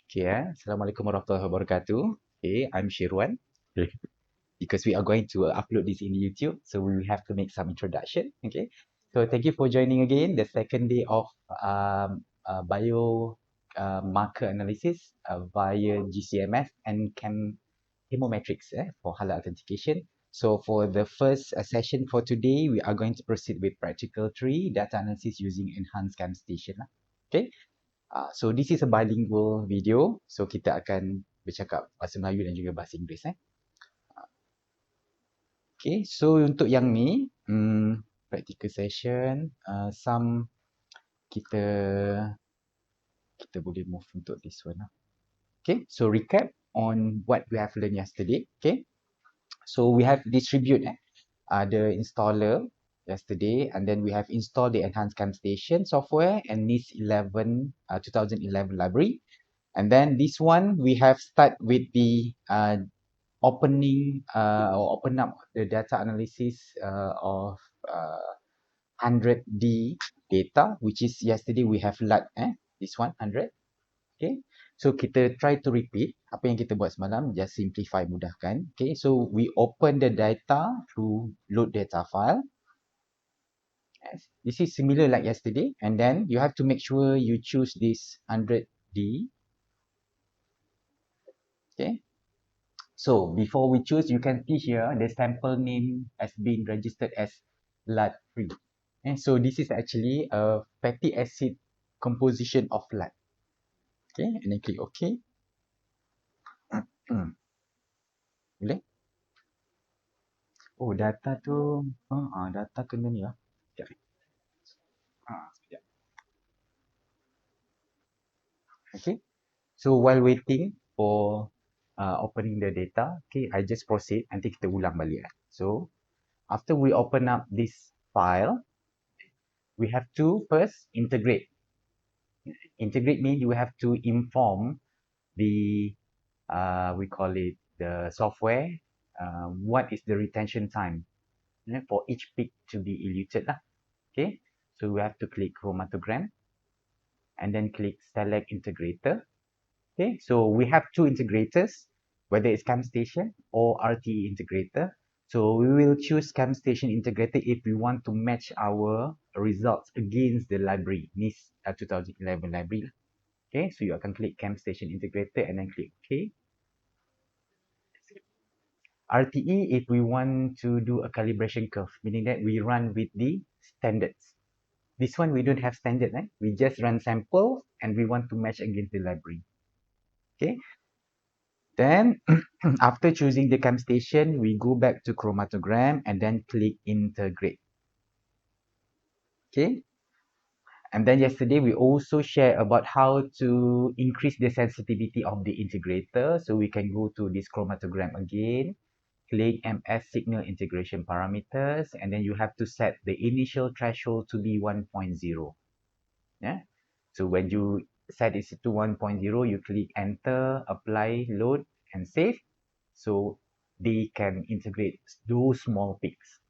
Assalamualaikum warahmatullahi wabarakatuh. I'm Shirwan. Okay. Because we are going to upload this in YouTube, so we have to make some introduction. Okay, so thank you for joining again the second day of bio marker analysis via GCMS and chemometrics for halal authentication. So for the first session for today, we are going to proceed with practical 3 data analysis using enhanced cam station. Okay. So this is a bilingual video. So kita akan bercakap bahasa Melayu dan juga bahasa Inggeris. Okay, so untuk yang ni, practical session, some kita kita boleh move untuk this one. Okay, so recap on what we have learned yesterday. Okay, so we have distribute the installer yesterday, and then we have installed the enhanced cam station software and NIS 11 2011 library. And then this one we have start with the opening or open up the data analysis of 100D data, which is yesterday we have LUT this one 100. Okay, so kita try to repeat apa yang kita buat semalam, just simplify, mudahkan. Okay, so we open the data through load data file. Yes, this is similar like yesterday, and then you have to make sure you choose this 100D. Okay, so before we choose, you can see here the sample name has been registered as LUT3. And so this is actually a fatty acid composition of LUT. Okay, and then click OK. Boleh? Oh, data tu, data kena ni lah. Sekejap. Sekejap. Okay, so while waiting for opening the data, okay, I just proceed, nanti kita ulang balik. So, after we open up this file, we have to first integrate. Integrate means you have to inform the, we call it the software, what is the retention time for each peak to be eluted lah. Okay, so we have to click chromatogram and then click select integrator. Okay, so we have two integrators, whether it's cam station or RTE integrator. So we will choose cam station integrator if we want to match our results against the library, NIS 2011 library. Okay, so you akan klik cam station integrator and then click OK. RTE if we want to do a calibration curve, meaning that we run with the standards. This one we don't have standard, we just run sample and we want to match against the library. Okay, then after choosing the cam station, we go back to chromatogram and then click integrate. Okay, and then yesterday we also share about how to increase the sensitivity of the integrator. So we can go to this chromatogram again, click MS signal integration parameters, and then you have to set the initial threshold to be 1.0. Yeah, so when you set it to 1.0, you click enter, apply, load, and save. So they can integrate those small peaks.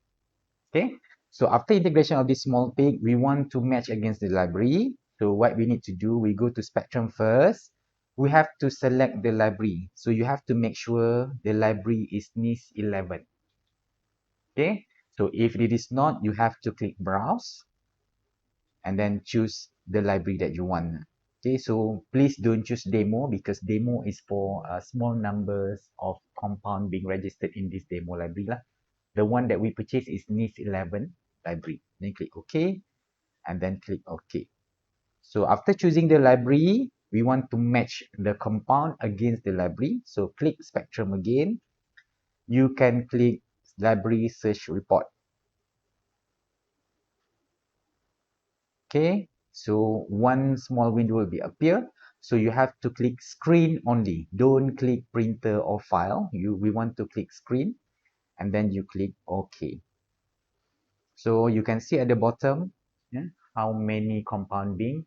Okay, so after integration of this small peak, we want to match against the library. So what we need to do, we go to spectrum first. We have to select the library. So you have to make sure the library is NIS 11. Okay, so if it is not, you have to click browse and then choose the library that you want. Okay, so please don't choose demo because demo is for small numbers of compound being registered in this demo library lah. The one that we purchase is NIS 11 library. Then click OK and then click OK. So after choosing the library, we want to match the compound against the library. So click spectrum again. You can click library search report. Okay, so one small window will be appear. So you have to click screen only. Don't click printer or file. We want to click screen and then you click OK. So you can see at the bottom how many compound being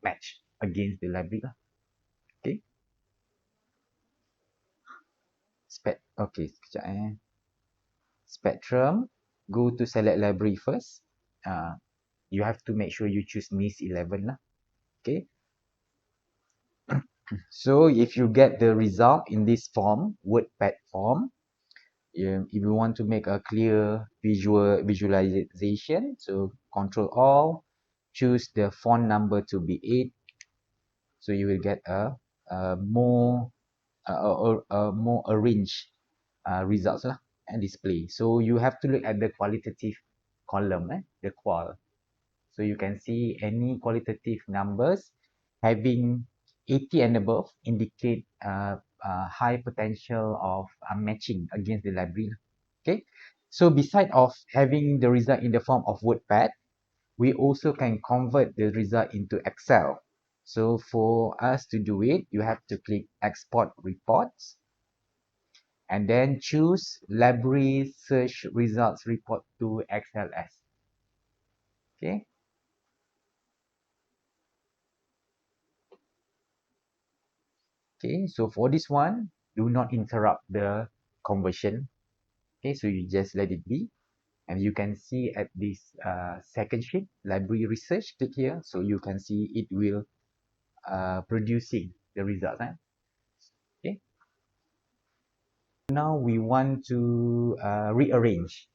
matched against the library. Okay. Okay, sekejap Spectrum. Go to select library first. You have to make sure you choose NIS 11 lah. Okay. So if you get the result in this form, WordPad form, if you want to make a clear visualization, so Control All, choose the font number to be 8, so you will get a more more arranged results lah and display. So you have to look at the qualitative column, the qual. So you can see any qualitative numbers having 80 and above indicate high potential of matching against the library. Okay. So beside of having the result in the form of WordPad, we also can convert the result into Excel. So for us to do it, you have to click Export Reports and then choose Library Search Results Report to XLS. Okay. Okay, so for this one, do not interrupt the conversion. Okay, so you just let it be. And you can see at this second sheet, library research, click here. So you can see it will producing the results. Okay, now we want to rearrange.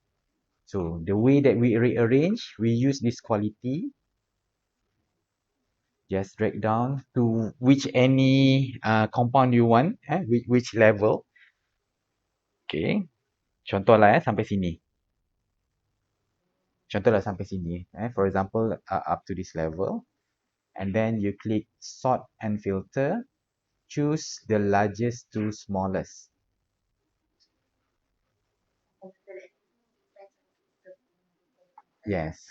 So the way that we rearrange, we use this quality. Just drag down to which any compound you want, which level. Okay, contoh lah sampai sini. Contohlah sampai sini. For example, up to this level. And then you click sort and filter. Choose the largest to smallest. Yes.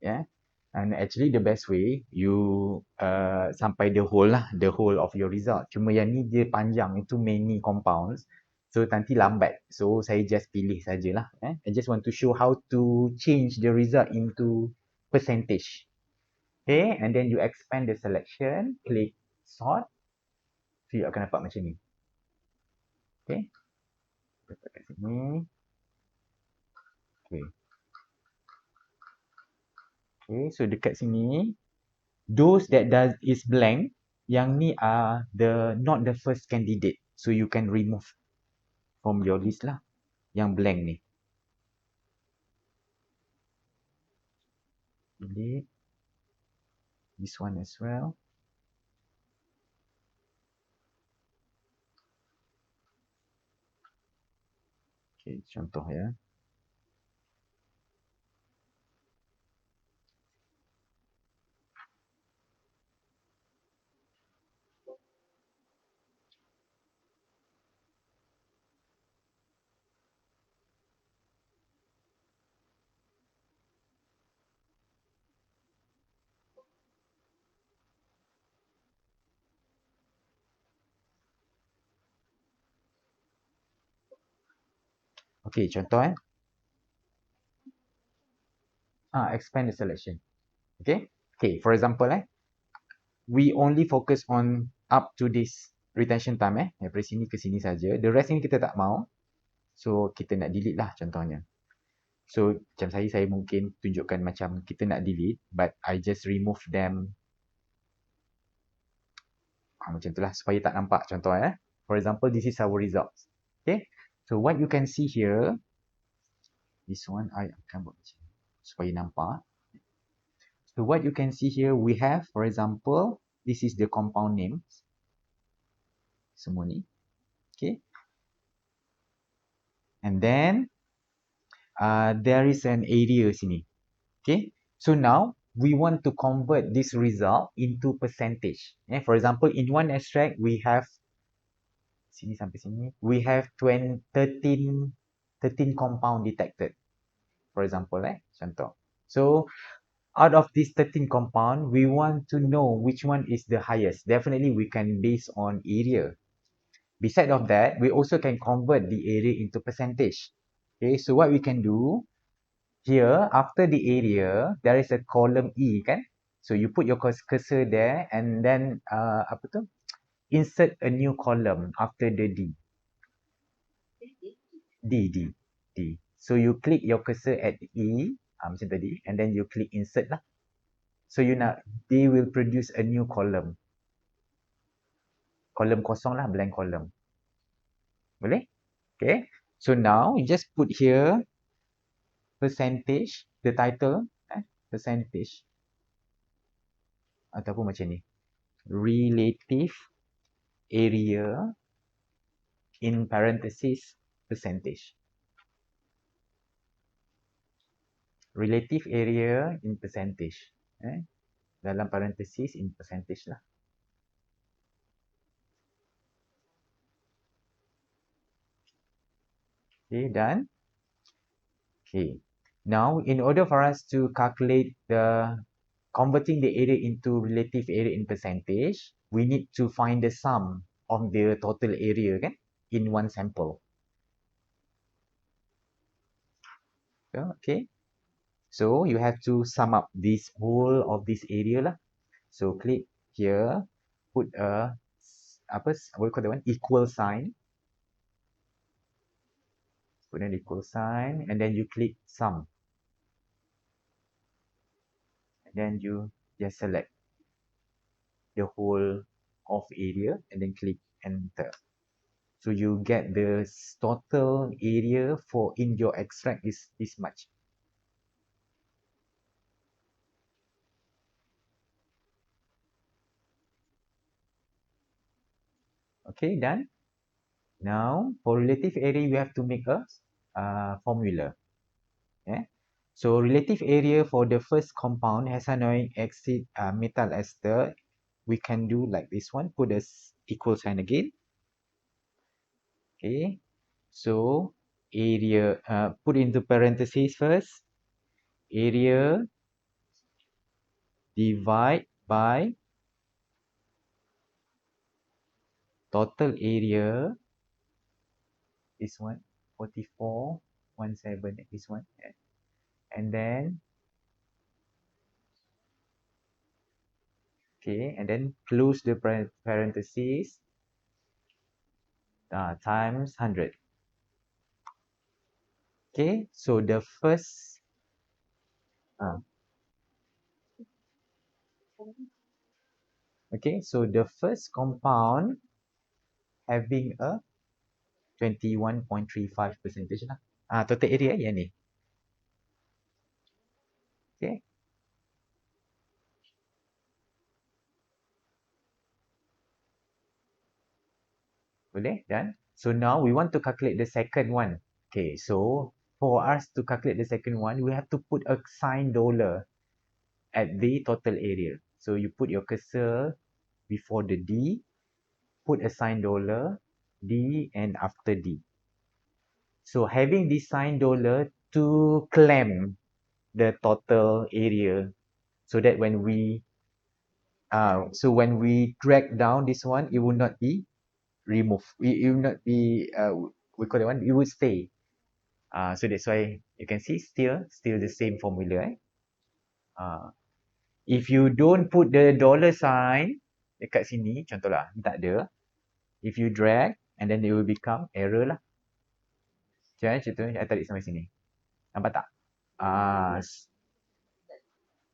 Yeah. And actually the best way, you sampai the whole lah, the whole of your result. Cuma yang ni dia panjang, itu many compounds. So nanti lambat. So saya just pilih sajalah. I just want to show how to change the result into percentage. Okay, and then you expand the selection, click sort. So you akan dapat macam ni. Okay, letak kat sini. Okay. Okay, so dekat sini, those that is blank, yang ni are not the first candidate. So you can remove from your list lah, yang blank ni. Delete this one as well. Okay, contoh ya. Okay, contoh expand the selection. Okay, okay, for example we only focus on up to this retention time dari sini ke sini saja. The rest ni kita tak mau. So kita nak delete lah contohnya. So macam saya mungkin tunjukkan macam kita nak delete, but I just remove them macam itulah supaya tak nampak contoh For example, this is our results. Okay, so what you can see here, this one I akan buat macam supaya nampak. So what you can see here, we have, for example, this is the compound names. Semua ni. Okay. And then, there is an area sini. Okay. So now, we want to convert this result into percentage. For example, in one extract, we have, sini sampai sini, we have 13 compound detected. For example, contoh. So, out of these 13 compound, we want to know which one is the highest. Definitely, we can base on area. Beside of that, we also can convert the area into percentage. Okay, so what we can do, here, after the area, there is a column E, kan? So you put your cursor there and then, apa tu? Insert a new column after the D. D. So you click your cursor at E, macam tadi, and then you click insert lah. So they will produce a new column. kolom kosong lah, blank column. Boleh? Okay. So now you just put here percentage, the title, percentage. Ataupun macam ni. Relative area in parenthesis percentage. Relative area in percentage. Dalam parenthesis in percentage lah. Okay, done. Okay. Now, in order for us to calculate the converting the area into relative area in percentage, we need to find the sum of the total area kan in one sample. Okay. So you have to sum up this whole of this area lah. So click here, put a what we call that one, equal sign. Put an equal sign, and then you click sum. And then you just select the whole of area and then click enter. So you get the total area for in your extract is this much. Okay, done. Now for relative area, we have to make a formula. Yeah. So relative area for the first compound, hexanoic acid methyl ester, we can do like this one. Put a equal sign again. Okay. So area, put into parentheses first. Area divide by total area. This one 4417. This one, and then okay, and then close the parentheses times 100. Okay, so the first okay, so the first compound having a 21.35 percentage lah. Total area yang ni. Okay. Boleh? Done. So now we want to calculate the second one. Okay, so for us to calculate the second one, we have to put a sign dollar at the total area. So you put your cursor before the D, put a sign dollar, D and after D. So having this sign dollar to claim the total area, so that when we drag down this one, it will not be removed. It will not be we call it one. It will stay. So that's why you can see still the same formula. If you don't put the dollar sign dekat sini, contohlah tak ada. If you drag and then it will become error lah. Macam tu, saya tarik sampai sini. Nampak tak?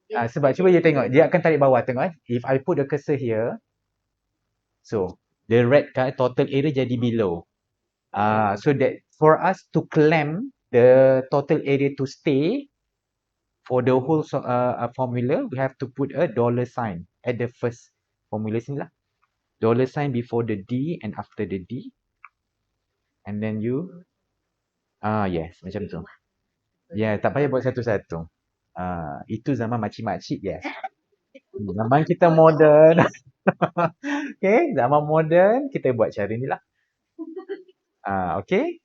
Sebab cuba you tengok, dia akan tarik bawah, tengok If I put the cursor here, so the red kan total area jadi below. So that for us to claim the total area to stay for the whole formula, we have to put a dollar sign at the first formula sini lah. Dollar sign before the D and after the D. And then you yes, macam tu. Yeah, tak payah buat satu-satu. Itu zaman makcik-makcik, yes. Zaman kita moden. Okay, zaman moden kita buat cara ni lah. Okay.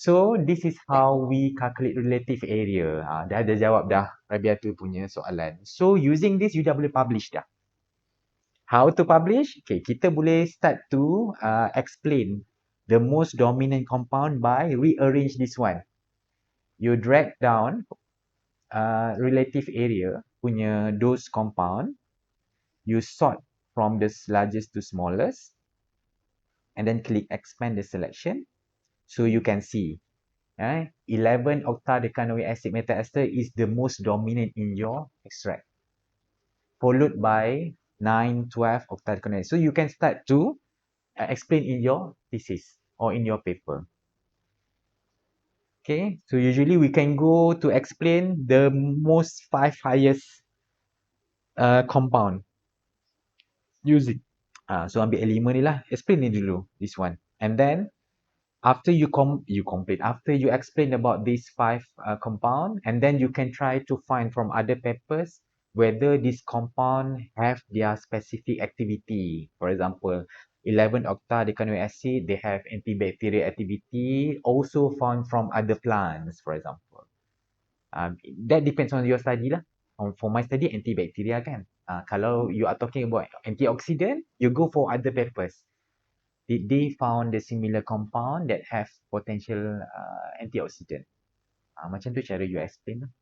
So this is how we calculate relative area. Dah ada jawab dah Rabiatul punya soalan. So using this you dah boleh publish dah. How to publish? Okay, kita boleh start to explain the most dominant compound by rearrange this one. You drag down relative area punya those compound. You sort from the largest to smallest. And then click expand the selection. So you can see 11 octadecanoic acid methyl ester is the most dominant in your extract. Followed by 9, 12 octadecanoic. So you can start to explain in your thesis or in your paper. Okay, so usually we can go to explain the most five highest compound using. So ambil elemen ni lah, explain ni dulu, this one. And then after you complete, after you explain about these five compound, and then you can try to find from other papers whether this compound have their specific activity. For example, 11 octadecanoic acid, they have antibacterial activity, also found from other plants, for example. That depends on your study lah. For my study, antibacterial kan. Kalau you are talking about antioxidant, you go for other papers. Did they found the similar compound that have potential antioxidant? Macam tu cara you explain lah.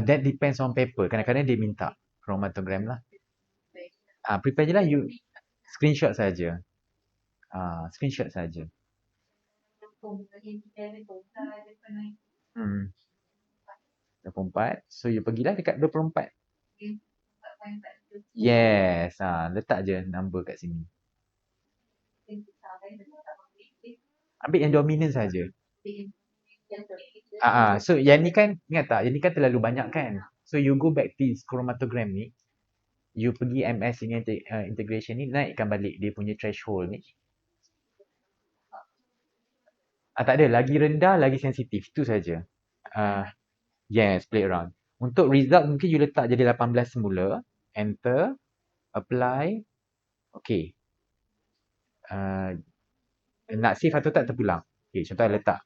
That depends on paper. Kadang-kadang dia minta chromatogram lah. Prepare je lah, you screenshot saja. Screenshot saja. Hmm. 24. So you pergilah dekat 24. Yes. Letak je number kat sini. Ambil yang dominant saja. So yang ni kan, ingat tak? Yang ni kan terlalu banyak kan? So you go back this chromatogram ni, you pergi MS dengan integration ni, naikkan balik dia punya threshold ni. Tak ada, lagi rendah, lagi sensitif. Itu saja. Yes, play around. Untuk result mungkin you letak jadi 18 semula, enter, apply, okay. Nak save atau tak terpulang. Okay, contoh letak.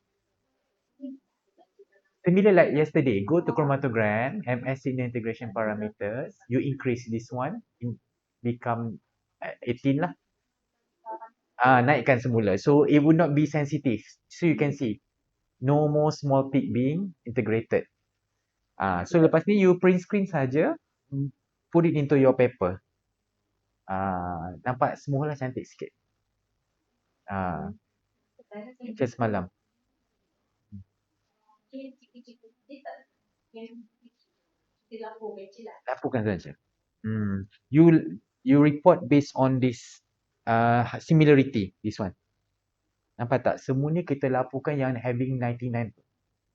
Similar like yesterday, go to chromatogram, MS signal integration parameters, you increase this one, become 18 lah. Naikkan semula. So it would not be sensitive. So you can see, no more small peak being integrated. So lepas ni you print screen saja, put it into your paper. Nampak semua lah cantik sikit. Macam semalam. Laporkan saja. You report based on this similarity, this one. Nampak tak? Semuanya kita laporkan yang having 99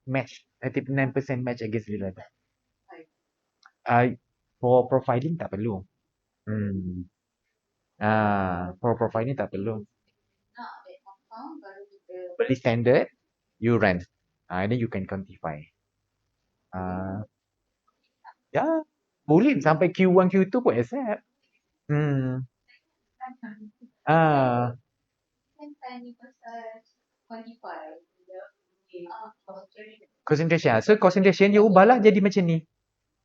match, 99% match against the other. For profiling tak perlu. For profiling tak perlu. Beli standard, you run. And then you can quantify. Ya, boleh sampai Q1, Q2 pun accept. Concentration. So concentration you ubahlah jadi macam ni.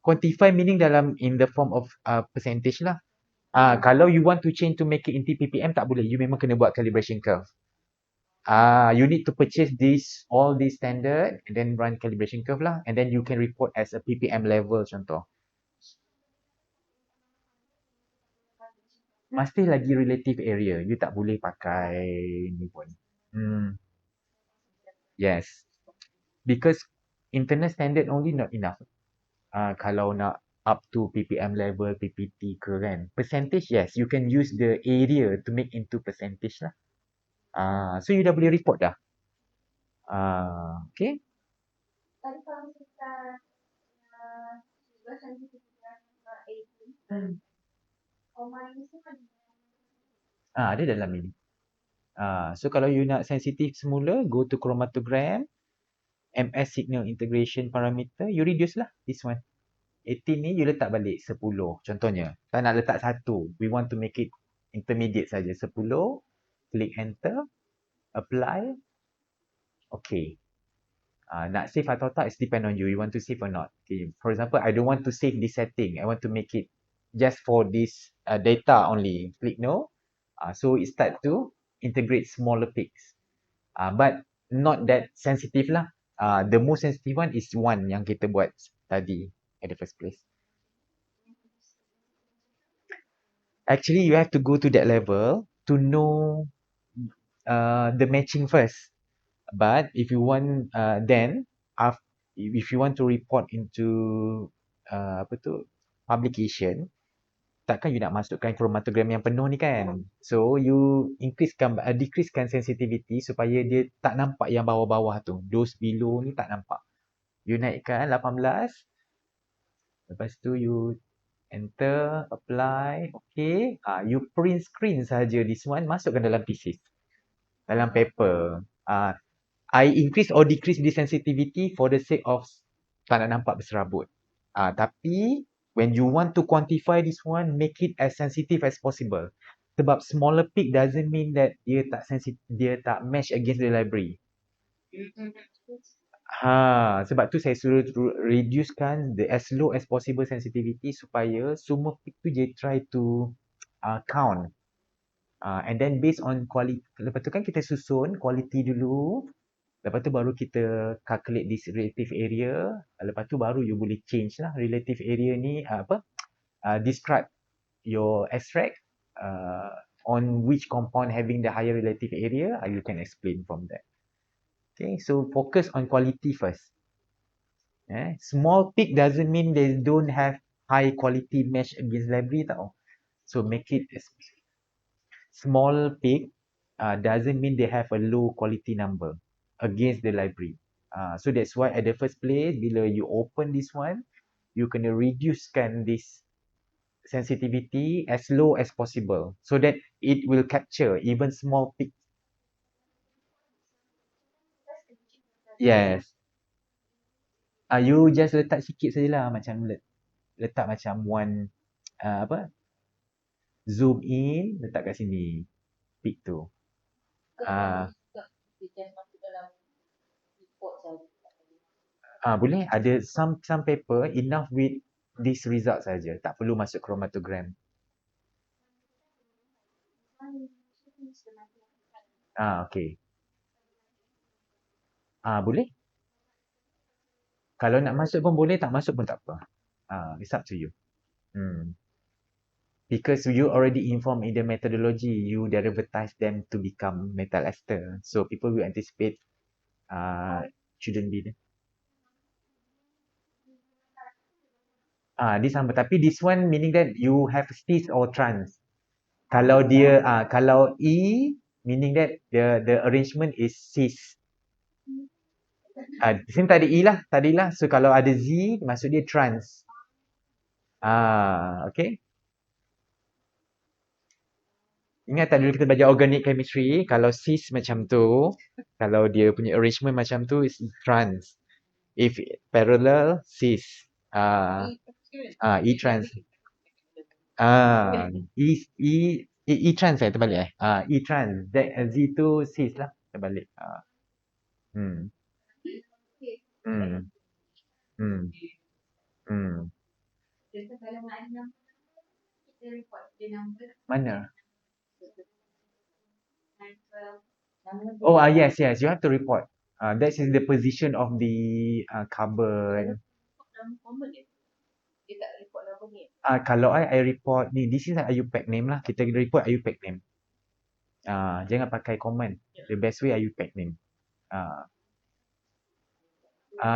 Quantify meaning dalam in the form of percentage lah. Kalau you want to change to make it into ppm tak boleh. You memang kena buat calibration curve. You need to purchase all these standard and then run calibration curve lah, and then you can report as a ppm level contoh. Mesti lagi relative area. You tak boleh pakai ni pun. Yes. Because internal standard only not enough. Kalau nak up to ppm level, ppt ke kan. Percentage, yes. You can use the area to make into percentage lah. So you dah boleh report dah. Okay. Ada dalam ini. So kalau you nak sensitif semula, go to chromatogram, MS signal integration parameter, you reduce lah this one. 18 ni you letak balik 10 contohnya. Tak nak letak 1. We want to make it intermediate saja. 10, click enter, apply. Okay. Nak save atau tak, it's depend on you. You want to save or not. Okay. For example, I don't want to save this setting. I want to make it just for this data only. Click no. So it start to integrate smaller peaks. But not that sensitive lah. The most sensitive one is one yang kita buat tadi at the first place. Actually, you have to go to that level to know the matching first. But if you want then if you want to report into apa tu publication, takkan you nak masukkan chromatogram yang penuh ni kan. So you decreasekan sensitivity supaya dia tak nampak yang bawah-bawah tu. Those below ni tak nampak. You naikkan 18. Lepas tu you enter, apply, okay. You print screen saja this one, masukkan dalam thesis, dalam paper. I increase or decrease the sensitivity for the sake of tak nak nampak berserabut. Tapi when you want to quantify this one, make it as sensitive as possible. Sebab smaller peak doesn't mean that dia tak match against the library. Sebab tu saya suruh reducekan the as low as possible sensitivity supaya semua peak tu je try to count. And then based on quality, lepas tu kan kita susun quality dulu. Lepas tu baru kita calculate this relative area. Lepas tu baru you boleh change lah relative area ni describe your extract on which compound having the higher relative area. You can explain from that. Okay, so focus on quality first. Small peak doesn't mean they don't have high quality mesh against library tau. So make it small peak doesn't mean they have a low quality number against the library. So that's why at the first place, bila you open this one, you kena reducekan this sensitivity as low as possible so that it will capture even small peak. Yes. You just letak sikit sajalah, macam letak macam one zoom in, letak kat sini peak tu. Boleh ada some paper enough with this result saja, tak perlu masuk chromatogram. Okay. Boleh. Kalau nak masuk pun boleh, tak masuk pun tak apa. It's up to you. Because you already informed in the methodology, you derivatize them to become metal ester. So people will anticipate shouldn't be there. This sama. Tapi this one meaning that you have cis or trans. Kalau dia, kalau E, meaning that the arrangement is cis. Di sini tak ada E lah, tadilah. So kalau ada Z, maksud dia trans. Okay. Ingat tak dulu kita belajar organic chemistry, kalau cis macam tu, kalau dia punya arrangement macam tu, is trans. If parallel, cis. E trans. E trans terbalik E trans. Z tu cis lah, terbalik. Hmm. Mana? Yes, you have to report. That is the position of the carbon. Kalau I report ni, this is an IUPAC name lah. Kita report IUPAC name. Jangan pakai common. The best way IUPAC name.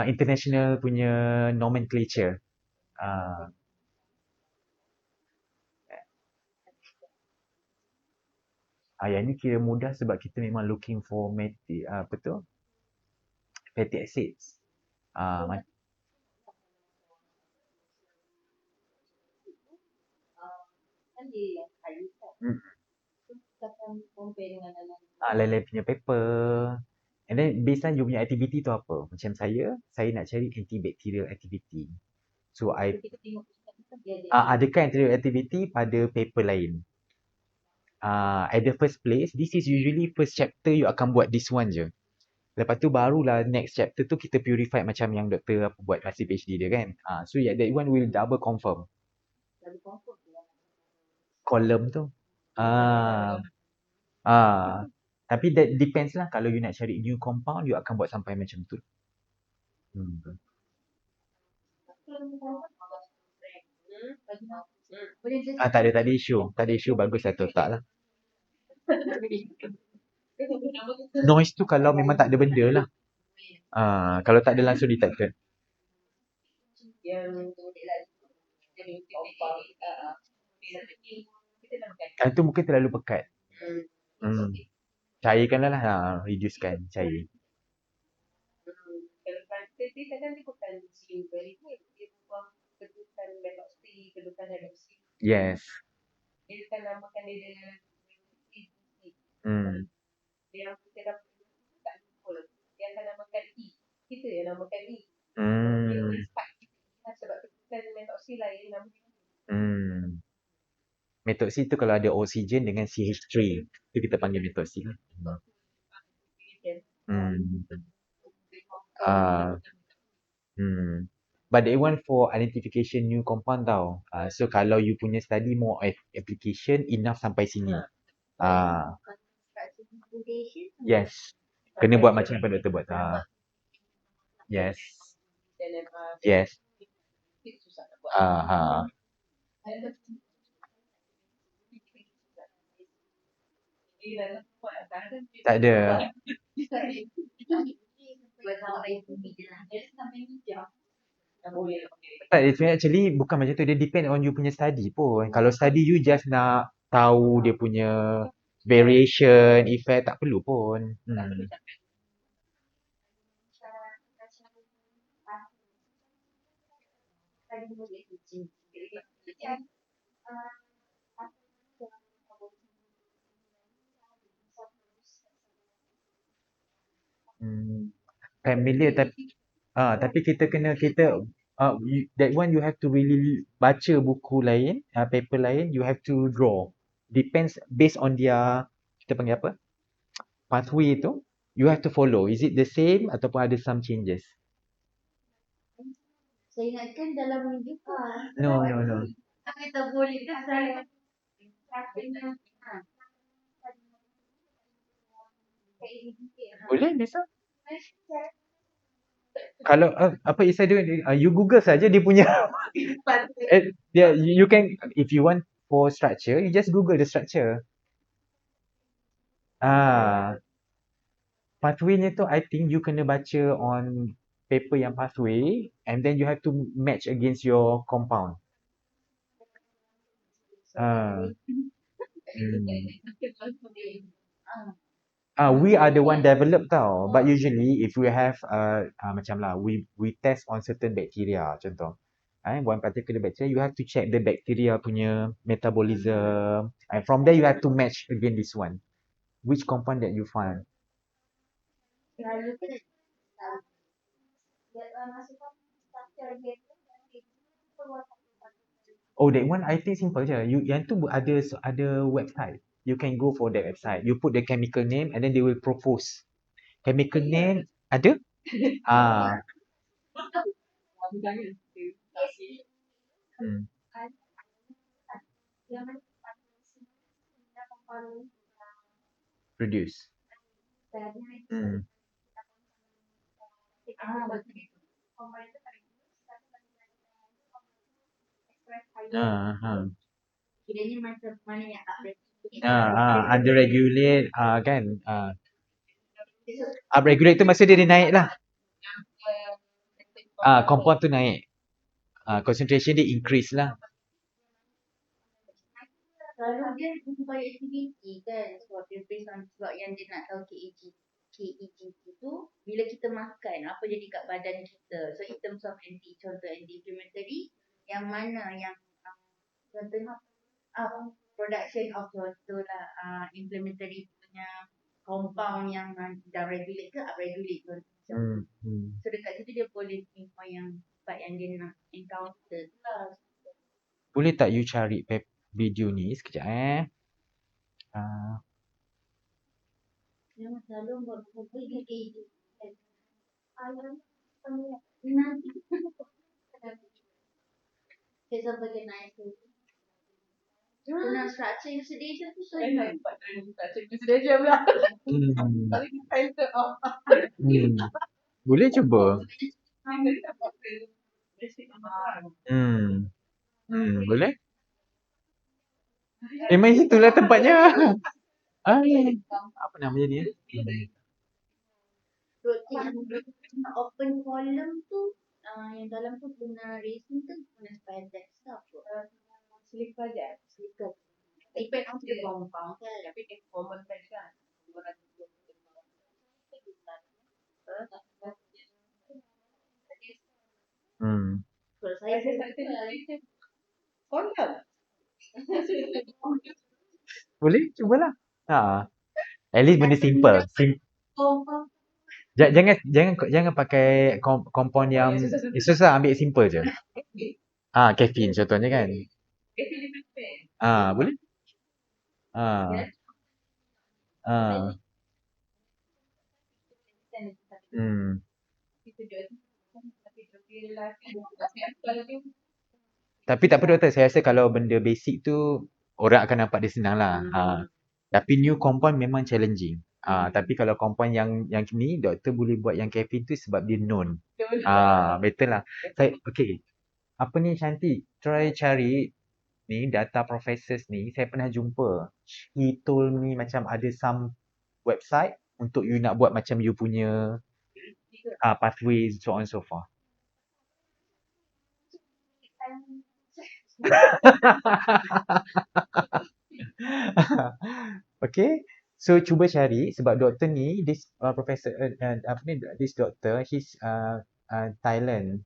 International punya nomenclature. Yang ni kira mudah sebab kita memang looking for fatty acids. Lain-lain punya paper. And then based on you punya activity tu apa? Macam saya nak cari antibacterial activity. So adakah antibacterial activity pada paper lain? At the first place, this is usually first chapter you akan buat this one je. Lepas tu barulah next chapter tu kita purify macam yang doktor buat masa PhD dia kan. So that one will double confirm. Column tu. Tapi that depends lah. Kalau you nak cari new compound, you akan buat sampai macam tu. Tak ada isu. Bagus lah tu tak lah. Noise tu kalau memang tak ada benda lah. Kalau tak ada langsung detected. Itu mungkin terlalu pekat. Hmm. Cairkanlah lah. Reducekan cair. Yes. Hmm. Hmm. Hmm. Metoksi tu kalau ada oksigen dengan CH3. Itu kita panggil metoksi lah. Hmm. Ah. Hmm. But that one for identification new compound tau. So kalau you punya study more application, enough sampai sini. Yes. Kena buat macam apa doktor buat. Yes. Yes. Ha. Tak ada. Tak, actually bukan macam tu. Dia depend on you punya study pun. Kalau study you just nak tahu dia punya variation, effect, tak perlu pun. Hmm. Familiar tapi that one you have to really baca buku lain, paper lain, you have to draw. Depends based on their, kita panggil apa? Pathway tu, you have to follow. Is it the same ataupun ada some changes? No, no, no. Boleh, bisa. Kalau apa Isa dia, you Google saja dia punya. You can, if you want for structure, you just Google the structure. Pathway-nya tu I think you kena baca on paper yang pathway and then you have to match against your compound. We are the one develop tau. But usually if we have macam lah, we test on certain bacteria contoh. One particular bacteria, you have to check the bacteria punya metabolism. And from there you have to match again this one. Which compound that you find. Oh, that one I think simple je. Yang tu ada website. You can go for that website. You put the chemical name and then they will propose. Chemical name ada? Hmm. Produce. Hmm. Under regulate kan. Upregulate tu maksud dia naik lah. Compound tu naik. Concentration dia increase lah. Boleh tak you cari video ni sekejap Boleh cuba. Boleh? Memang itulah tempatnya. Ah, apa namanya dia? Hmm. Boleh, cubalah. Ha. At least benda simple. Jangan pakai kompon yang susah, ambil simple je. Ah, caffeine contohnya kan. Ah, boleh? Ah. Ah. Hmm. Tapi tak apa doktor, saya rasa kalau benda basic tu orang akan nampak dia senang lah. Tapi new compound memang challenging. Tapi kalau compound yang ni doktor boleh buat yang caffeine tu sebab dia known. Betul lah. Okay. Apa ni cantik? Try cari ni data professors ni. Saya pernah jumpa. He told me macam ada some website untuk you nak buat macam you punya pathways so on so forth. Okay. So cuba cari sebab doktor ni this professor apa ni this doctor he's Thailand.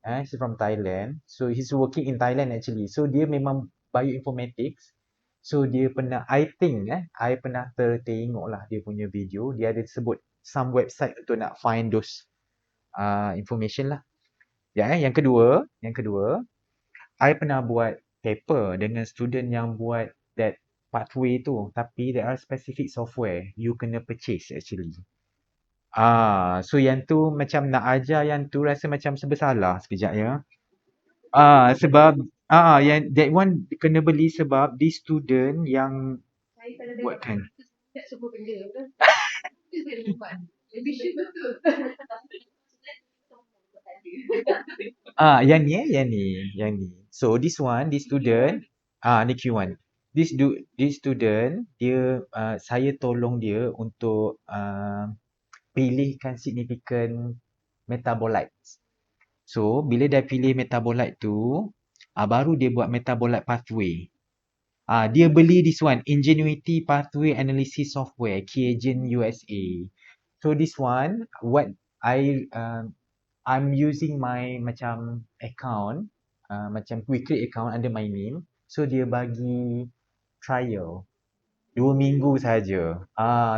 He's from Thailand. So he's working in Thailand actually. So dia memang bioinformatics. So dia pernah I think I pernah tengok lah dia punya video. Dia ada sebut some website untuk nak find those information lah. Yang kedua, I pernah buat paper dengan student yang buat that pathway tu. Tapi there are specific software you kena purchase actually. So yang tu macam nak ajar yang tu rasa macam bersalah sekejap ya. Sebab yang that one kena beli sebab this student yang buatkan. Yang ni. So this student, ni Q1. This student dia saya tolong dia untuk pilihkan significant metabolites. So bila dah pilih metabolite tu, baru dia buat metabolite pathway. Dia beli this one, Ingenuity Pathway Analysis Software, Kiagen USA. So this one, what I'm using my macam account, macam we create account under my name. So dia bagi trial 2 minggu saja.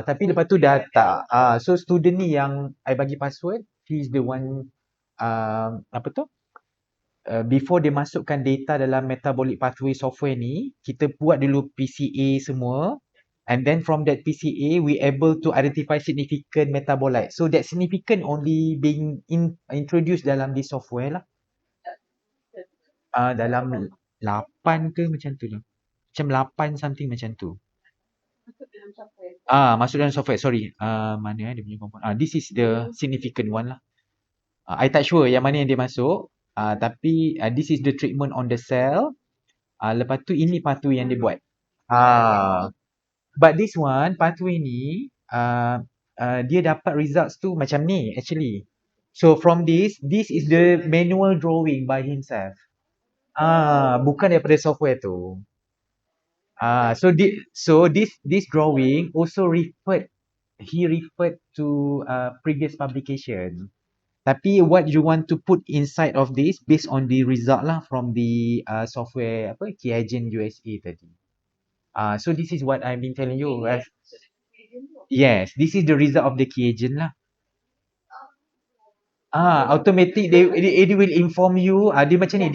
Tapi lepas tu dah tak. So student ni yang I bagi password, he's the one apa tu? Before dia masukkan data dalam metabolic pathway software ni, kita buat dulu PCA semua. And then from that PCA, we able to identify significant metabolite. So that significant only being introduced dalam this software lah. Dalam 8 ke macam tu lah. Macam 8 something macam tu. Masuk dalam software. Sorry. Mana dia punya compound? This is the significant one lah. I tak sure yang mana yang dia masuk. Tapi this is the treatment on the cell. Lepas tu ini pathway yang dia buat. But this one, pathway ni, dia dapat results tu macam ni actually. So from this is the manual drawing by himself. Bukan daripada software tu. So this drawing also he referred to previous publication. Tapi what you want to put inside of this based on the result lah from the software Kiagen USA tadi. So this is what I've been telling you. Yes, this is the result of the Kiagen lah. Automatic they will inform you. Dia macam ni.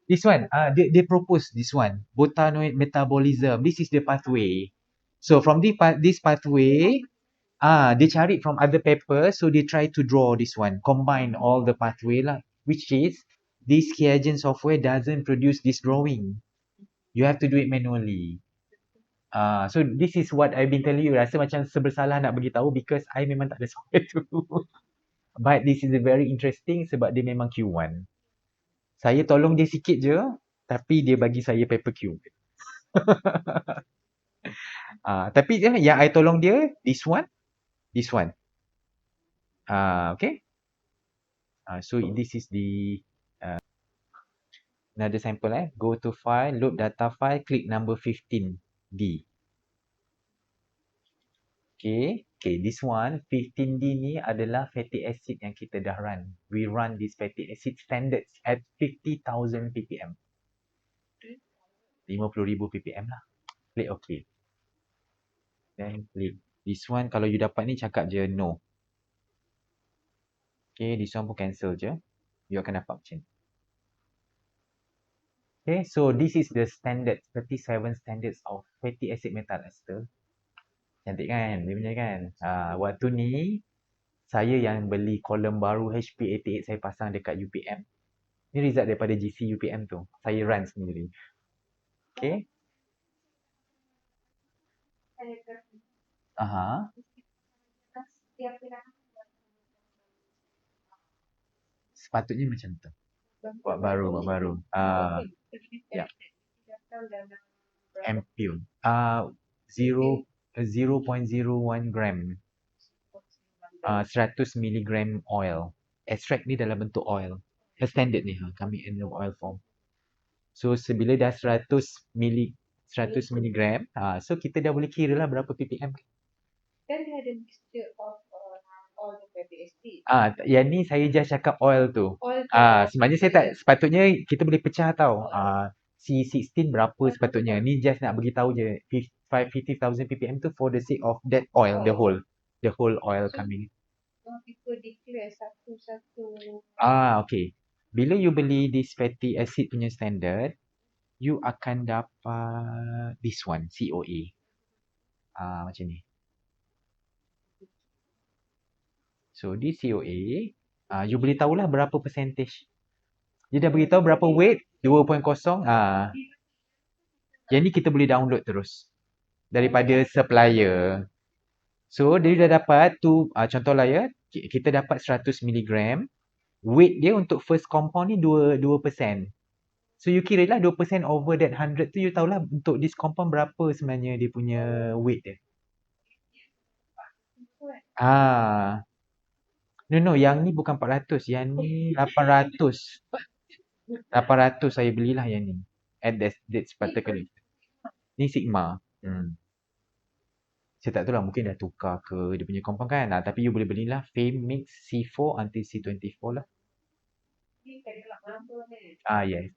This one, they propose this one. Botanoid metabolism. This is the pathway. So from this pathway, they cari from other papers. So they try to draw this one. Combine all the pathway lah. Which is, this Kiagen software doesn't produce this drawing. You have to do it manually. So this is what I've been telling you. Rasa macam sebersalah nak bagi tahu because I memang tak ada software tu. But this is very interesting sebab dia memang Q1. Saya tolong dia sikit je, tapi dia bagi saya paper Q. Tapi yang I tolong dia, this one, this one. Okay. So this is the another sample Go to file, load data file, click number 15D. Okay, this one 15D ni adalah fatty acid yang kita dah run. We run this fatty acid standards at 50,000 ppm. 50,000 ppm lah. Click okay. Then click. This one kalau you dapat ni cakap je no. Okay, this one pun cancel je. You akan dapat macam ni. Okay, so this is the standard 37 standards of fatty acid methyl ester. Cantik kan? Dia punya kan? Waktu ni saya yang beli kolom baru HP88 saya pasang dekat UPM. Ni result daripada GC UPM tu. Saya run sendiri. Okay. Aha. Sepatutnya macam tu. Buat baru. Ya. Ampule. 0.01 gram. 100 milligram oil. Extract ni dalam bentuk oil. Standard ni coming in the oil form. So bila dah 100 milligram, so kita dah boleh kira lah berapa ppm. Kan dia ada mixture of all the fatty acid. Yang ni saya just cakap oil tu. Oil tu. Sebenarnya saya tak, sepatutnya kita boleh pecah tau. C16 berapa sepatutnya. Ni just nak beritahu je 50,000 ppm tu for the sake of that oil, the whole oil coming. People declare satu-satu. Okay. Bila you beli this fatty acid punya standard, you akan dapat this one, COA. Macam ni. So, this COA, you boleh tahulah berapa percentage. Dia dah beritahu berapa weight, 2.0. Yang ni kita boleh download terus daripada supplier. So, dia dah dapat tu, contohlah ya, kita dapat 100 milligram. Weight dia untuk first compound ni 2%. So, you kira lah 2% over that 100 tu, you tahulah untuk this compound berapa sebenarnya dia punya weight dia. No, yang ni bukan 400. Yang ni 800. 800 saya belilah yang ni. At that particular. Ni Sigma. Saya tak tahu lah, mungkin dah tukar ke dia punya compound kan. Tapi you boleh belilah Fame Mix C4 until C24 lah. Yes.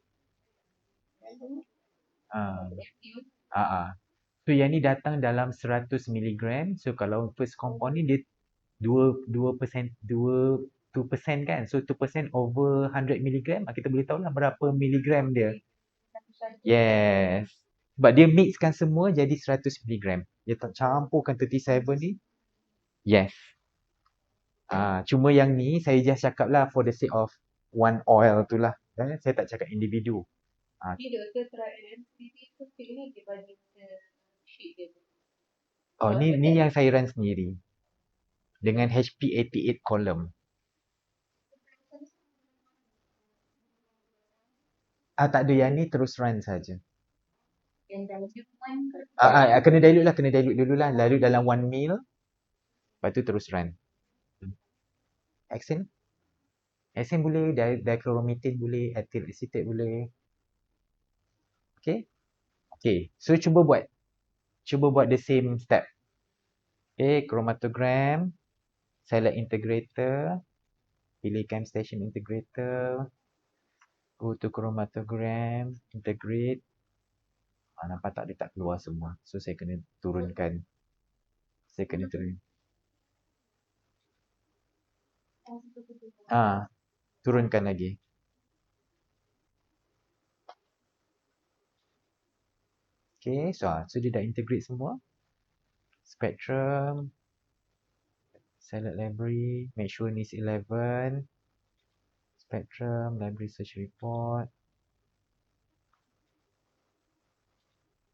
So yang ni datang dalam 100 milligram. So kalau first compound ni dia 2% kan. So 2% over 100 milligram. Kita boleh tahu lah berapa milligram dia. Yes. Sebab dia mixkan semua jadi 100 milligram. Dia tak campurkan 37 ni. Yes. Cuma yang ni saya just cakap lah for the sake of one oil tu lah. Saya tak cakap individu. Ni doktor try NMCD tu ni dia bagi sheet dia. Ni yang saya run sendiri. Dengan HP88 column. Tak ada, yang ni terus run saja. Yang dalam kena dilute dulu lah. Lalu dalam 1 mil. Lepas tu terus run. Hexane boleh, dichloromethane boleh, ethyl acetate boleh. Okay. So cuba buat the same step. Okay, chromatogram, select integrator, pilih chem station integrator, go to chromatogram, integrate. Nampak tak, dia tak keluar semua. So saya kena turunkan. Turunkan lagi. Okay, so dia dah integrate semua. Spectrum, select library, make sure ni 11. Spectrum, library search report.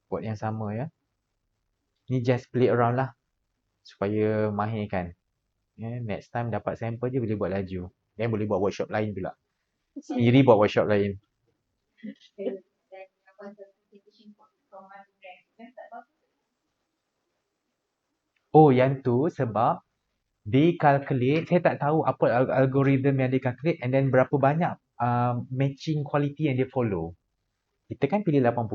Buat yang sama ya. Ni just play around lah. Supaya mahir kan. Next time dapat sampel je boleh buat laju. Dan boleh buat workshop lain pula. Sendiri buat workshop lain. Oh, yang tu sebab they calculate, saya tak tahu apa algorithm yang dia calculate and then berapa banyak matching quality yang dia follow. Kita kan pilih 80,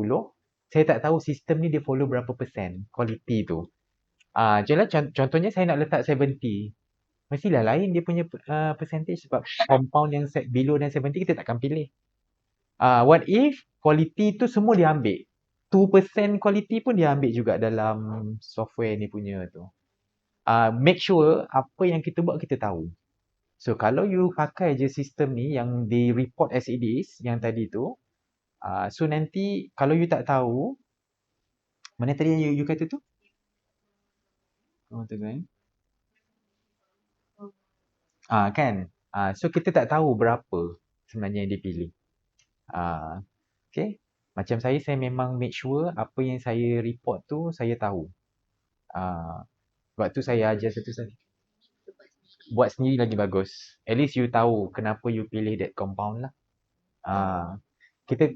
saya tak tahu sistem ni dia follow berapa persen quality tu. Contohnya saya nak letak 70. Mestilah lain dia punya percentage sebab compound yang below dan 70 kita takkan pilih. What if quality tu semua dia ambil? 2% quality pun dia ambil juga dalam software ni punya tu. Make sure apa yang kita buat kita tahu. So kalau you pakai je sistem ni yang di report as it is yang tadi tu, so nanti kalau you tak tahu, mana tadi yang you kata tu? Oh, tu kan? Kan? So kita tak tahu berapa sebenarnya yang dipilih. Okay. Macam saya memang make sure apa yang saya report tu saya tahu. Sebab tu saya ajar satu satu. Buat sendiri lagi bagus. At least you tahu kenapa you pilih that compound lah. Kita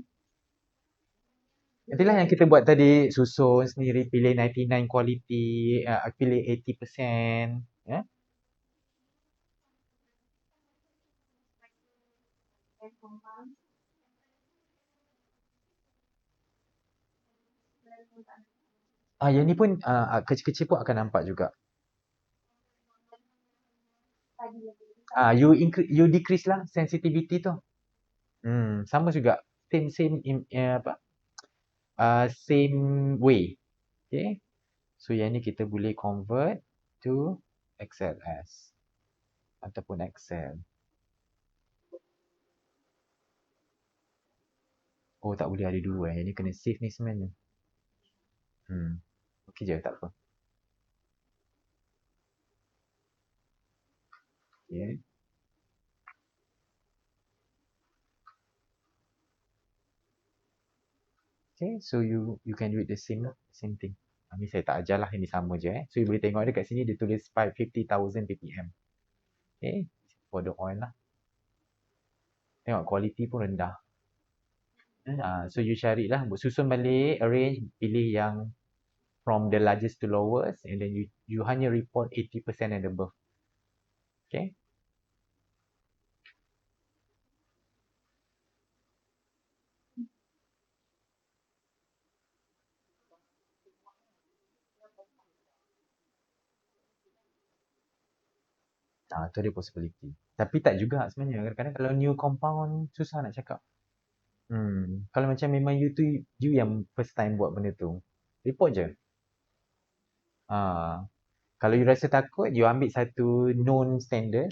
Itulah yang kita buat tadi, susun sendiri, pilih 99 quality, pilih 80%, ya. Yang ni pun kecil-kecil pun akan nampak juga. You decrease lah sensitivity tu. Sama juga. Same way. Okay. So yang ni kita boleh convert to XLS ataupun Excel. Oh, tak boleh ada dua. Yang ni kena save ni sebenarnya. Okey je, tak apa. Okay. Okay, so you can do it the same lah, same thing. Ni saya tak ajar lah, ini sama je So you boleh tengok dekat sini dia tulis 550,000 ppm. Okay, for the oil lah. Tengok quality pun rendah. So you cari lah, susun balik, arrange, pilih yang from the largest to lowest and then you hanya report 80% and above. Okay. Tu ada possibility. Tapi tak juga sebenarnya. Kadang-kadang kalau new compound, susah nak cakap. Kalau macam memang you yang first time buat benda tu, report je. Kalau you rasa takut, you ambil satu known standard.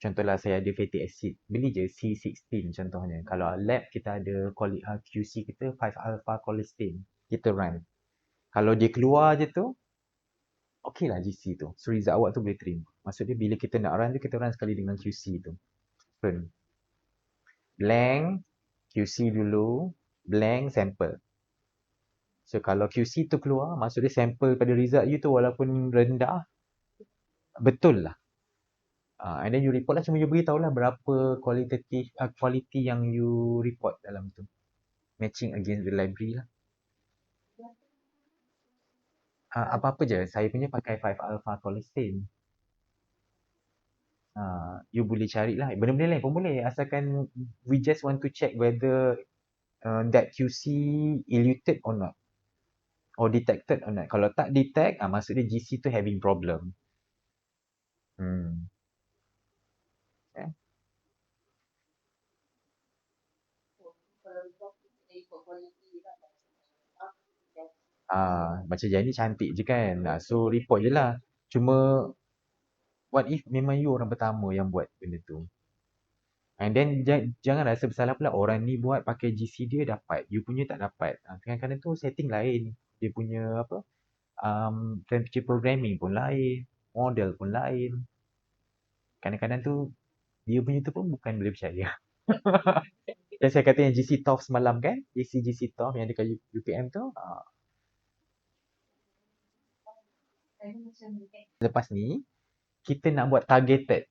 Contohlah saya ada fatty acid. Beli je C16 contohnya. Kalau lab kita ada QC kita 5 alpha cholesterol. Kita run. Kalau dia keluar je tu, okey lah GC tu. So result awak tu boleh terima. Maksudnya bila kita nak run tu, kita run sekali dengan QC tu. Run. Blank, QC dulu, blank, sample. So kalau QC tu keluar, maksudnya sample pada result you tu walaupun rendah, betul lah. And then you report lah, cuma you beritahu lah berapa quality yang you report dalam tu. Matching against the library lah. Apa-apa je, saya punya pakai 5 alpha cholesterol. You boleh carilah, benda-benda lain pun boleh. Asalkan we just want to check whether that QC eluted or not. Or detected or not. Kalau tak detect, maksudnya GC tu having problem. Okay. Macam yang ni cantik je kan. So report je lah. Cuma what if memang you orang pertama yang buat benda tu. And then jangan rasa bersalah pula orang ni buat pakai GC dia dapat. You punya tak dapat. Kadang-kadang tu setting lain. Dia punya apa? Temperature programming pun lain. Model pun lain. Kadang-kadang tu dia punya tu pun bukan boleh percaya. Yang saya kata yang GC TOF semalam kan? GC TOF yang dekat UPM tu. Lepas ni, kita nak buat targeted.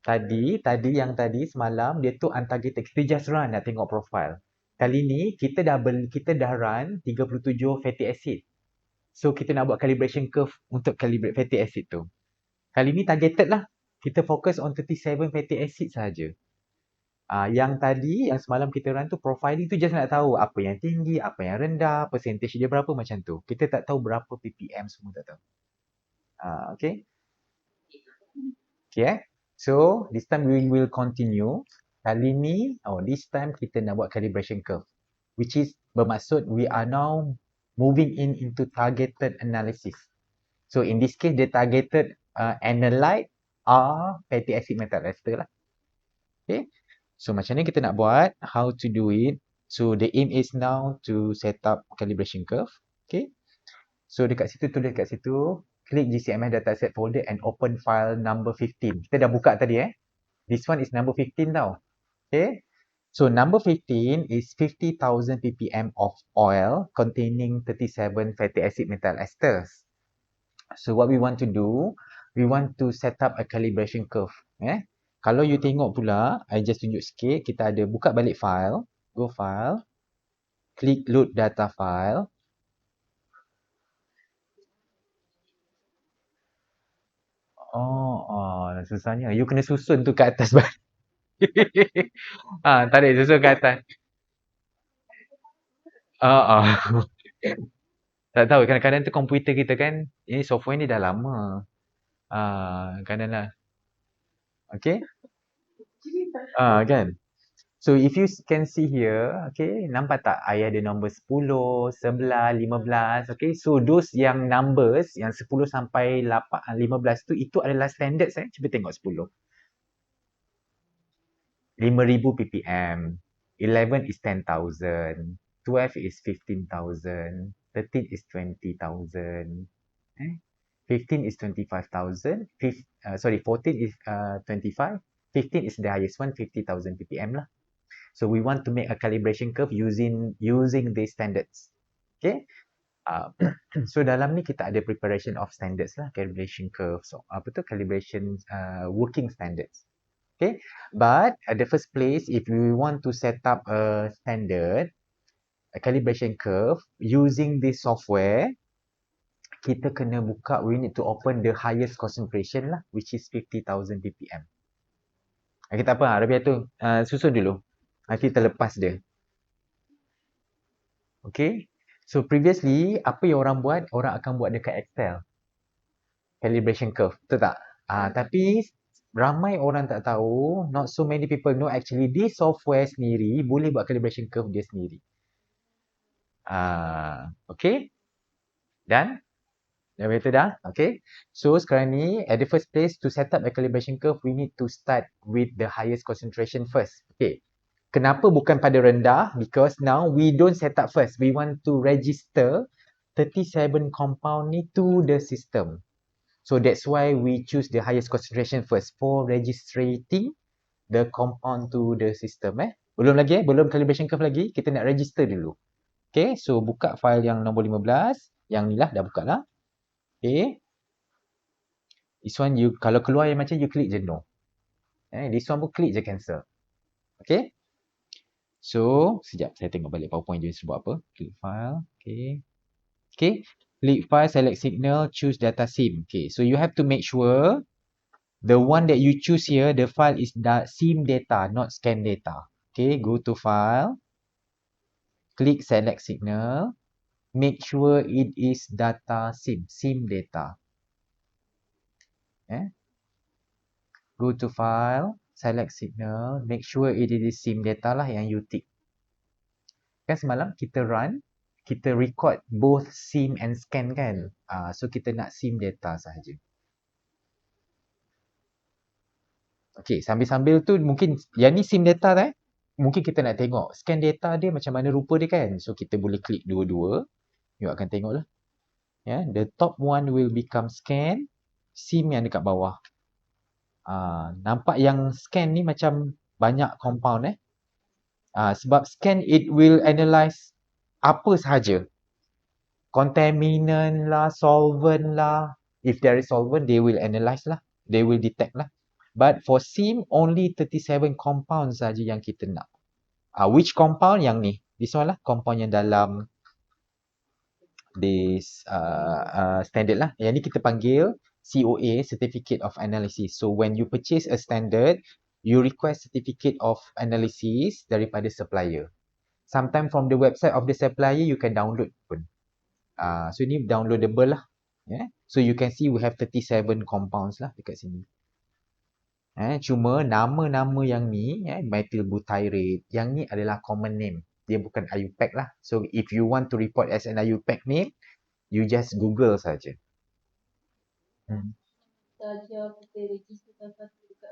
Tadi yang tadi semalam dia tu untargeted. Kita just run nak tengok profile. Kali ni kita dah run 37 fatty acid. So kita nak buat calibration curve untuk calibrate fatty acid tu. Kali ni targeted lah. Kita fokus on 37 fatty acid saja. Yang tadi, yang semalam kita run tu, profiling tu just nak tahu apa yang tinggi, apa yang rendah, percentage dia berapa macam tu. Kita tak tahu berapa ppm semua tak tahu. Okay. Okay So, this time we will continue. Kali ni, this time kita nak buat calibration curve. Which is bermaksud we are now moving into targeted analysis. So, in this case, the targeted analyte are fatty acid metal ester lah. Okay. So, macam ni kita nak buat, how to do it. So, the aim is now to set up calibration curve. Okay. So, dekat situ, tulis dekat situ, click GCMS dataset folder and open file number 15. Kita dah buka tadi This one is number 15 tau. Okay. So, number 15 is 50,000 ppm of oil containing 37 fatty acid metal esters. So, what we want to do, we want to set up a calibration curve. Kalau you tengok pula, I just tunjuk sikit, kita ada buka balik file, go file, klik load data file. Susahnya. You kena susun tu kat atas balik. Tarik susun kat atas. Tak tahu, kadang-kadang tu komputer kita kan, ini software ni dah lama. Kadang-kadang. Okay. Kan? So, if you can see here, okay, nampak tak? I ada nombor 10, 11, 15, okay. So, those yang numbers, yang 10 sampai 15 tu, itu adalah standard Cuba tengok 10. 5,000 ppm. 11 is 10,000. 12 is 15,000. 13 is 20,000. 15 is 25,000. 14 is 25. 15 is the highest one, 50,000 ppm lah. So we want to make a calibration curve using these standards. Okay. So dalam ni kita ada preparation of standards lah, calibration curve. So calibration working standards. Okay. But at the first place, if we want to set up a standard, a calibration curve using this software, kita kena buka, we need to open the highest concentration lah, which is 50,000 ppm. Okay, tak apa, Rabiah tu susun dulu. Nanti terlepas dia. Okay. So previously, apa yang orang buat? Orang akan buat dekat Excel. Calibration curve. Betul tak? Tapi ramai orang tak tahu, not so many people know actually this software sendiri boleh buat calibration curve dia sendiri. Okay. Dan? Dah betul dah? Okay. So sekarang ni, at the first place, to set up a calibration curve, we need to start with the highest concentration first. Okay. Kenapa bukan pada rendah? Because now we don't set up first. We want to register 37 compound ni to the system. So that's why we choose the highest concentration first for registering the compound to the system. Belum lagi belum calibration curve lagi. Kita nak register dulu. Okay, so buka file yang nombor 15. Yang ni lah, dah buka lah. Okay. This one, you kalau keluar yang macam, you klik je no. This one pun klik je cancel. Okay. So, sekejap saya tengok balik PowerPoint je sebab apa. Click file. Okay. Okay. Click file, select signal, choose data sim. Okay. So, you have to make sure the one that you choose here, the file is sim data, not scan data. Okay. Go to file. Click select signal. Make sure it is data sim data. Go to file. Select signal. Make sure it is sim data lah yang you tick. Kan semalam kita run, kita record both sim and scan kan. So kita nak sim data sahaja. Okay, sambil-sambil tu mungkin yang ni sim data mungkin kita nak tengok scan data dia macam mana rupa dia kan. So kita boleh klik dua-dua. You akan tengok lah. The top one will become scan. Sim yang dekat bawah. Nampak yang scan ni macam banyak compound sebab scan it will analyze apa sahaja. Contaminant lah, solvent lah. If there is solvent, they will analyze lah. They will detect lah. But for SIM, only 37 compound saja yang kita nak. Which compound? Yang ni. This one lah. Compound yang dalam this standard lah. Yang ni kita panggil COA, Certificate of Analysis. So when you purchase a standard, you request certificate of analysis daripada supplier. Sometimes from the website of the supplier, you can download pun. So ni downloadable lah. Yeah. So you can see we have 37 compounds lah dekat sini. Cuma nama-nama yang ni, methyl butyrate, yang ni adalah common name. Dia bukan IUPAC lah. So if you want to report as an IUPAC name, you just Google saja. Saja kita registerkan satu dekat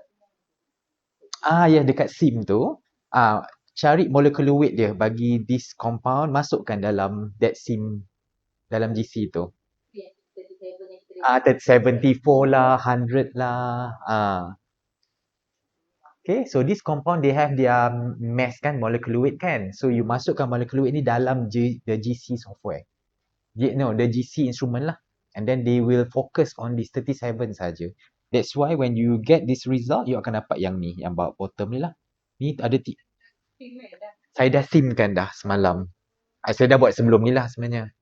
rumah. Ya dekat SIM tu, cari molecular weight dia bagi this compound, masukkan dalam that SIM dalam GC tu. Yang 37 yang kita 74 lah, 100 lah. Okay, so this compound they have their mass kan, molecular weight kan. So you masukkan molecular weight ni dalam the GC software. The GC instrument lah. And then they will focus on this 37 saja. That's why when you get this result, you akan dapat yang ni, yang bottom ni lah. Ni ada saya dah simkan dah semalam. Saya dah buat sebelum ni lah sebenarnya.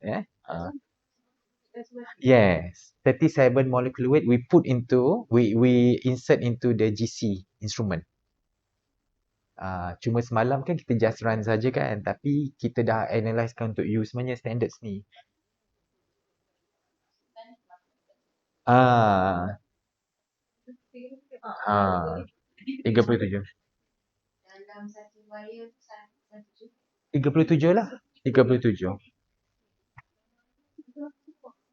Yes, 37 molecular weight we insert into the GC instrument. Cuma semalam kan kita just run saja kan, tapi kita dah analysekan untuk use sebenarnya standards ni. Ah, 37. dalam satu wire satu 37 lah. 37.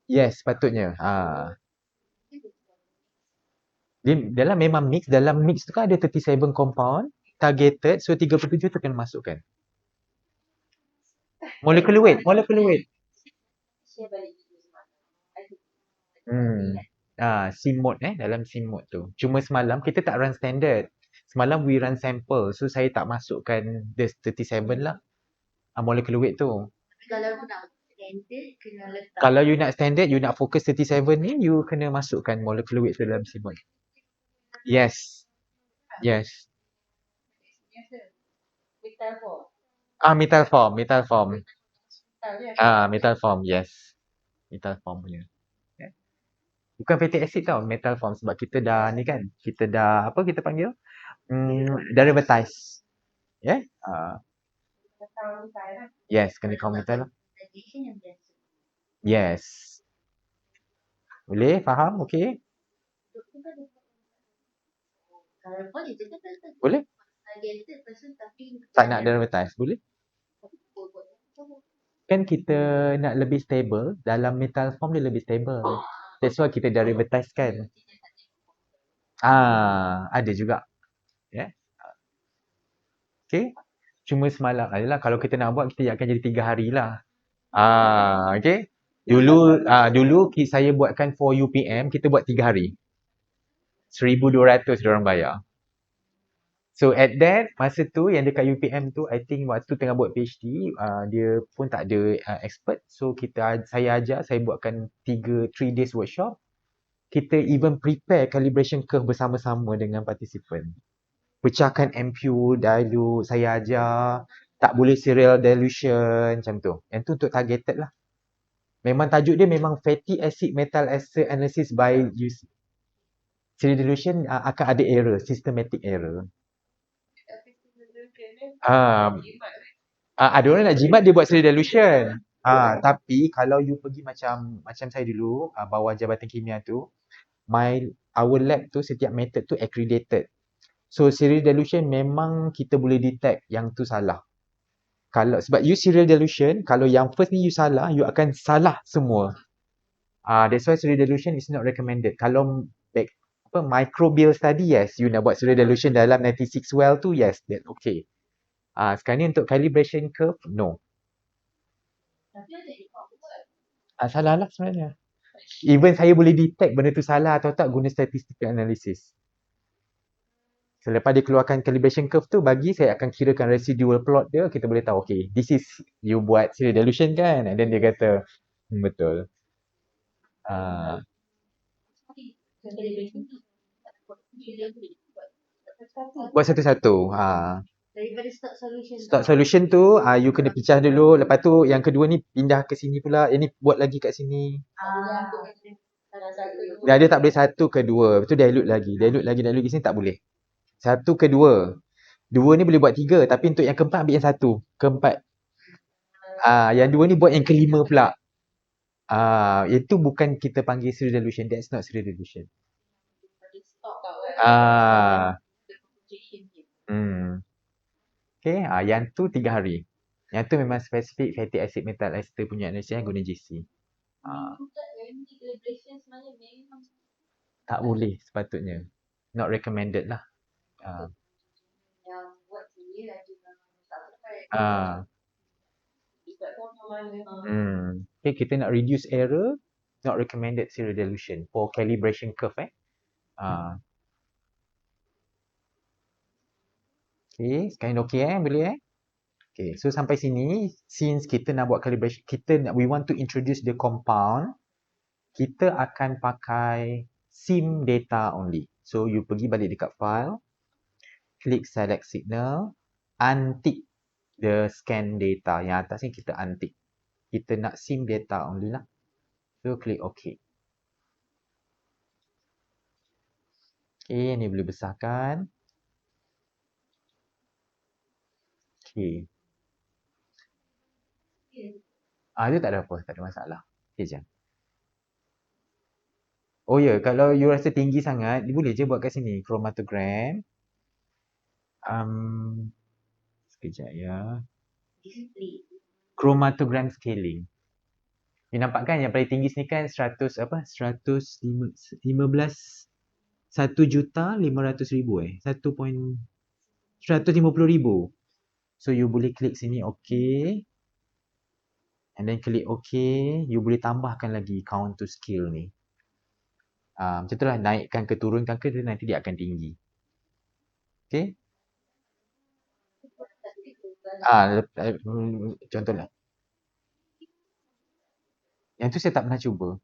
Yes, patutnya. Dia lah memang mix. Dalam mix tu kan ada 37 compound targeted. So 37 tu kena masukkan. Molecular weight. share balik video SIM mode dalam SIM mode tu. Cuma semalam kita tak run standard. Semalam we run sample. So saya tak masukkan the 37 lah. Molecular weight tu. Kalau nak standard kena letak. Kalau you nak standard, you nak fokus 37 ni, you kena masukkan molecular weight tu dalam SIM mode. Yes. Metal form. Metal form, yes. Metal form punya. Bukan fatty acid tau, metal form. Sebab kita dah ni kan, kita dah, apa kita panggil? Derivatize. Yeah? Yes, kena count metal lah. Yes. Boleh? Faham? Okay? Boleh? Tak nak derivatize? Boleh? Kan kita nak lebih stable, dalam metal form dia lebih stable. That's why kita derivatize kan. Ada juga. Yeah. Okay. Cuma semalam adalah kalau kita nak buat, kita akan jadi 3 hari lah. Okay. Dulu saya buatkan for UPM, kita buat 3 hari. 1,200 diorang bayar. So at that, masa tu yang dekat UPM tu, I think waktu tengah buat PhD, dia pun tak ada expert. So saya ajar, saya buatkan 3 days workshop. Kita even prepare calibration curve bersama-sama dengan participant. Pecahkan MPU, dilute, saya ajar. Tak boleh serial dilution, macam tu. Yang tu untuk targeted lah. Memang tajuk dia memang fatty acid metal ester analysis by use. Serial dilution akan ada error, systematic error. Ada orang nak jimat dia buat serial dilution. Tapi kalau you pergi macam saya dulu, bawah jabatan kimia tu, our lab tu setiap method tu accredited. So serial dilution memang kita boleh detect yang tu salah. Sebab you serial dilution, kalau yang first ni you salah, you akan salah semua. That's why serial dilution is not recommended. Kalau microbial study, yes, you nak buat serial dilution dalam 96 well tu, yes, that's okay. Sekarang ni untuk calibration curve, no. Salah lah sebenarnya. Even saya boleh detect benda tu salah atau tak guna statistical analysis. Selepas dia keluarkan calibration curve tu, saya akan kirakan residual plot dia, kita boleh tahu, okay, this is you buat serial dilution kan? And then dia kata, betul. Buat satu-satu. Daripada stock solution tu. Stock solution tu you kena pecah dulu. Lepas tu yang kedua ni pindah ke sini pula. Yang ni buat lagi kat sini. Dia tak boleh satu ke dua. Lepas tu dilute lagi. Dilute ke sini tak boleh. Satu ke dua. Dua ni boleh buat tiga. Tapi untuk yang keempat ambil yang satu. Keempat. Yang dua ni buat yang kelima pula. Itu bukan kita panggil serial dilution. That's not serial dilution. Okay, yang tu 3 hari. Yang tu memang spesifik fatty acid metal ester punya analysis yang guna GC. Tak boleh sepatutnya. Not recommended lah. Okay, kita nak reduce error, not recommended serial dilution for calibration curve Okay, sekarang okay boleh Okay, so sampai sini, since kita nak buat calibration, we want to introduce the compound, kita akan pakai sim data only. So, you pergi balik dekat file, klik select signal, untick the scan data. Yang atas ni kita untick. Kita nak sim data only lah. So, klik OK. Okay, ni boleh besarkan. Okay. Dia tak ada apa, tak ada masalah. Okay, jom. Oh ya, kalau you rasa tinggi sangat, you boleh je buat kat sini, chromatogram. Sekejap ya. Chromatogram scaling. You nampak kan yang paling tinggi sini kan 115 1.500.000 150,000. So you boleh klik sini OK. And then klik OK, you boleh tambahkan lagi count to scale ni. Macam itulah, naikkan ke turunkan ke dia nanti dia akan tinggi. Okay. Contohnya. Yang tu saya tak pernah cuba.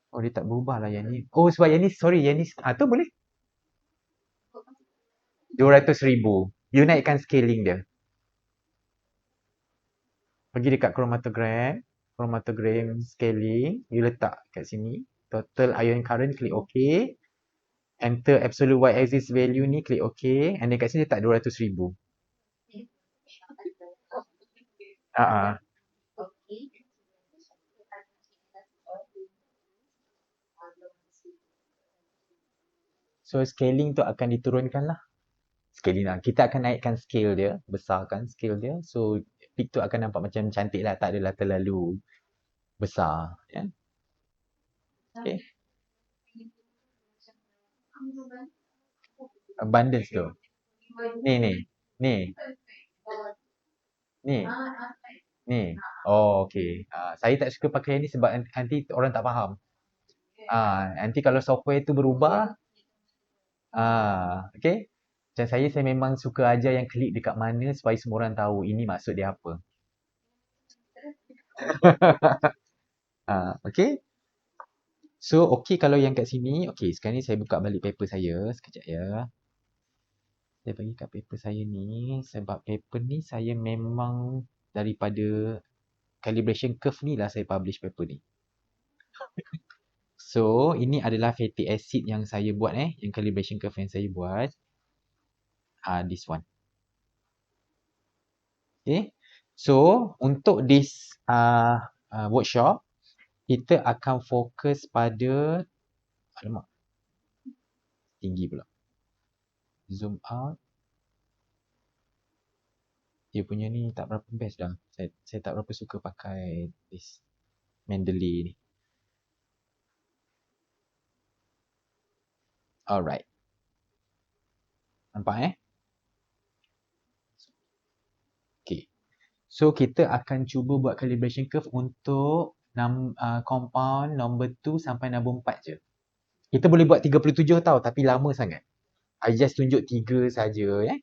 Oh, dia tak berubah lah yang ni. Oh, sebab yang ni, sorry, yang ni, tu boleh. 200,000. You naikkan scaling dia. Pergi dekat chromatogram scaling, you letak kat sini. Total ion current, klik OK. Enter absolute y-axis value ni, klik OK. And then kat sini letak 200,000. So scaling tu akan diturunkan lah. Scaling lah. Kita akan naikkan scale dia, besarkan scale dia. So peak tu akan nampak macam cantik lah, tak adalah terlalu besar. Ya. Okay. Abundance tu. Ni. Oh, okay. Saya tak suka pakai ni sebab nanti orang tak faham. Nanti kalau software tu berubah, okay. Macam saya memang suka ajar yang klik dekat mana supaya semua orang tahu ini maksud dia apa. Okay. So, okay kalau yang kat sini. Okay, sekarang ni saya buka balik paper saya. Sekejap ya. Saya bagi kat paper saya ni. Sebab paper ni saya memang daripada calibration curve ni lah saya publish paper ni. So, ini adalah fatty acid yang saya buat yang calibration curve yang saya buat. This one. Okay. So, untuk this workshop, kita akan fokus pada alamak. Tinggi pula. Zoom out. Dia punya ni tak berapa best dah. Saya tak berapa suka pakai this Mendeley ni. Alright. Nampak Okay. So kita akan cuba buat calibration curve untuk compound number 2 sampai number 4 je. Kita boleh buat 37 tau, tapi lama sangat. I just tunjuk 3 saja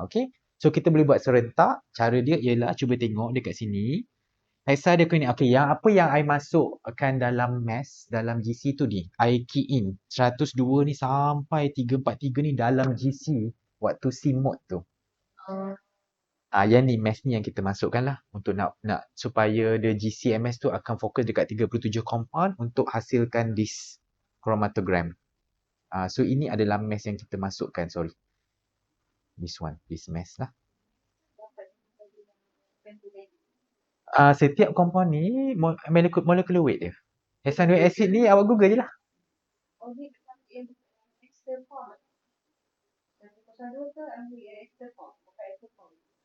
okay. So kita boleh buat serentak. Cara dia ialah cuba tengok dekat sini. Hexadequinate. Okay, yang apa yang I masukkan dalam mass, dalam GC tu ni, I key in 102 ni sampai 343 ni dalam GC waktu C mode tu. Yang ni mass ni yang kita masukkan lah untuk nak supaya the GCMS tu akan fokus dekat 37 compound untuk hasilkan this chromatogram. So ini adalah mass yang kita masukkan, sorry. This mass lah. Setiap compound ni molecular weight dia. Hexanoic acid ni awak google je lah.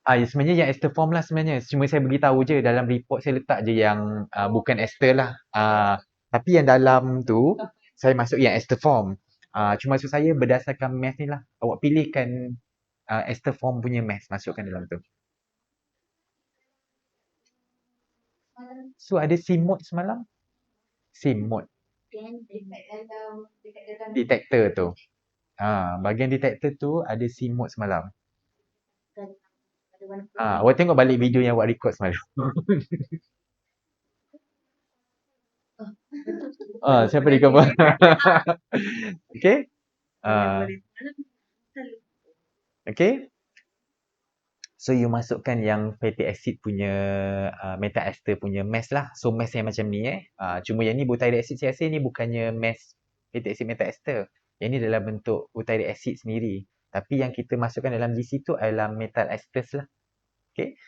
Ya, sebenarnya yang ester form lah sebenarnya. Cuma saya beritahu je dalam report saya letak je yang bukan ester lah. Tapi yang dalam tu saya masuk yang ester form. Cuma maksud saya berdasarkan mass ni lah. Awak pilihkan ester form punya mass, masukkan dalam tu. So ada C mode semalam? C mode. Detector tu. Bahagian detector tu ada C mode semalam. Awak tengok balik video yang awak record semalam. Siapa recover? Okay. Okay. So you masukkan yang fatty acid punya methyl ester punya mass lah. So mass yang macam ni cuma yang ni butyric acid saya rasa ni bukannya mass fatty acid methyl ester. Yang ni dalam bentuk butyric acid sendiri. Tapi yang kita masukkan dalam GC tu adalah methyl esters lah. Okay.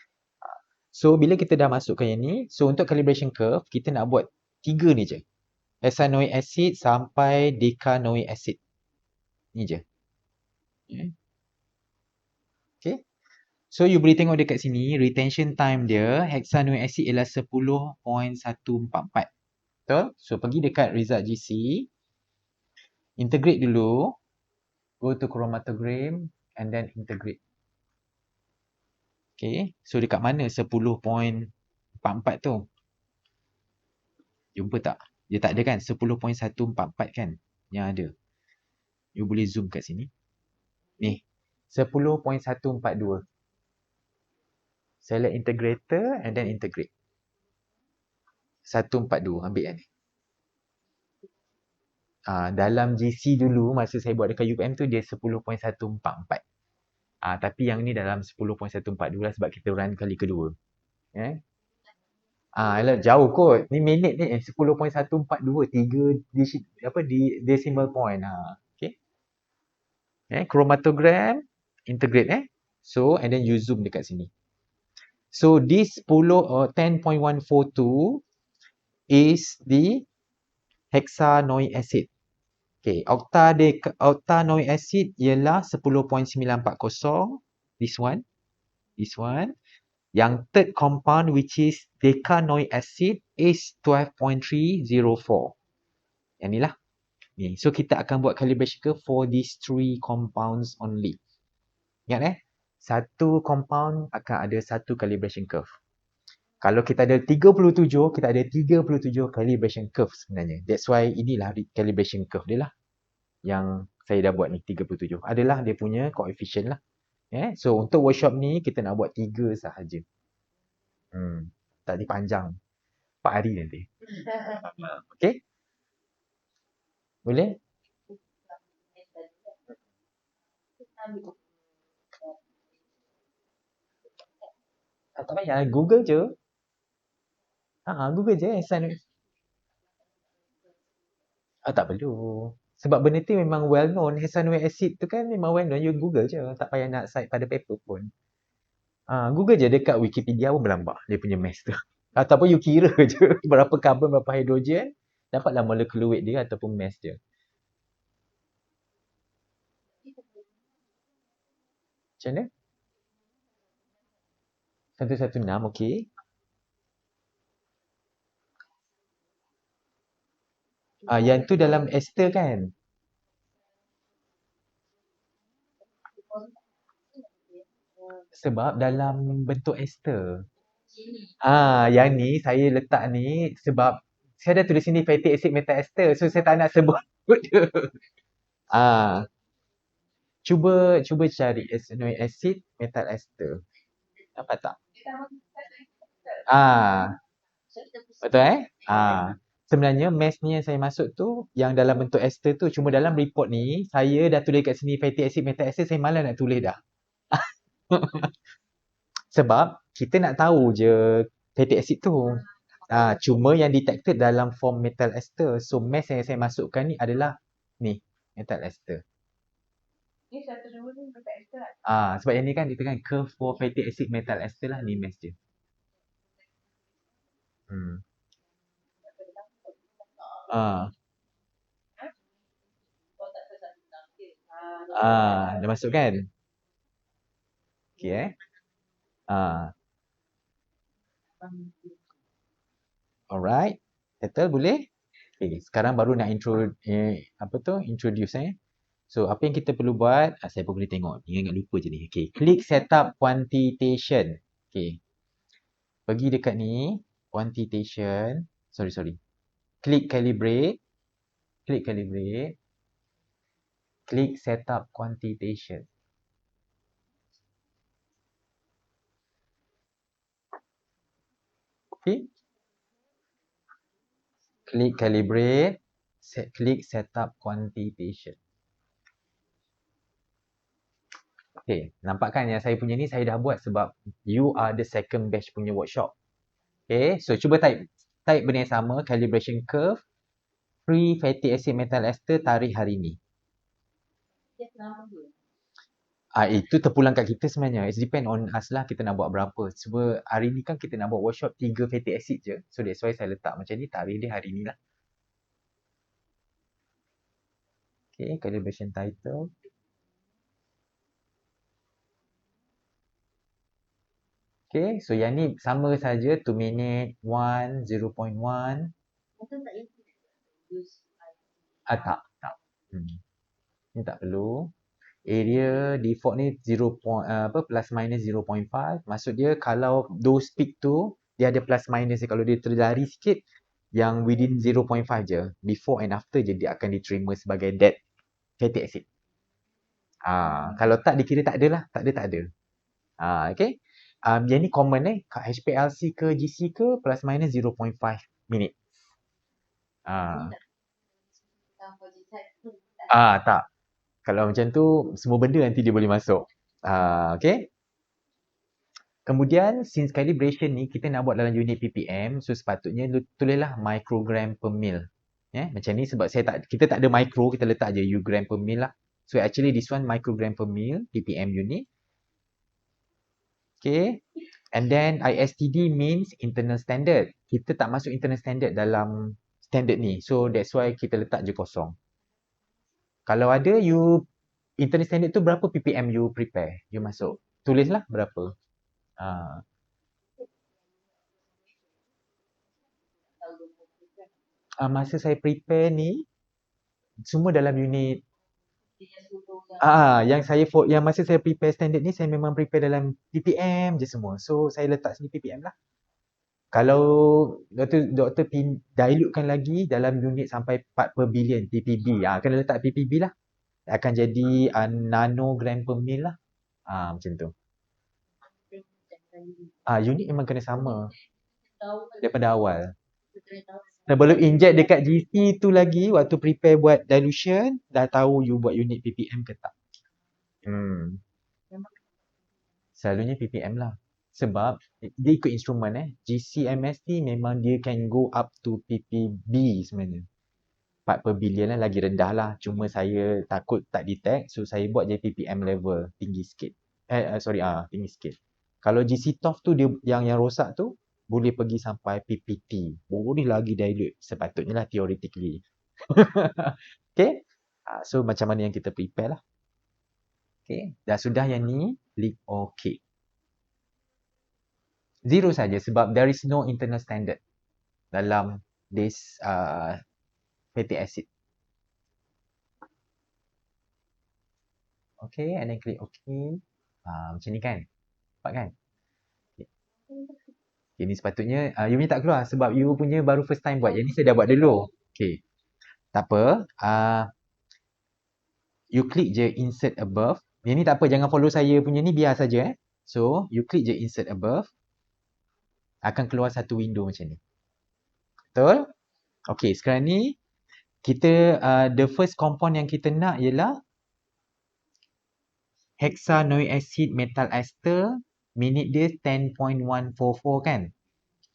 So bila kita dah masukkan yang ni, so untuk calibration curve kita nak buat 3 ni je. Hexanoic acid sampai decanoic acid. Ni je. Okay. So you boleh tengok dekat sini retention time dia hexanoic acid ialah 10.144. Betul? So pergi dekat result GC, integrate dulu, go to chromatogram and then integrate. Okay. So dekat mana 10.44 tu? Jumpa tak? Dia tak ada kan? 10.144 kan? Yang ada. You boleh zoom kat sini. Ni. 10.142. Select integrator and then integrate. 142 ambil kan. Dalam GC dulu masa saya buat dekat UPM tu dia 10.144. Tapi yang ni dalam 10.142 lah sebab kita run kali kedua. Jauh kot. Ni minit ni 10.142 3 decimal point. Okay. Chromatogram integrate So and then you zoom dekat sini. So this 10.142 is the hexanoic acid. Okay, octanoic acid ialah 10.940. This one. Yang third compound which is decanoic acid is 12.304. Yang ni lah. So kita akan buat calibration curve for these 3 compounds only. Ingat satu compound akan ada satu calibration curve. Kalau kita ada 37, kita ada 37 calibration curve sebenarnya. That's why inilah calibration curve dia lah. Yang saya dah buat ni 37. Adalah dia punya coefficient lah. So untuk workshop ni kita nak buat 3 sahaja. Tadi panjang. 4 hari nanti. Okay? Boleh? Tak payah. Google je. Google je. Tak perlu. Sebab benda tu memang well known. Hexanoic acid tu kan memang well known. You Google je. Tak payah nak cite pada paper pun. Google je dekat Wikipedia pun berlambak dia punya mass tu. Ataupun you kira je berapa carbon, berapa hidrogen. Dapatlah molecular weight dia ataupun mass dia. Macam mana? 116, okey. Yang tu dalam ester kan? Sebab dalam bentuk ester. Yang ni saya letak ni sebab saya dah tulis sini fatty acid methyl ester. So saya tak nak sebut dia. Cuba cari hexanoic acid methyl ester. Dapat tak? Betul sebenarnya mass ni yang saya masuk tu yang dalam bentuk ester tu cuma dalam report ni saya dah tulis kat sini fatty acid metal ester, saya malas nak tulis dah. Sebab kita nak tahu je fatty acid tu. Cuma yang detected dalam form metal ester. So mass yang saya masukkan ni adalah ni metal ester. Ni 120 ni metal ester lah. Sebab yang ni kan kita kan curve for fatty acid metal ester lah, ni mass je. Ah, dah masuk kan? Okay Alright. Settle boleh? Okay, sekarang baru nak introduce So, apa yang kita perlu buat? Saya pun boleh tengok. Ingat lupa je ni. Okay, klik setup quantitation. Okay. Pergi dekat ni, quantitation. Sorry. Klik calibrate. Klik setup quantitation. Okay. Klik calibrate. Klik setup quantitation. Okay, nampak kan yang saya punya ni saya dah buat sebab you are the second batch punya workshop. Okay, so cuba type benda yang sama, calibration curve, free fatty acid metal ester, tarikh hari ni. Itu terpulang kat kita sebenarnya. It depend on us lah kita nak buat berapa. Cuba hari ni kan kita nak buat workshop 3 fatty acid je. So that's why saya letak macam ni, tarikh dia hari ni lah. Okay, calibration title. Okay, so yang ni sama saja 2 minute 1, 0.1. Tak. Ni tak perlu. Area default ni plus minus 0.5. Maksud dia kalau those peak tu dia ada plus minus dia. Kalau dia terlari sikit yang within 0.5 je, before and after je dia akan diterima sebagai dead fatty acid. Kalau tak dikira tak ada lah. Tak ada. Okay. Yang ni common HPLC ke GC ke plus minus 0.5 minit. Tak. Kalau macam tu semua benda nanti dia boleh masuk. Okay. Kemudian since calibration ni kita nak buat dalam unit ppm, so sepatutnya tulislah microgram per mil. Macam ni sebab kita tak ada micro, kita letak je u gram per mil lah. So actually this one microgram per mil ppm unit. Okay. And then ISTD means internal standard. Kita tak masuk internal standard dalam standard ni. So that's why kita letak je kosong. Kalau ada internal standard tu berapa ppm you prepare, you masuk. Tulislah berapa. Masa saya prepare ni semua dalam unit. Yang masa saya prepare standard ni saya memang prepare dalam ppm je semua. So saya letak sini ppm lah. Kalau doktor dilutekan lagi dalam unit sampai 4 per billion ppb, kena letak ppb lah. Akan jadi nanogram per mil lah. Macam tu. Unit memang kena sama daripada awal. Sebelum inject dekat GC tu lagi, waktu prepare buat dilution, dah tahu you buat unit ppm ke tak. Selalunya ppm lah. Sebab dia ikut instrumen GCMS ni memang dia can go up to ppb sebenarnya. 4 per billion lah, lagi rendah lah. Cuma saya takut tak detect, so saya buat je ppm level tinggi sikit. Tinggi sikit. Kalau GC TOF tu dia yang rosak tu boleh pergi sampai PPT. Boleh lagi dilute. Sepatutnya lah theoretically. Okay. So macam mana yang kita prepare lah. Okay. Dah sudah yang ni, klik OK. 0 saja sebab there is no internal standard dalam this fatty acid. Okay, and then klik OK. Macam ni kan? Nampak kan? Okay, ni sepatutnya you punya tak keluar sebab you punya baru first time buat. Yang ni saya dah buat dulu. Okay. Tak apa. You klik je insert above. Yang ni tak apa, jangan follow saya punya ni, biar saja So, you klik je insert above. Akan keluar satu window macam ni. Betul? Okey, sekarang ni kita the first compound yang kita nak ialah hexanoic acid metal ester, minute dia 10.144 kan.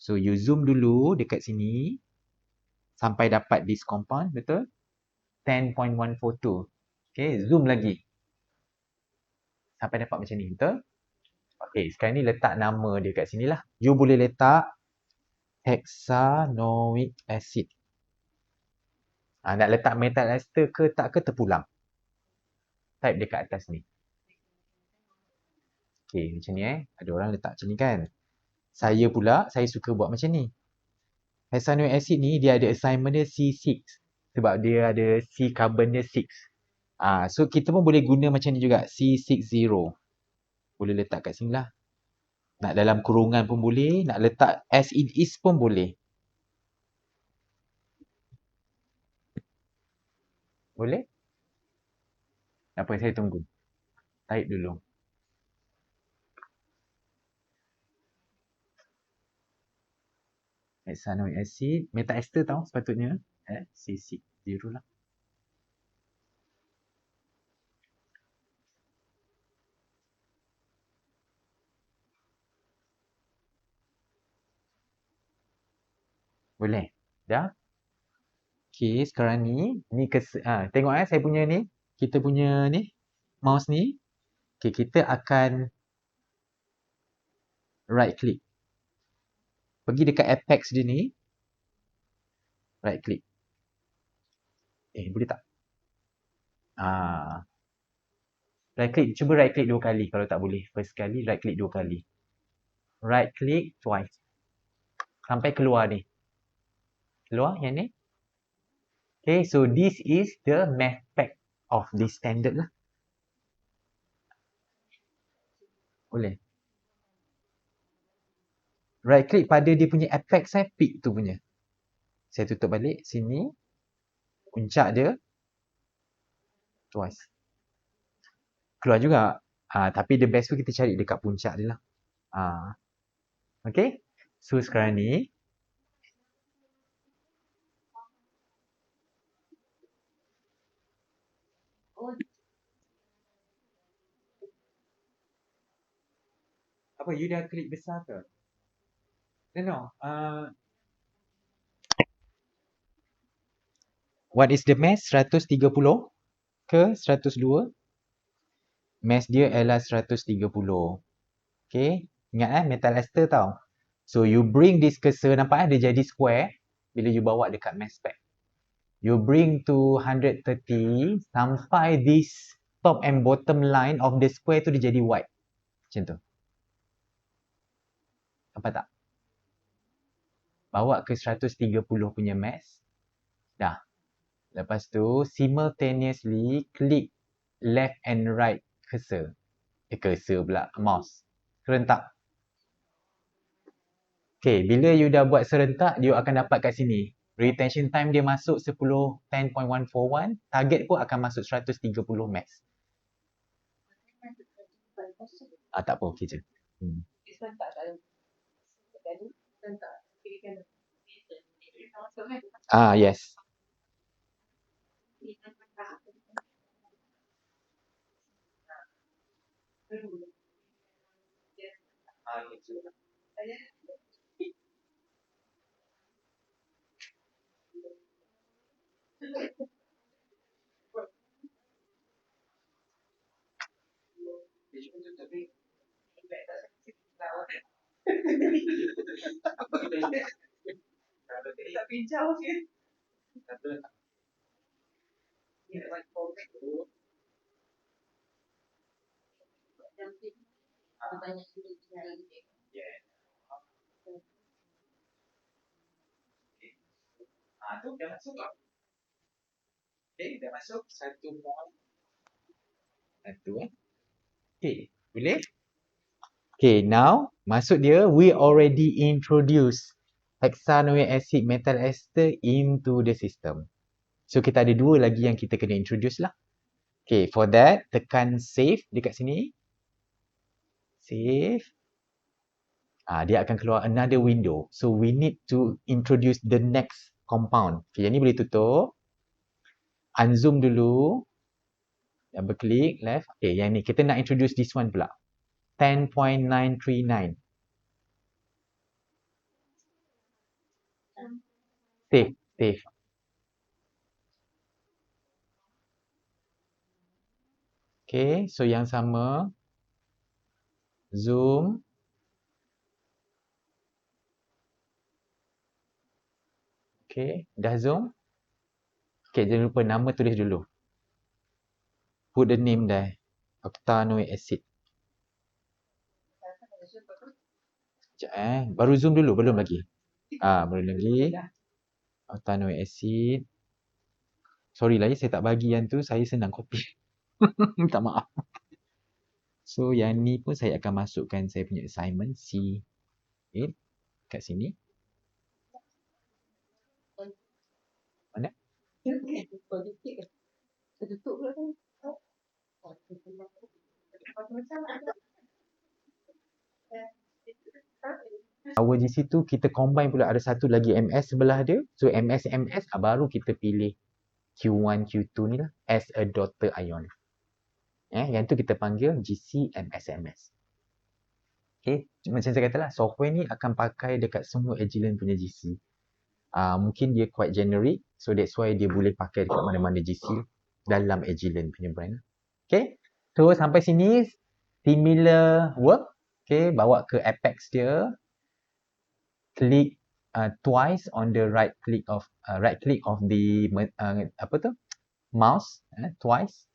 So you zoom dulu dekat sini sampai dapat this compound, betul? 10.142. Okay, zoom lagi sampai dapat macam ni, betul? Okay, sekarang ni letak nama dia kat sini lah. You boleh letak hexanoic acid. Nak letak metal ester ke tak ke terpulang. Type dekat atas ni. Okay, macam ni Ada orang letak macam ni kan. Saya pula, saya suka buat macam ni. Hexanoic acid ni dia ada assignment dia C6. Sebab dia ada C carbon dia 6. So kita pun boleh guna macam ni juga. C60. Boleh letak kat sini lah. Nak dalam kurungan pun boleh. Nak letak as it is pun boleh. Boleh? Tak apa, saya tunggu. Type dulu. Hexanoic acid. Metal ester tau sepatutnya. C60 lah. Boleh? Dah? Okay, sekarang ni tengok saya punya ni. Kita punya ni. Mouse ni. Okay, kita akan right click. Pergi dekat apex dia ni. Right click. Boleh tak? Right click. Cuba right click 2 kali kalau tak boleh. First kali, right click 2 kali. Right click twice. Sampai keluar ni. Keluar yang ni. Okay, so this is the math pack of this standard lah. Boleh. Right click pada dia punya apex peak tu punya. Saya tutup balik sini. Puncak dia. Twice. Keluar juga. Tapi the best tu kita cari dekat puncak dia lah. Okay. So sekarang ni. Apa, you dah klik besar ke? No. What is the mass? 130 ke 102? Mass dia ialah 130. Okay. Ingat metal ester tau. So you bring this cursor, nampak dia jadi square bila you bawa dekat mass spec. You bring to 130 sampai this top and bottom line of the square tu dia jadi white. Macam tu. Nampak tak? Bawa ke 130 punya mass. Dah. Lepas tu simultaneously click left and right cursor. Cursor pula, mouse. Serentak. Okay, bila you dah buat serentak, you akan dapat kat sini. Retention time dia masuk 10.141. Target pun akan masuk 130 max. Tak apa, okey je. Yes. Tu dah masuk tak? Okay, dah masuk 1.1. Okay, boleh? Okay, now maksud dia we already introduce hexanoic acid metal ester into the system. So kita ada dua lagi yang kita kena introduce lah. Okay, for that tekan save dekat sini. Save. Dia akan keluar another window. So we need to introduce the next compound. Okay, yang ni boleh tutup. Unzoom dulu. Double click, left. Okay, yang ni. Kita nak introduce this one pula. 10.939. Save, save. Okay, so yang sama. Zoom. Okay, dah zoom. Okay, jangan lupa nama tulis dulu. Put the name there. Octanoic acid. Sekejap baru zoom dulu, belum lagi. Belum lagi. Octanoic acid. Sorry lah saya tak bagi yang tu, saya senang copy. Minta maaf. So yang ni pun saya akan masukkan saya punya assignment C8 kat sini. Mana? Our GC tu kita combine pula, ada satu lagi MS sebelah dia. So MS baru kita pilih Q1 Q2 ni lah as a daughter ion. Yang tu kita panggil GCMS. Okay, macam saya katalah, software ni akan pakai dekat semua Agilent punya GC. Mungkin dia quite generic, so that's why dia boleh pakai dekat mana-mana GC dalam Agilent punya brand. Okay, so sampai sini similar work. Okay, bawa ke apex dia. Click twice on the right click of the mouse, twice.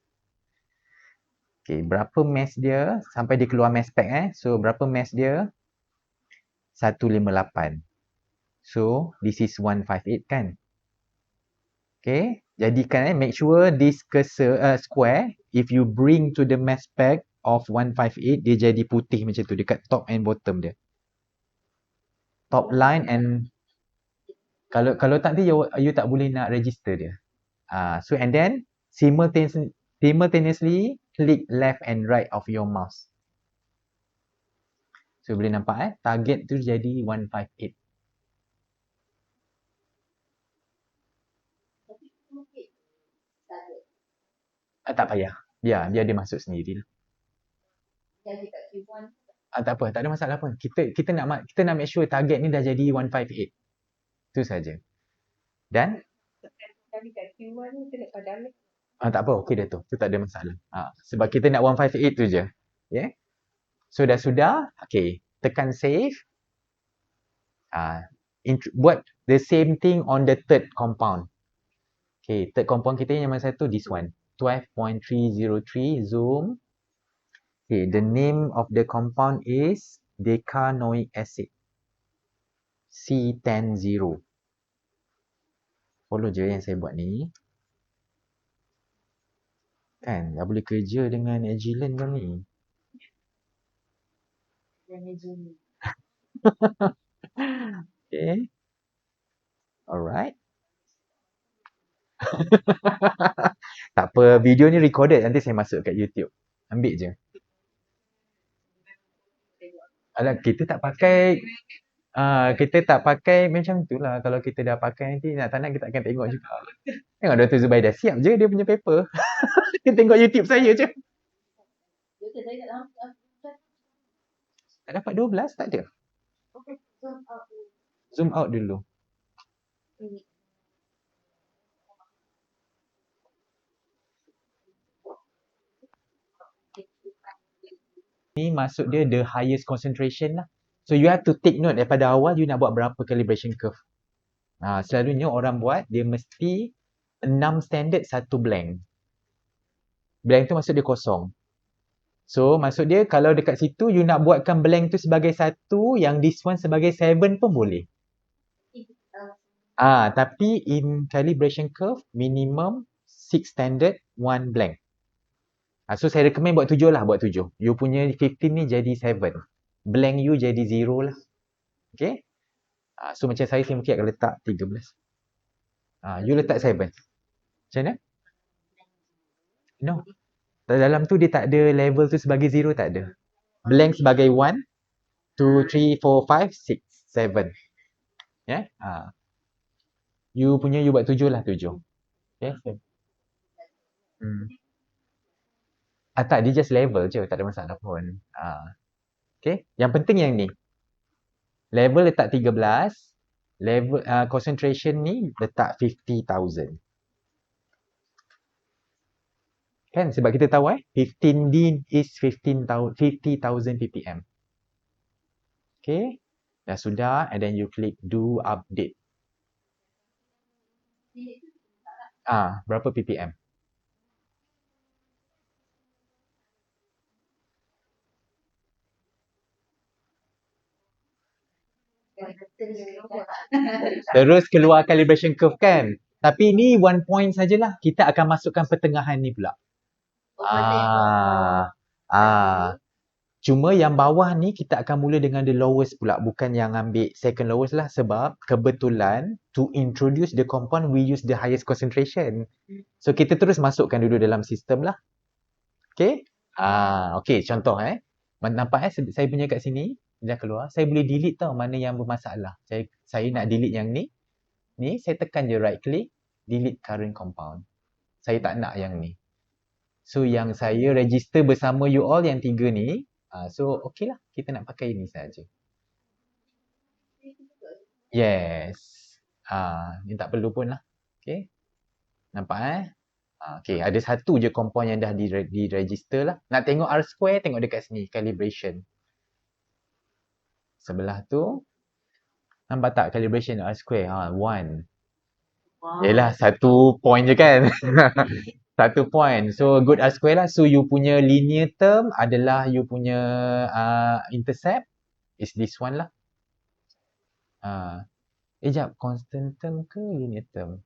Okay, berapa mass dia sampai dia keluar mass pack so berapa mass dia? 158. So this is 158 kan. Okay, jadikan make sure this cursor square, if you bring to the mass pack of 158, dia jadi putih macam tu dekat top and bottom dia. Top line, and kalau tak you tak boleh nak register dia. So and then simultaneously click left and right of your mouse. So boleh nampak target tu jadi 158. Tak payah. Biar dia masuk sendiri lah. Tak apa, tak ada masalah pun. Kita nak make sure target ni dah jadi 158. Itu saja. Dan tak apa, okey dah tu. Tu tak ada masalah. Sebab kita nak 158 tu je. Yeah. So dah sudah, okay. Tekan save. Buat the same thing on the third compound. Okay, third compound kita yang mana satu? This one. 12.303, zoom. Okay, the name of the compound is decanoic acid. C10. Follow je yang saya buat ni. Kan, dah boleh kerja dengan Agilent kan ni. Okay. Alright. Tak apa, video ni recorded, nanti saya masuk kat YouTube. Ambil je. Alah, kita tak pakai macam tu lah. Kalau kita dah pakai nanti nak tak nak kita akan tengok juga. Tengok Dr. Zubaidah siap je dia punya paper. Dia tengok YouTube saya je. Tak dapat 12? Tak ada. Zoom out dulu. Ni maksud dia the highest concentration lah. So you have to take note daripada awal you nak buat berapa calibration curve. Selalunya orang buat dia mesti 6 standard 1 blank. Blank tu maksud dia kosong. So maksud dia kalau dekat situ you nak buatkan blank tu sebagai 1, yang this one sebagai 7 pun boleh. Tapi in calibration curve minimum 6 standard 1 blank. So saya recommend buat 7 lah, buat 7. You punya 15 ni jadi 7. Blank you jadi 0 lah. Okay. So macam saya mungkin akan letak 13. You letak 7. Macam mana? No. Dalam tu dia tak ada level tu sebagai 0, tak ada. Blank sebagai 1. 2, 3, 4, 5, 6, 7. Ya. You punya you buat 7 lah, 7. Okay. Hmm. Tak, dia just level je, tak ada masalah pun. Okay. Yang penting yang ni. Level letak 13, level concentration ni letak 50,000. Kan sebab kita tahu 15 D is 15,000 50,000 ppm. Okay. Dah sudah, and then you click do update. Berapa ppm? Terus keluar calibration curve kan. Tapi ni 1 point sajalah. Kita akan masukkan pertengahan ni pula. Cuma yang bawah ni kita akan mula dengan the lowest pula, bukan yang ambil second lowest lah, sebab kebetulan to introduce the compound we use the highest concentration. So kita terus masukkan dulu dalam sistem lah. Okay? Okay, contoh nampak saya punya kat sini dah keluar. Saya boleh delete tau mana yang bermasalah. Saya nak delete yang ni. Ni saya tekan je right click, delete current compound. Saya tak nak yang ni. So yang saya register bersama you all yang 3 ni, so okay lah, kita nak pakai ni saja. Yes. Ni tak perlu pun lah. Okay. Nampak okay, ada satu je compound yang dah di-register lah. Nak tengok R square, tengok dekat sini, calibration. Sebelah tu, nampak tak calibration R square? 1. Yelah, 1 point je kan. 1 point. So, good R square lah. So, you punya linear term adalah you punya intercept is this one lah. Jap, constant term ke linear term?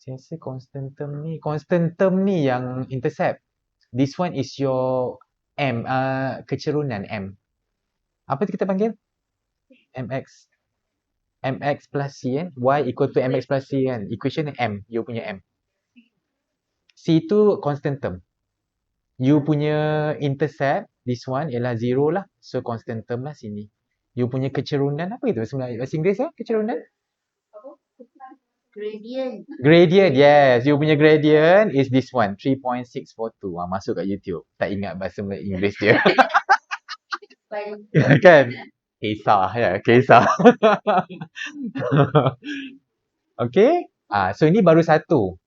Saya rasa constant term ni yang intercept. This one is your M, kecerunan M. Apa tu kita panggil? MX. MX plus C kan? Y equal to MX plus C kan? Equation M, you punya M. C tu constant term. You punya intercept, this one ialah 0 lah. So constant term lah sini. You punya kecerunan apa itu sebenarnya? Bahasa Inggeris kecerunan? Gradient, yes. You punya gradient is this one, 3.642. Masuk kat YouTube. Tak ingat bahasa Inggeris dia. Kan? Kisah ya, kisah. Okay. So ini baru satu.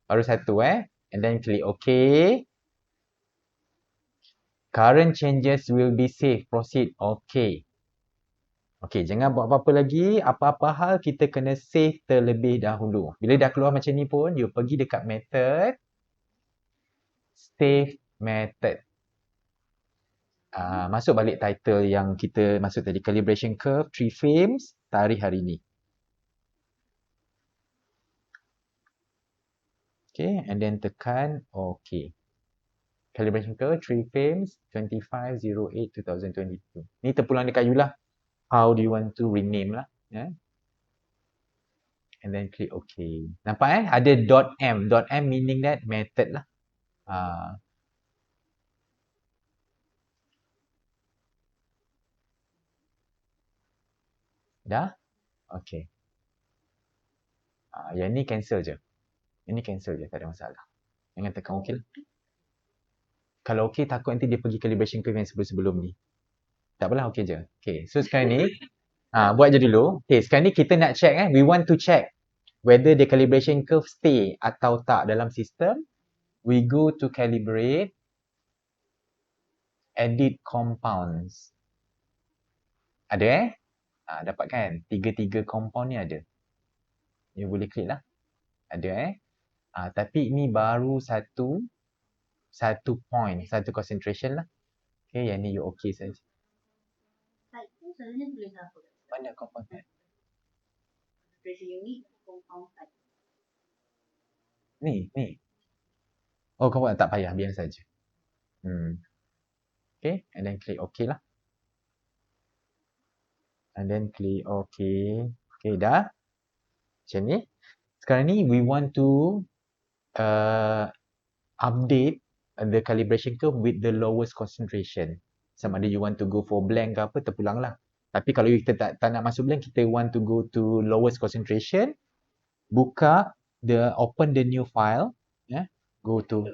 And then click OK. Current changes will be saved. Proceed. Okay. Okay, jangan buat apa-apa lagi. Apa-apa hal kita kena save terlebih dahulu. Bila dah keluar macam ni pun, you pergi dekat method. Save method. Masuk balik title yang kita masuk tadi. Calibration curve, 3 frames, tarikh hari ni. Okay, and then tekan OK. Calibration curve, 3 frames, 25/08/2022. Ni terpulang dekat you lah. How do you want to rename lah. And then click OK. Nampak ada .m. .m meaning that method lah. Dah? Okay. Yang ni cancel je. Ini cancel je, tak ada masalah. Jangan tekan OK lah. Kalau OK, takut nanti dia pergi calibration curve yang sebelum-sebelum ni. Tak apalah, OK je. Okay, so sekarang ni, buat je dulu. Okay, sekarang ni kita nak check we want to check whether the calibration curve stay atau tak dalam sistem. We go to calibrate, edit compounds. Ada dapat kan? 3 compound ni ada. You boleh klik lah. Ada tapi ni baru satu point, satu concentration lah. Okay, yang ni you okay saja. Mana compound type? Ni. Oh, compound tak payah, biar saja. Okay, and then click OK lah. And then click OK. Okay, dah. Macam ni. Sekarang ni, we want to update the calibration curve with the lowest concentration. Sama ada you want to go for blank ke apa, terpulang lah. Tapi kalau kita tak nak masuk blank, kita want to go to lowest concentration, buka open the new file, go to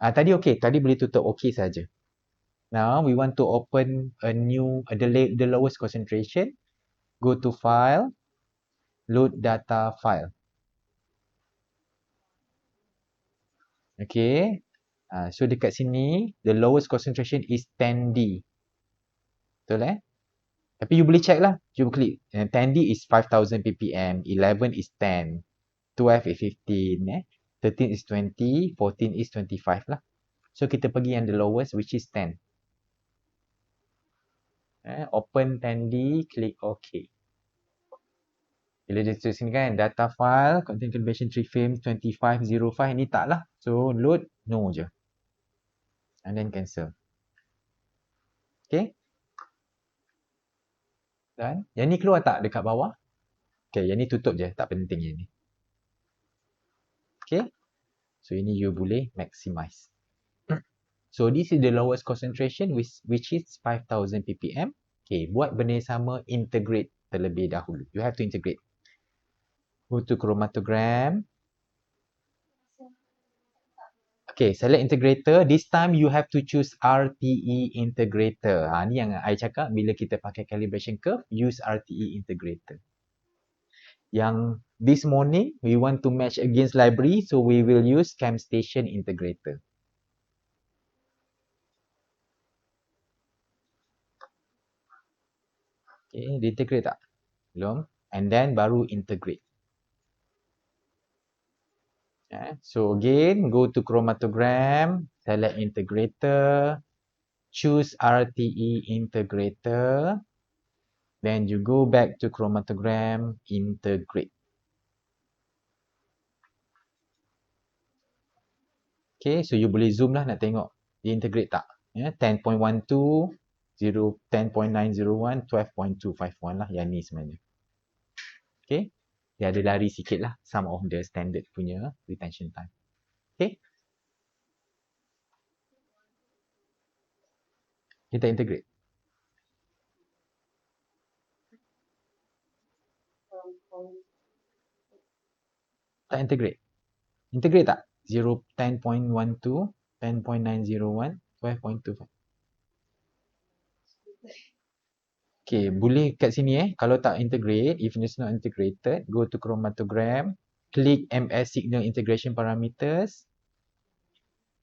tadi okay, tadi boleh tutup okay saja. Now we want to open a new the lowest concentration, go to file, load data file. Okay. So dekat sini the lowest concentration is 10D. Betul Tapi you boleh check lah. Cuba klik. 10D is 5000 ppm, 11 is 10, 12 is 15, 13 is 20, 14 is 25 lah. So kita pergi yang the lowest which is 10. Open 10D, klik OK. Bila dia tulis sini kan, data file, contain calibration 3 frames, 2505, ni tak lah. So load, no je. And then cancel. Okay. Dan yang ni keluar tak dekat bawah? Okay, yang ni tutup je. Tak penting yang ni. Okay. So ini you boleh maximize. So this is the lowest concentration which is 5000 ppm. Okay, buat benda yang sama, integrate terlebih dahulu. You have to integrate. Go to chromatogram. Okay, select integrator. This time you have to choose RTE integrator. Ni yang I cakap bila kita pakai calibration curve, use RTE integrator. Yang this morning, we want to match against library, so we will use cam station integrator. Okay, dia integrate tak? Belum. And then baru integrate. So again, go to chromatogram, select integrator, choose RTE integrator, then you go back to chromatogram, integrate. Okay, so you boleh zoom lah nak tengok dia integrate tak. 10.12, 10.901, 12.251 lah yang ni sebenarnya. Okay, dia ada lari sikit lah some of the standard punya retention time. Okay, kita integrate. Tak integrate. Integrate tak? 10.12, 10.901, 12.25. Okay, boleh kat sini kalau tak integrate, if it's not integrated, go to chromatogram, click MS signal integration parameters.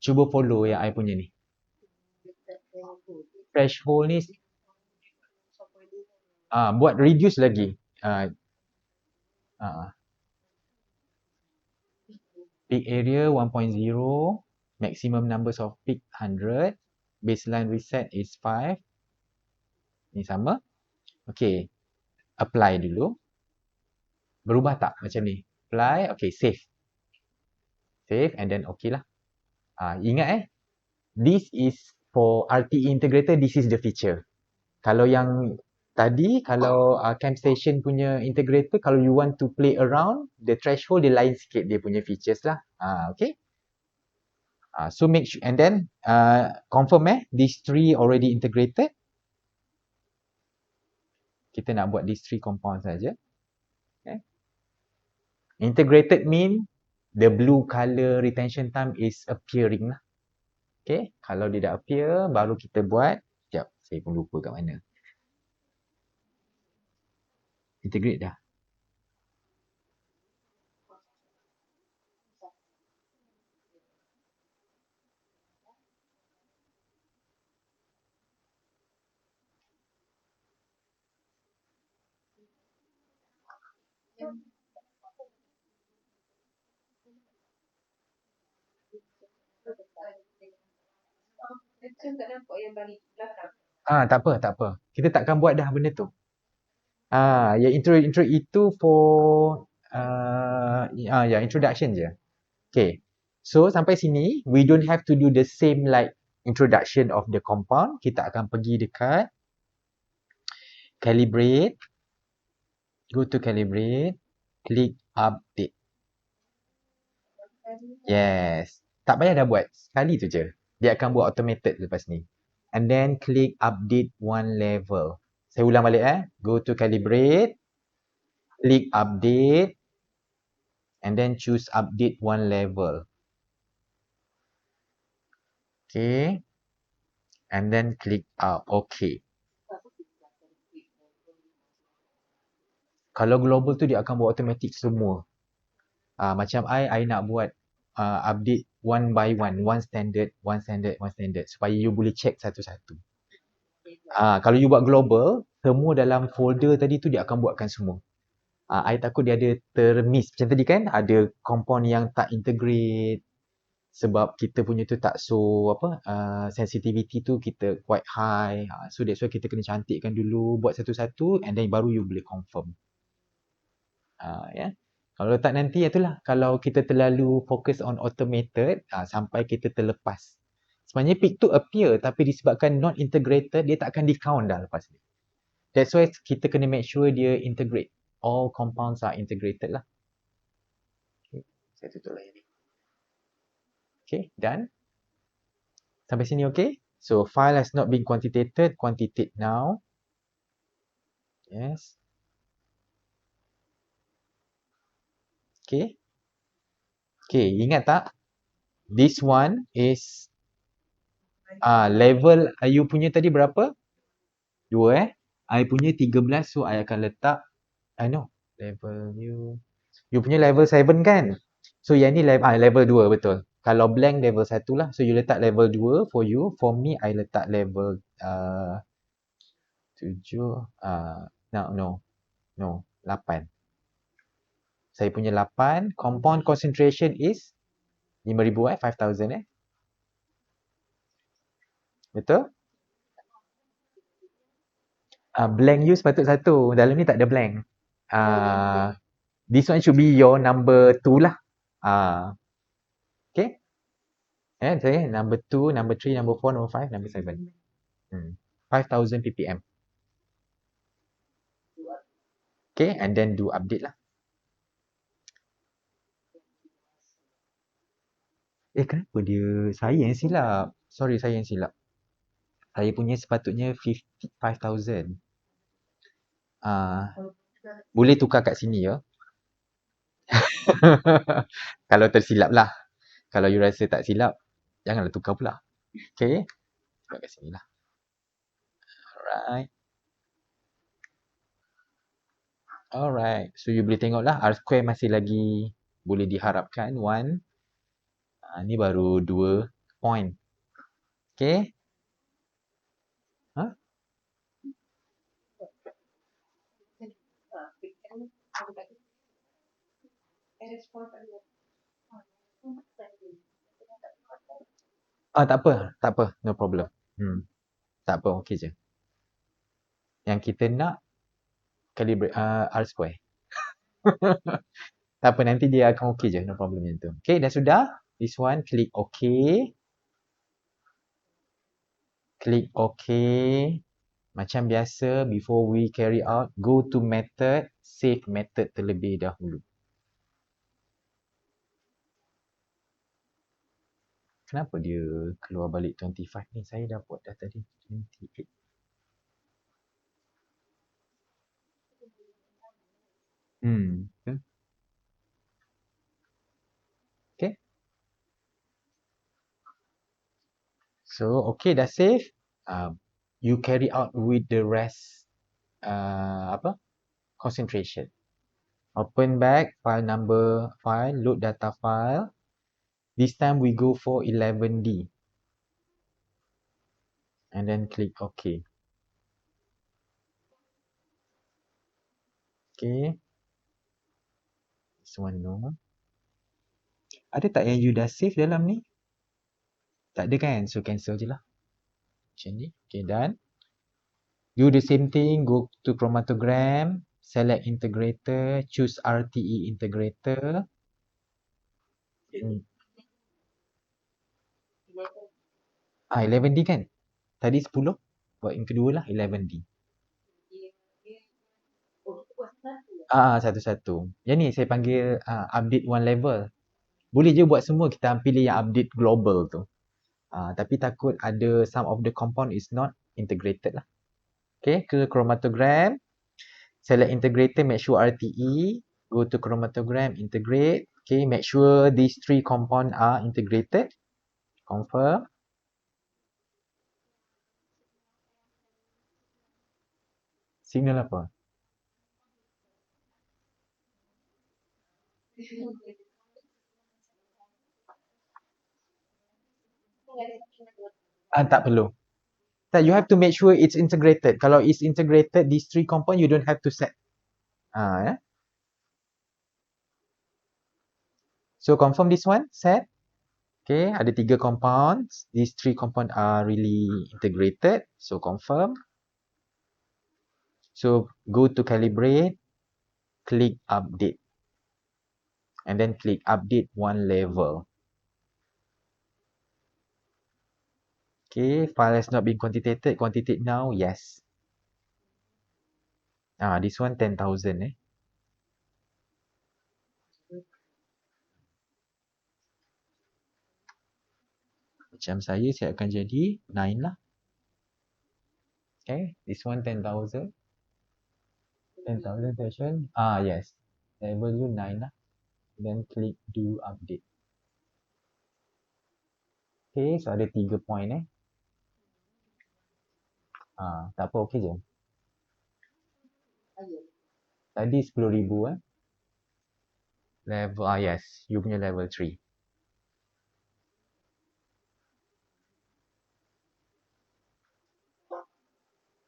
Cuba follow yang I punya ni. Threshold ni buat reduce lagi. Peak area 1.0, maximum numbers of peak 100, baseline reset is 5. Ni sama. Okay, apply dulu. Berubah tak macam ni? Apply, okay, save. Save and then okay lah. Ingat this is for RTE integrator, this is the feature. Kalau yang tadi, kalau cam station punya integrator, kalau you want to play around, the threshold dia lain sikit dia punya features lah. Okay. So make sure, and then confirm these three already integrated. Kita nak buat these three compound saja. Okay. Integrated mean the blue color retention time is appearing lah. Okay, kalau dia dah appear, baru kita buat. Sekejap, saya pun lupa kat mana. Integrate dah. Macam tak nampak yang balik belakang. Tak apa, tak apa. Kita takkan buat dah benda tu. Yang intro itu for yang introduction je. Okay. So sampai sini we don't have to do the same like introduction of the compound. Kita akan pergi dekat calibrate. Go to calibrate. Click update. Yes. Tak payah dah buat. Sekali tu je. Dia akan buat automated lepas ni. and then click update one level. Saya ulang balik Go to calibrate, click update, and then choose update one level. Okay, and then click okay. Kalau global tu dia akan buat automatic semua. Macam I nak buat update one by one, one standard, one standard, one standard supaya you boleh check satu-satu. Kalau you buat global, semua dalam folder tadi tu dia akan buatkan semua. I takut dia ada termiss. Macam tadi kan, ada compound yang tak integrate sebab kita punya tu tak so sensitivity tu kita quite high. So that's why kita kena cantikkan dulu, buat satu-satu and then baru you boleh confirm. Ya. Kalau tak nanti itulah kalau kita terlalu fokus on automated sampai kita terlepas. Sebenarnya peak tu appear tapi disebabkan not integrated dia tak akan di count dah lepas ni. That's why kita kena make sure dia integrate. All compounds are integrated lah. Okay. Saya tutup lah ini. Okay, done. Sampai sini okay? So file has not been quantitated, quantitate now. Yes. Okay. Okay, ingat tak? This one is level you punya tadi berapa? 2 I punya 13 so I akan letak no level you punya level 7 kan? So yang ni level 2 betul. Kalau blank level 1 lah. So you letak level 2 for you. For me I letak level 7 no 8. Saya punya 8 compound concentration is 5,000 5,000 betul? Blank you sepatut satu. Dalam ni tak ada blank. This one should be your number 2 lah. Okay? Saya number 2, number 3, number 4, number 5, number 7. 5,000 ppm. Okay, and then do update lah. Kenapa dia? Saya yang silap. Sorry, saya yang silap. Saya punya sepatutnya 5,000. Boleh tukar kat sini ya. Kalau tersilap lah. Kalau you rasa tak silap, janganlah tukar pula. Okay. Tukar kat sini lah. Alright. Alright. So you boleh tengok lah. R square masih lagi boleh diharapkan. 1. Ni baru 2 point. Okay. Tak apa. No problem. Tak apa, okey je. Yang kita nak calibrate R square. Tak apa, nanti dia akan okey je. No problem yang tu. Okay, dah sudah. This one, click OK. Click OK. Macam biasa, before we carry out, go to method, save method terlebih dahulu. Kenapa dia keluar balik 25 ni? Saya dah buat dah tadi 28. Okay. So, okay, dah save. You carry out with the rest concentration. Open back file number file, load data file. This time we go for 11D. And then click OK. Okay. This one no. Ada tak yang you dah save dalam ni? Tak ada kan? So cancel je lah. Macam ni. Okay, done. Do the same thing. Go to chromatogram. Select integrator. Choose RTE integrator. 11D kan? Tadi 10. Buat yang kedua lah 11D. Satu-satu. Yang ni saya panggil update one level. Boleh je buat semua, kita pilih yang update global tu. Tapi takut ada some of the compound is not integrated lah. Okay, ke chromatogram. Select integrator, make sure RTE. Go to chromatogram, integrate. Okay, make sure these three compound are integrated. Confirm. Signal apa? Tak perlu. Tak, you have to make sure it's integrated. Kalau it's integrated, these three compound, you don't have to set. Yeah. So confirm this one, set. Okay, ada 3 compounds. These 3 compound are really integrated. So confirm. So go to calibrate, click update. And then click update one level. Okay, file has not been quantitated. Quantitate now, yes. This one 10,000 Macam saya akan jadi 9 lah. Okay, this one 10,000. 10,000 session. Yes. Level you 9 lah. Then click do update. Okay, so ada 3 point tak apa, okay je. Tadi 10,000 Level, yes. You punya level 3.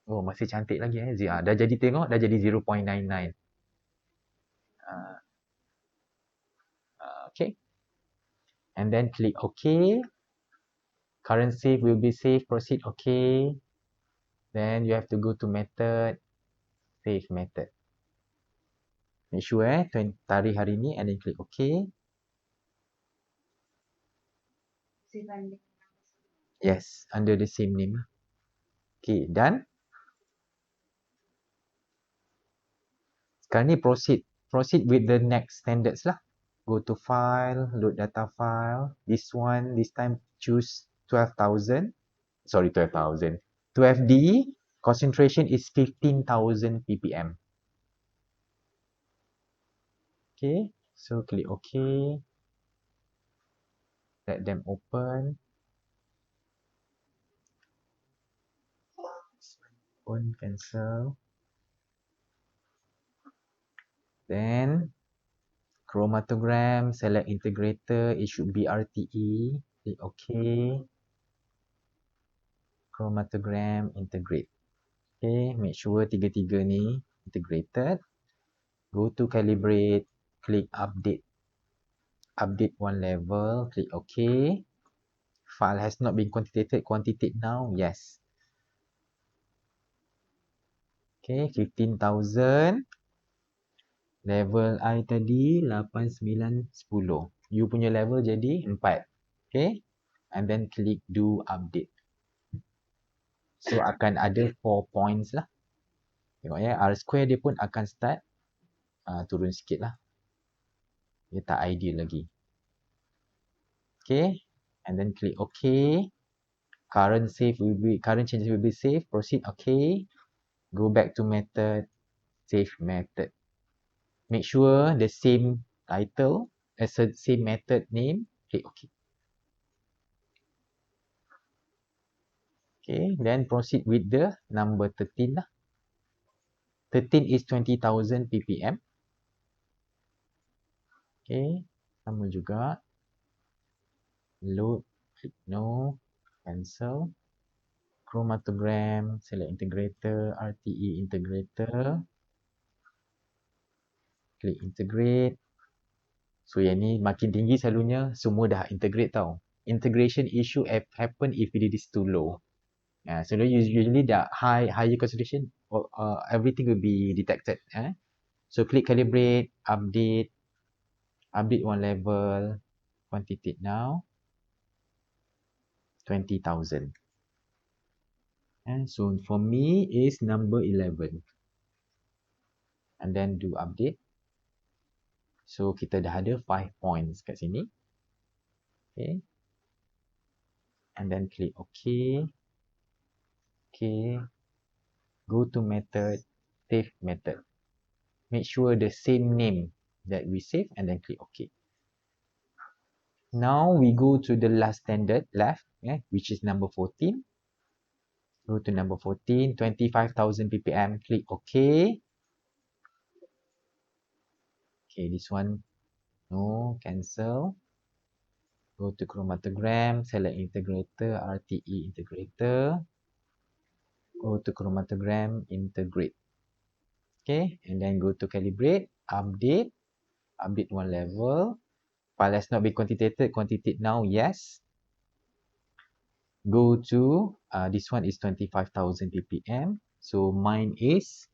Oh, masih cantik lagi dah jadi tengok, dah jadi 0.99. Okay. And then click OK. Current save will be saved. Proceed OK. Then you have to go to method. Save method. Make sure tarikh hari ni and then click OK. Yes, under the same name. Okay, done. Sekarang ni proceed. Proceed with the next standards lah. Go to file, load data file. This one, this time choose 12,000. Sorry, 12,000. 12D. Concentration is 15,000 ppm. Okay, so click OK. Let them open. Open, cancel. Then chromatogram, select integrator. It should be RTE. Click OK. Chromatogram, integrate. Okay, make sure tiga-tiga ni integrated. Go to calibrate. Click update. Update one level. Click OK. File has not been quantitated. Quantitate now. Yes. Okay, 15,000. Level I tadi 8, 9, 10. You punya level jadi 4. Okay. And then click do update. So akan ada 4 points lah. Tengok R square dia pun akan start turun sikit lah. Dia tak ideal lagi. Okay. And then click OK. Current changes will be saved. Proceed OK. Go back to method. Save method. Make sure the same title as the same method name. Click OK. Okay, then proceed with the number 13 lah. 13 is 20,000 ppm. Okay, sama juga. Load, click no, cancel. Chromatogram, select integrator, RTE integrator. Click integrate. So yang ni makin tinggi selalunya semua dah integrate tau. Integration issue happen if it is too low. So usually the higher concentration, everything will be detected. So click calibrate, update one level, quantitate now, 20,000. And so for me is number 11. And then do update. So kita dah ada 5 points kat sini. Okay. and then click OK. Okay, go to method, save method. Make sure the same name that we save and then click OK. Now we go to the last standard left, which is number 14. Go to number 14, 25,000 ppm, click OK. Okay, this one, no, cancel. Go to chromatogram, select integrator, RTE integrator. Go to chromatogram, integrate. Okay, and then go to calibrate, update one level. File has not been quantitated, quantitate now, yes. Go to, this one is 25,000 ppm. So mine is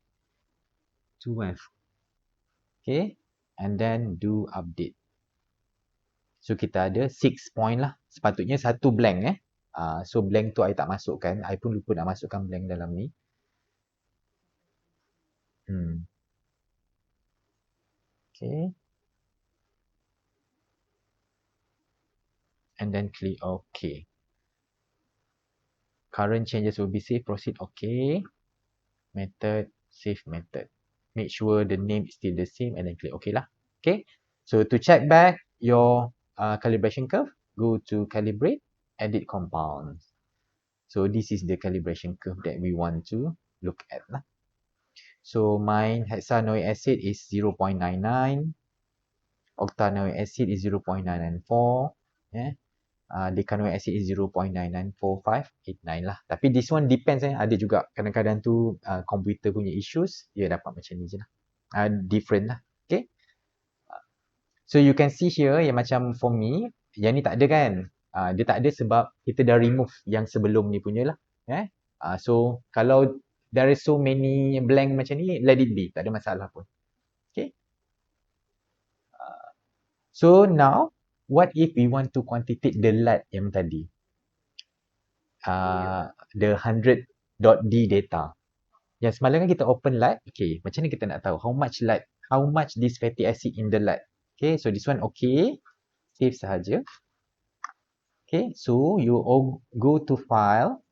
2F. Okay, and then do update. So kita ada 6 point lah. Sepatutnya satu blank so blank tu I tak masukkan. I pun lupa nak masukkan blank dalam ni. Okay. And then click OK. Current changes will be saved. Proceed OK. Method, save method. Make sure the name is still the same and then click OK lah. Okay. So to check back your calibration curve, go to calibrate, edit compounds. So this is the calibration curve that we want to look at lah. So my hexanoic acid is 0.99, octanoic acid is 0.994, decanoic acid is 0.994589 lah. Tapi this one depends ada juga kadang-kadang tu komputer punya issues, dia dapat macam ni je lah. Different lah. Okay. So you can see here yang macam for me, yang ni tak ada kan. Dia tak ada sebab kita dah remove yang sebelum ni punya lah. So kalau there is so many blank macam ni, let it be. Tak ada masalah pun. Okay. So now, what if we want to quantitate the light yang tadi? The 100.d data. Yang semalam kan kita open light. Okay, macam ni kita nak tahu how much light, how much this fatty acid in the light. Okay, so this one okay. Save sahaja. Okay, so you go to file,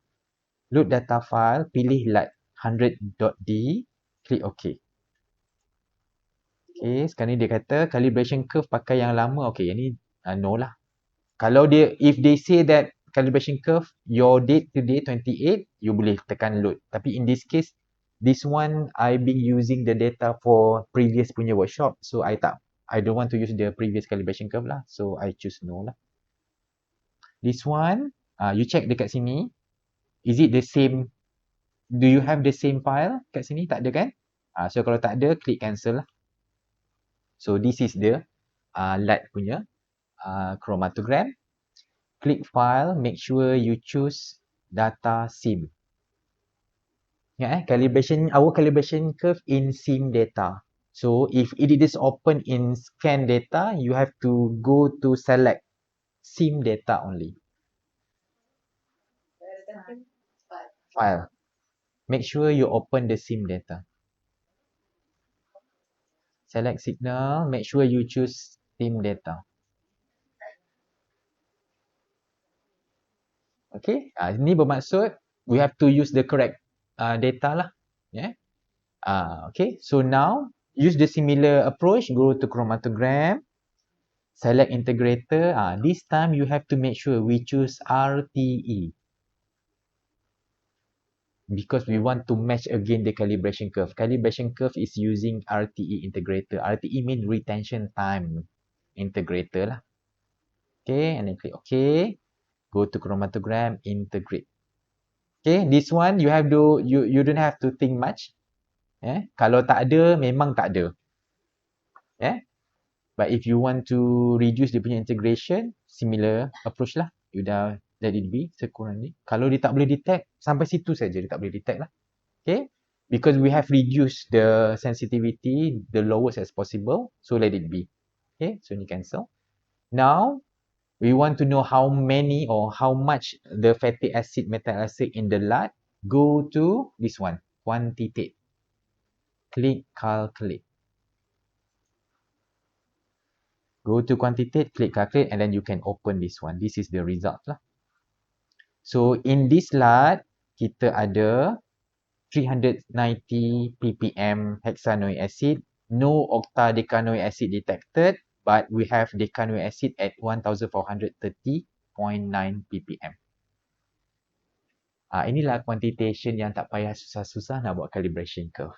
load data file, pilih light 100.d, click OK. Okay, sekarang ni dia kata calibration curve pakai yang lama. Okay, yang ni no lah. Kalau dia, if they say that calibration curve, your date today 28, you boleh tekan load. Tapi in this case, this one I been using the data for previous punya workshop. So I don't want to use the previous calibration curve lah. So I choose no lah. This one, you check dekat sini. Is it the same? Do you have the same file kat sini? Tak ada kan? So kalau tak ada, click cancel lah. So this is the light punya chromatogram. Click file, make sure you choose data sim. Calibration, our calibration curve in sim data. So if it is open in scan data, you have to go to select sim data only. File. Make sure you open the sim data. Select signal, make sure you choose sim data. Okay, ini bermaksud we have to use the correct data lah. Okay, so now use the similar approach. Go to chromatogram, select integrator. This time you have to make sure we choose RTE because we want to match again the calibration curve. Calibration curve is using RTE integrator. RTE means retention time integrator lah. Okay, and then click OK. Go to chromatogram, integrate. Okay, this one you have to you don't have to think much. Kalau tak ada, memang tak ada. But if you want to reduce dia punya integration, similar approach lah. You dah let it be sekurang ni. Kalau dia tak boleh detect, sampai situ saja dia tak boleh detect lah. Okay, because we have reduced the sensitivity the lowest as possible, so let it be. Okay, so ni cancel. Now we want to know how many or how much the fatty acid, methyl acid in the light. Go to this one, quantitate. Click calculate. Go to quantitate, click calculate, and then you can open this one. This is the result lah. So in this lot, kita ada 390 ppm hexanoic acid, no octadecanoic acid detected, but we have decanoic acid at 1430.9 ppm. Inilah quantitation yang tak payah susah-susah nak buat calibration curve.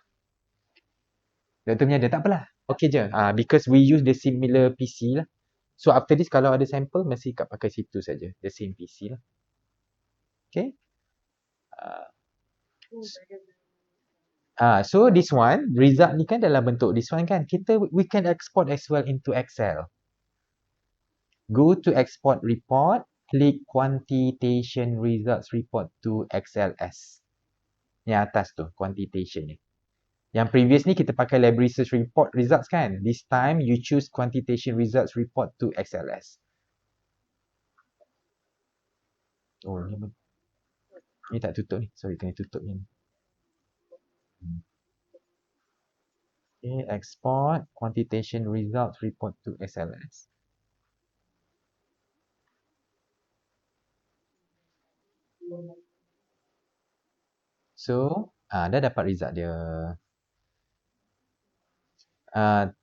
Doktor punya ada, tak apalah. Okay je. Because we use the similar PC lah. So after this kalau ada sample mesti kat pakai situ saja, the same PC lah. Okay. So this one, result ni kan dalam bentuk this one kan. We can export as well into Excel. Go to export report, click quantitation results report to XLS. Yang atas tu, quantitation ni. Yang previous ni kita pakai lab research report results kan. This time you choose quantitation results report to XLS. Oh, ni tak tutup ni. Sorry, kena tutup ni. Okay, export quantitation results report to XLS. So, dah dapat result dia. Tak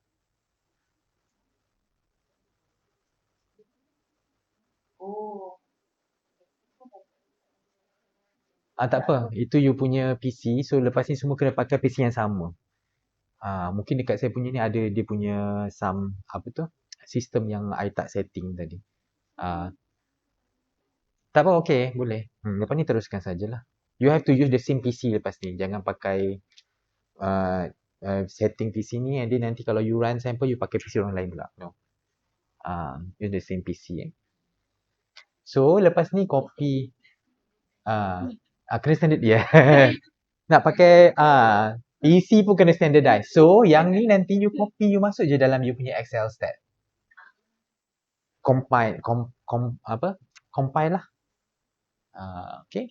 apa. Itu you punya PC. So, lepas ni semua kena pakai PC yang sama. Mungkin dekat saya punya ni ada dia punya some, apa tu, sistem yang I tak setting tadi. Tak apa, okay. Boleh. Lepas ni teruskan sajalah. You have to use the same PC lepas ni. Jangan pakai setting PC ni and then nanti kalau you run sample, you pakai PC orang lain pula. No. Use the same PC. So, lepas ni copy. Kena standard dia. Nak pakai PC pun kena standardize. So, yang ni nanti you copy, you masuk je dalam you punya Excel stat. Compile, compile lah. Okay.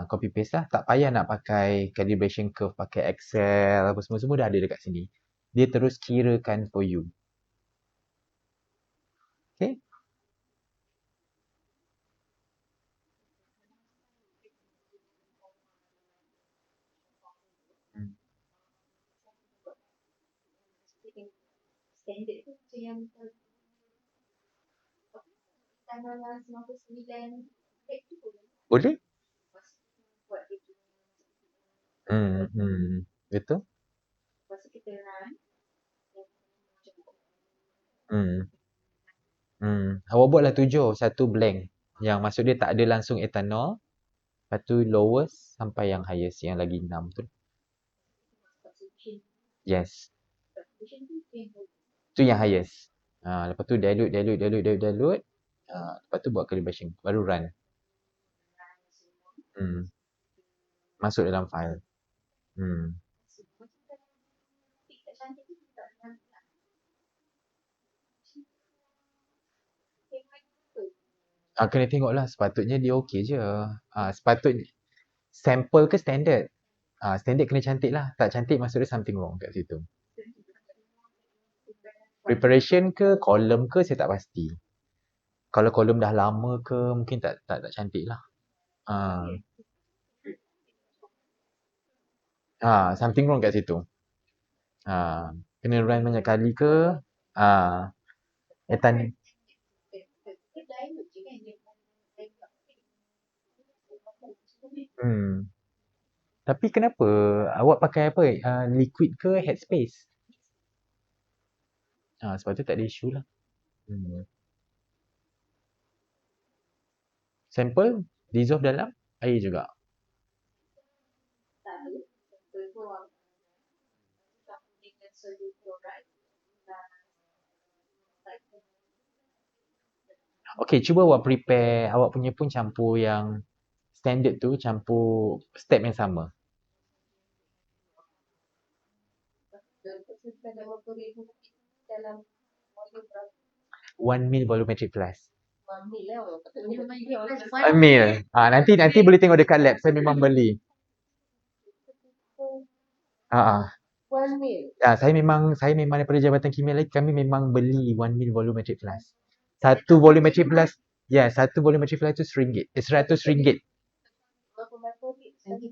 Copy paste lah. Tak payah nak pakai calibration curve, pakai Excel, apa semua-semua dah ada dekat sini. Dia terus kirakan for you. Okay. Standard tu macam yang tanggal 99 tu Boleh? buat dia Betul? lepas tu kita run Awak buatlah 7, satu blank. Yang maksud dia tak ada langsung ethanol. Lepas tu lowest sampai yang highest, yang lagi 6 tu. Yes. Tu yang highest. Lepas tu dilute. Lepas tu buat calibration. Baru run. Masuk dalam file. Kena tengok lah. Sepatutnya dia okey je. Sepatutnya sample ke standard? Standard kena cantik lah. Tak cantik maksud dia something wrong kat situ. Preparation ke column ke saya tak pasti. Kalau column dah lama ke mungkin tak cantik lah. Something wrong kat situ. Kena run banyak kali ke? Ethan. Tapi kenapa awak pakai apa? Liquid ke headspace? Sebab tu tak ada isu lah. Sample dissolve dalam air juga. Okay, cuba awak prepare, awak punya pun campur yang standard tu, campur step yang sama. dalam 1 mil volumetric plus. 1 mil lah. 1 mil. Nanti boleh tengok dekat lab. Saya memang beli. 1 mil. Saya memang daripada Jabatan Kimia lagi, kami memang beli 1 mil volumetric plus. Satu volumetric plus Ya, satu volumetry file tu RM100. RM100. Berapa ringgit sekali?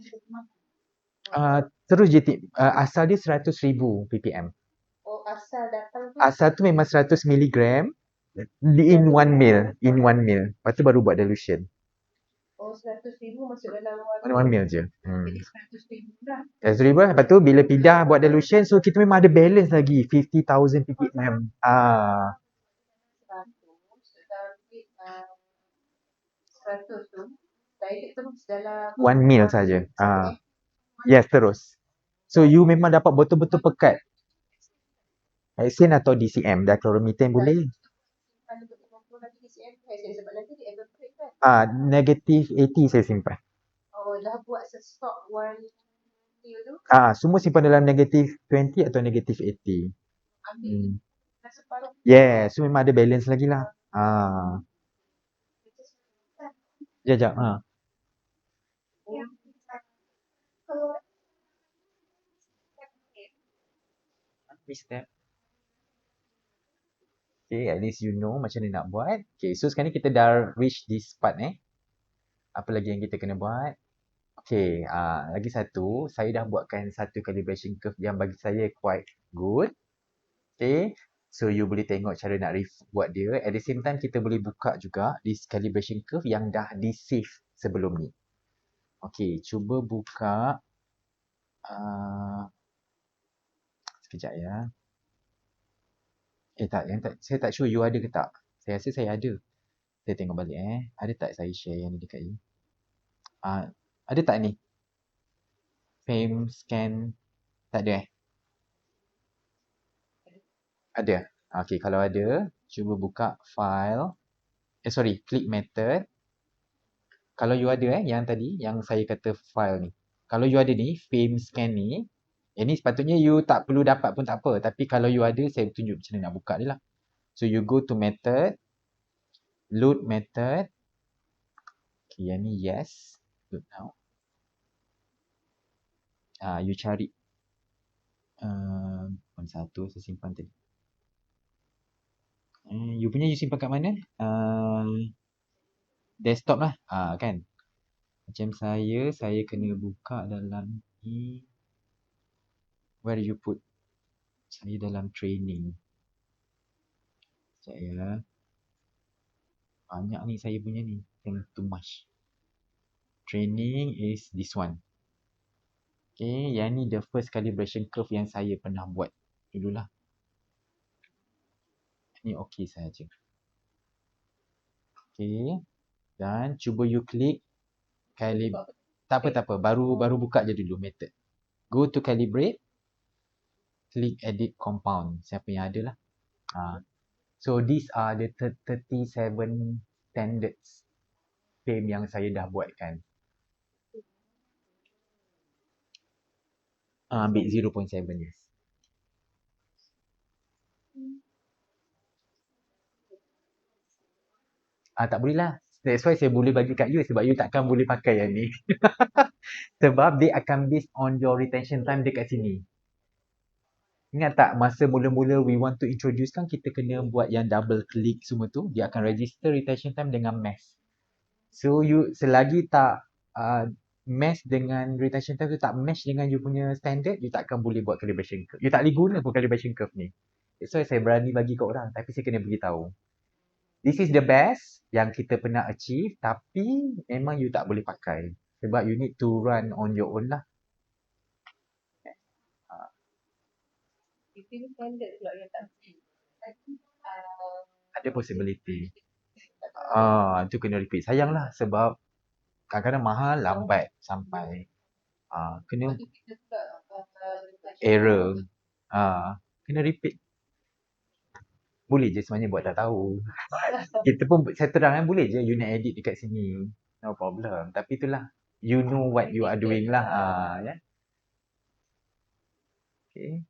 Terus je asal dia 100,000 ppm. Oh, asal datang tu Asal tu memang 100 miligram in 1 ml. In 1 ml. Lepas tu baru buat dilution. oh 100,000 masuk dalam 1 1 mil. ml je. Jadi 100,000 dah. 100,000 lah. Lepas tu bila pindah buat dilution, so kita memang ada balance lagi. 50,000 ppm. 100 tapi 100 tu direct terus dalam 1 ml saja. saja. Yes, terus. So you memang dapat betul-betul pekat. Hexane atau DCM. Dichloromethane boleh. Kalau untuk 50 lagi GCMS sebab nanti dia evaporate kan. Negative 80 saya simpan. Oh, dah buat sestok 1 mil tu Semua simpan dalam negative 20 atau negative 80. ambil dah separuh. Yeah, so memang ada balance lagi lah. Sekejap. Oh, kalau Miss step. Okay, at least you know macam mana nak buat. Okay, so sekarang ni kita dah reach this part Apa lagi yang kita kena buat? Okay, lagi satu. Saya dah buatkan satu calibration curve yang bagi saya quite good. Okay, so you boleh tengok cara nak buat dia. At the same time, kita boleh buka juga this calibration curve yang dah di-save sebelum ni. Okay, cuba buka. Sekejap ya. Tak, saya tak sure you ada ke tak. Saya rasa saya ada. Saya tengok balik Ada tak saya share yang ni dekat you? Ada tak ni? Fame scan tak ada Ada. Okay, kalau ada, cuba buka file. Sorry, click method. Kalau you ada yang tadi, yang saya kata file ni. Kalau you ada ni, fame scan ni, yang ni sepatutnya you tak perlu dapat pun tak apa. Tapi kalau you ada, saya tunjuk macam mana nak buka dia lah. So you go to method, load method. Okay, yang ni yes. Load now. You cari. Satu saya simpan tadi. You punya you simpan kat mana? Desktop lah. Kan? Macam saya kena buka dalam ni. Where you put? Saya dalam training. Sekejap ya. Banyak ni saya punya ni. Too much. Training is this one. Okay, yang ni the first calibration curve yang saya pernah buat dululah. Ni okey saja. Okay. Dan cuba you klik tak apa. Baru buka je dulu method. Go to calibrate. Click edit compound. Siapa yang ada lah. So these are the 37 standards frame yang saya dah buatkan. Ambil 0.7 yes. Tak boleh lah. That's why saya boleh bagi kat you sebab you takkan boleh pakai yang ni. Sebab dia akan based on your retention time dekat sini. Ingat tak masa mula-mula we want to introduce kan kita kena buat yang double click semua tu. Dia akan register retention time dengan mass. So you selagi tak mesh dengan retention time tu tak mesh dengan you punya standard, you takkan boleh buat calibration curve. You tak boleh guna pun calibration curve ni. So saya berani bagi kat orang tapi saya kena beritahu. This is the best yang kita pernah achieve tapi memang you tak boleh pakai. Sebab you need to run on your own lah. itu standard pula yang tak boleh. Ada possibility. Itu kena repeat. Sayang lah sebab kadang-kadang mahal lambat sampai. Kena error. Kena repeat. Boleh je sebenarnya buat tak tahu. Kita pun saya terang boleh je you nak edit dekat sini. No problem. Tapi itulah you know what you are doing lah. Ya. Okay.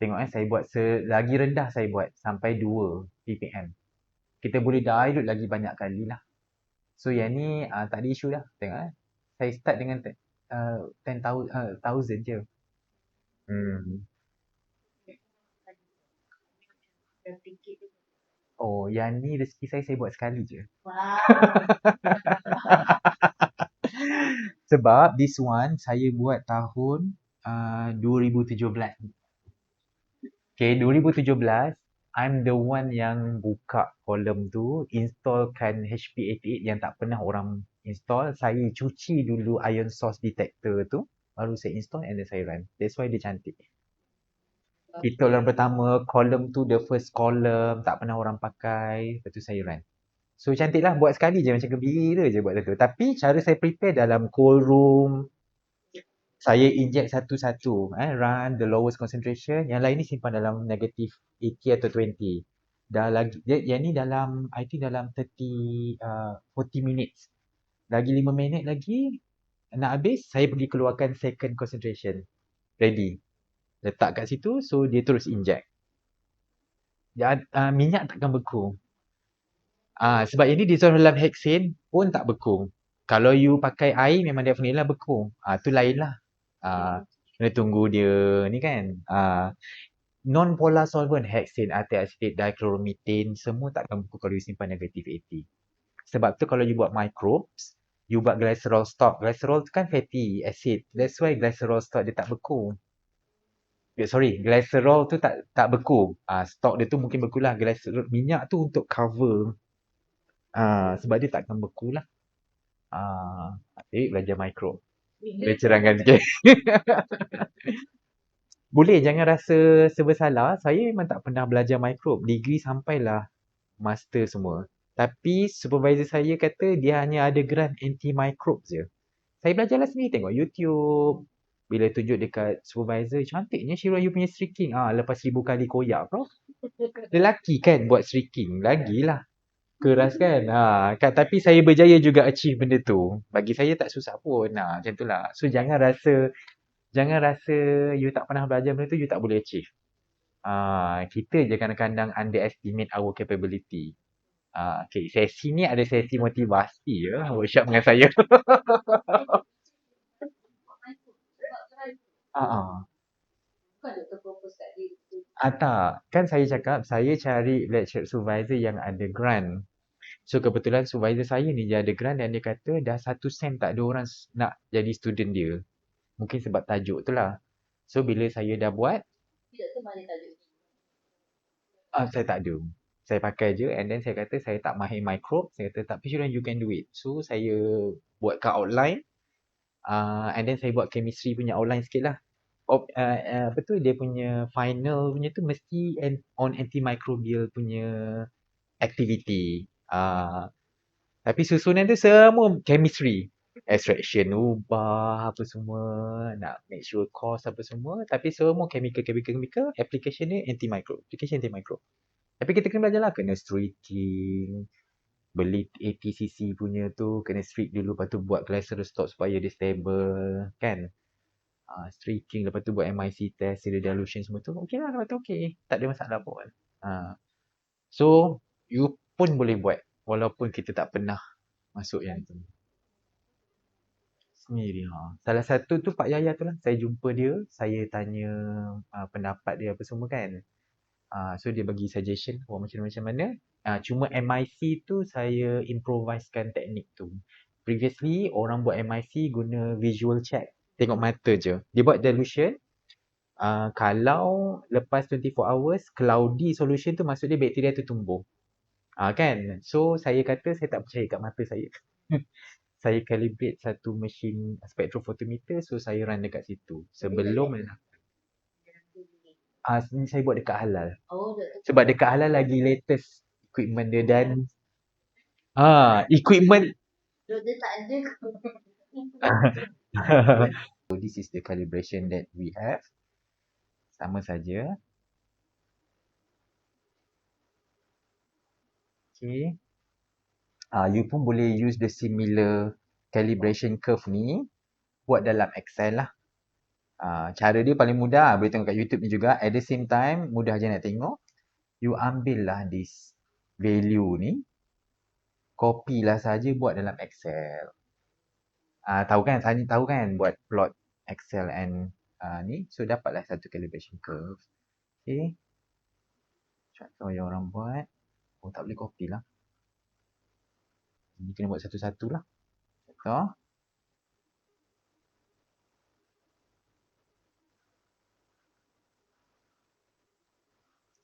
Tengok saya buat lagi rendah saya buat sampai 2 ppm. Kita boleh dilute lagi banyak kali lah. So yang ni tak ada isu dah. Tengok Saya start dengan 10,000 je. Oh, yang ni rezeki saya buat sekali je. Sebab this one saya buat tahun 2017. Okay, 2017, I'm the one yang buka kolom tu, installkan HP88 yang tak pernah orang install. Saya cuci dulu ion source detector tu, baru saya install and then saya run. That's why dia cantik. Kita orang pertama, kolom tu the first column, tak pernah orang pakai, lepas tu saya run. So cantik lah, buat sekali je macam gembira je buat tu. Tapi cara saya prepare dalam cold room, saya inject satu-satu, run the lowest concentration, yang lain ni simpan dalam negative 80 atau 20. Dah lagi, yang ni dalam, I think dalam 40 minutes. Lagi 5 minit lagi, nak habis, saya pergi keluarkan second concentration. Ready. Letak kat situ, so dia terus inject. Minyak takkan beku. Sebab ini dissolve dalam hexane pun tak beku. Kalau you pakai air memang definitely lah beku. Tu lain lah. Kena tunggu dia ni kan. Non-polar solvent, hexane, acetate, dichloromethane, semua takkan beku kalau you simpan negative 80. Sebab tu kalau you buat microbes, you buat glycerol stock. Glycerol tu kan fatty acid. That's why glycerol stock dia tak beku. Glycerol tu tak beku. Stock dia tu mungkin beku lah. Glycerol, minyak tu untuk cover. Sebab dia takkan beku lah. Belajar micro. Boleh cerangkan sikit. Boleh, jangan rasa serba salah. Saya memang tak pernah belajar micro. Degree sampailah master semua. Tapi supervisor saya kata dia hanya ada grant anti-microbe je. Saya belajarlah sendiri, tengok YouTube. Bila tunjuk dekat supervisor, cantiknya Syirah you punya streaking. Lepas 1000 kali koyak, bro. Lelaki kan buat streaking. Lagilah. Keras kan? Tapi saya berjaya juga achieve benda tu. Bagi saya tak susah pun. Macam tu lah. So jangan rasa you tak pernah belajar benda tu, you tak boleh achieve. Kita je kadang-kadang underestimate our capability. Okay, sesi ni ada sesi motivasi ya, workshop dengan saya. Ah, Bukan doktor propose kat dia. tak. Kan saya cakap, saya cari lecture supervisor yang ada grant. So kebetulan supervisor saya ni dia ada grant dan dia kata dah 1 sem tak ada orang nak jadi student dia. Mungkin sebab tajuk tu lah. So bila saya dah buat, Tidak tahu mana tajuk ni. saya tak ada. Saya pakai je and then saya kata saya tak mahir microbe. Saya kata tapi Syirah you can do it. So saya buatkan outline. And then saya buat chemistry punya outline sikit lah. Apa tu dia punya final punya tu mesti on antimicrobial punya activity. Tapi susunan tu semua chemistry. Extraction ubah apa semua, nak make sure cost apa semua, tapi semua chemical, application dia antimicrobe. Application antimicrobe. Tapi kita kena belajar lah, kena streaking, beli ATCC punya tu, kena streak dulu, lepas tu buat glycerol stock supaya dia stable, kan? Streaking, lepas tu buat MIC test, serial dilution semua tu, okey lah, lepas tu okey. Tak ada masalah pun. So, you pun boleh buat, walaupun kita tak pernah masuk yang tu. Sendiri. Salah satu tu Pak Yaya tu lah. Saya jumpa dia, saya tanya pendapat dia apa semua kan. So dia bagi suggestion buat macam mana. Cuma MIC tu saya improvisekan teknik tu. Previously orang buat MIC guna visual check. Tengok mata je. Dia buat dilution. Kalau lepas 24 hours cloudy solution tu maksud dia bakteria tu tumbuh. Kan? So saya kata saya tak percaya kat mata saya. Saya calibrate satu mesin spectrophotometer, so saya run dekat situ. Sebelum saya buat dekat halal. Sebab dekat halal lagi latest equipment dia dan equipment Dia tak ada. So this is the calibration that we have. Sama saja. Okay. You pun boleh use the similar calibration curve ni buat dalam Excel lah. Cara dia paling mudah, boleh tengok kat YouTube ni juga. At the same time, mudah je nak tengok. You ambil lah this value ni, copy lah saja buat dalam Excel. Tahu kan, Sani tahu kan buat plot Excel and ni. So dapatlah satu calibration curve. Okay. Contoh yang orang buat. Oh, tak boleh copy lah. Ini kena buat satu-satu lah. So,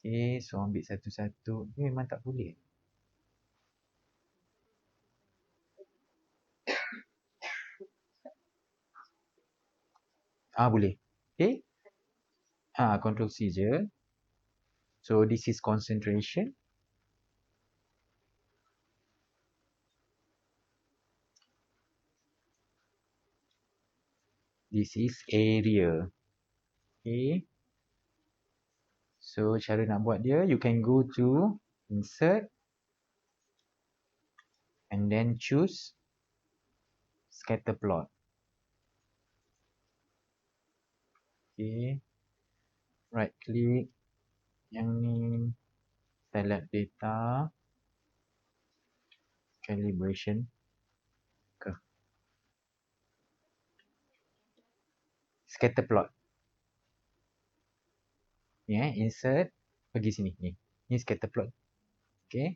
okay, so ambil satu-satu. Ni memang tak boleh. Boleh. Okay. Control C je. So, this is concentration. This is area. Okay. So, cara nak buat dia, you can go to insert and then choose scatter plot. Okay. Right click. Yang ni. Select data. Calibration. Curve. Scatter plot. Ni insert. Pergi sini. Ni. Ni scatter plot. Okay.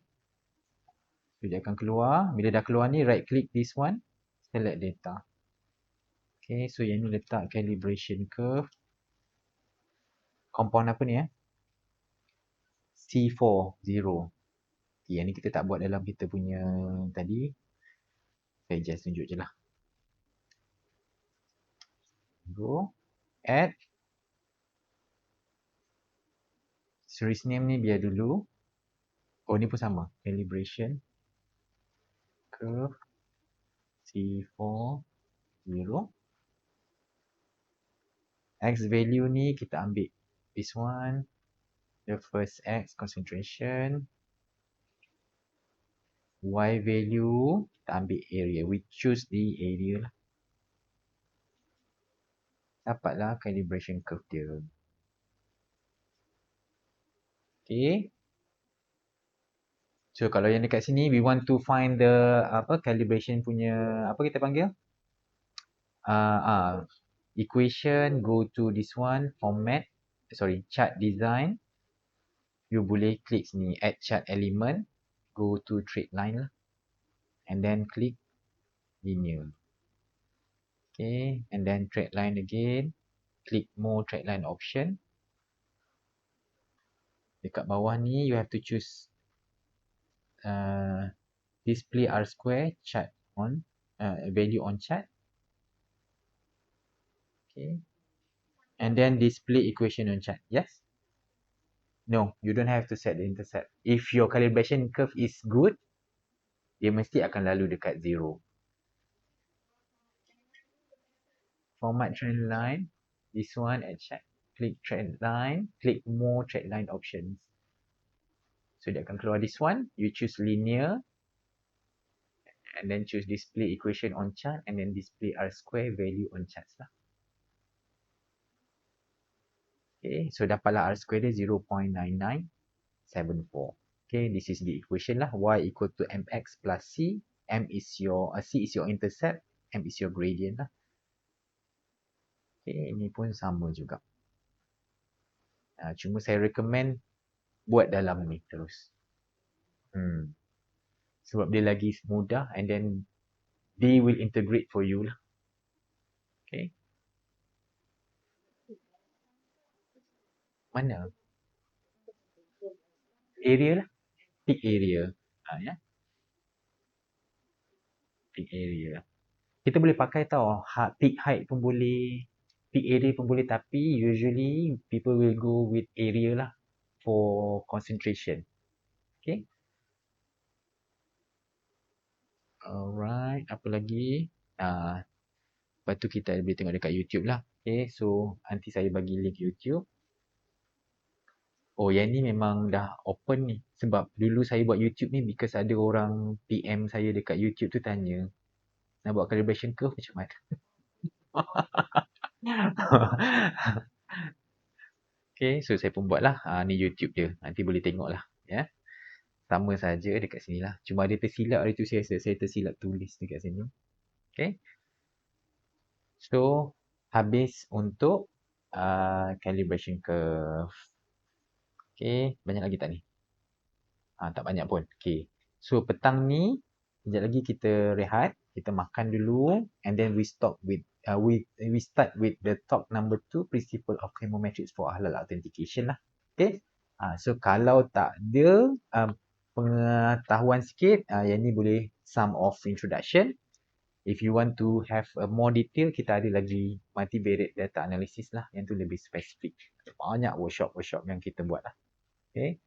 So, dia akan keluar. Bila dah keluar ni, right click this one. Select data. Okay. So, yang ni letak calibration curve. Compound apa ni C40. Okay, yang ni kita tak buat dalam kita punya tadi. Saya just tunjuk je lah. Go. Add. Series name ni biar dulu. Oh, ni pun sama. Calibration. Curve. C40. X value ni kita ambil this one. The first X concentration. Y value kita ambil area. We choose the area lah. Dapatlah calibration curve dia. Okay. So kalau yang dekat sini we want to find the calibration punya apa kita panggil? Equation, go to this one, format, chart design. You boleh klik sini add chart element, go to trade line lah. And then click linear. Okay, and then trade line again. Click more trade line option. Dekat bawah ni you have to choose display R square chart on value on chart. Okay. And then display equation on chart. Yes? No, you don't have to set the intercept. If your calibration curve is good, dia mesti akan lalu dekat 0. Format trend line. This one at chart. Click trend line. Click more trend line options. So dia akan keluar this one. You choose linear. And then choose display equation on chart. And then display R square value on charts lah. Okay, so dapatlah R square dia 0.9974. Okay, this is the equation lah. Y equal to mx plus c. C is your intercept. M is your gradient lah. Okay, ini pun sama juga. Cuma saya recommend buat dalam ni terus. Sebab dia lagi mudah and then they will integrate for you lah. Okay. Mana? Area lah. Peak area. Ya. Peak area. Kita boleh pakai tau. Peak height pun boleh. Peak area pun boleh. Tapi usually people will go with area lah. For concentration. Okay. Alright. Apa lagi? Lepas tu kita boleh tengok dekat YouTube lah. Okay. So nanti saya bagi link YouTube. Oh, yang ni memang dah open ni. Sebab dulu saya buat YouTube ni because ada orang PM saya dekat YouTube tu tanya, nak buat calibration curve macam mana? Okay, so saya pun buat lah. Ni YouTube dia. Nanti boleh tengok lah. Ya. Sama saja dekat sini lah. Cuma ada tersilap hari tu saya tersilap tulis dekat sini. Okay. So, habis untuk calibration curve. Okay, banyak lagi tak ni? Tak banyak pun. Okay. So petang ni, sekejap lagi kita rehat, kita makan dulu, and then we stop with we start with the talk number 2, principle of chemometrics for halal authentication lah. Okay. So kalau tak ada pengetahuan sikit, yang ni boleh some of introduction. If you want to have a more detail, kita ada lagi multivariate data analysis lah, yang tu lebih spesifik. Banyak workshop yang kita buat lah. Okay.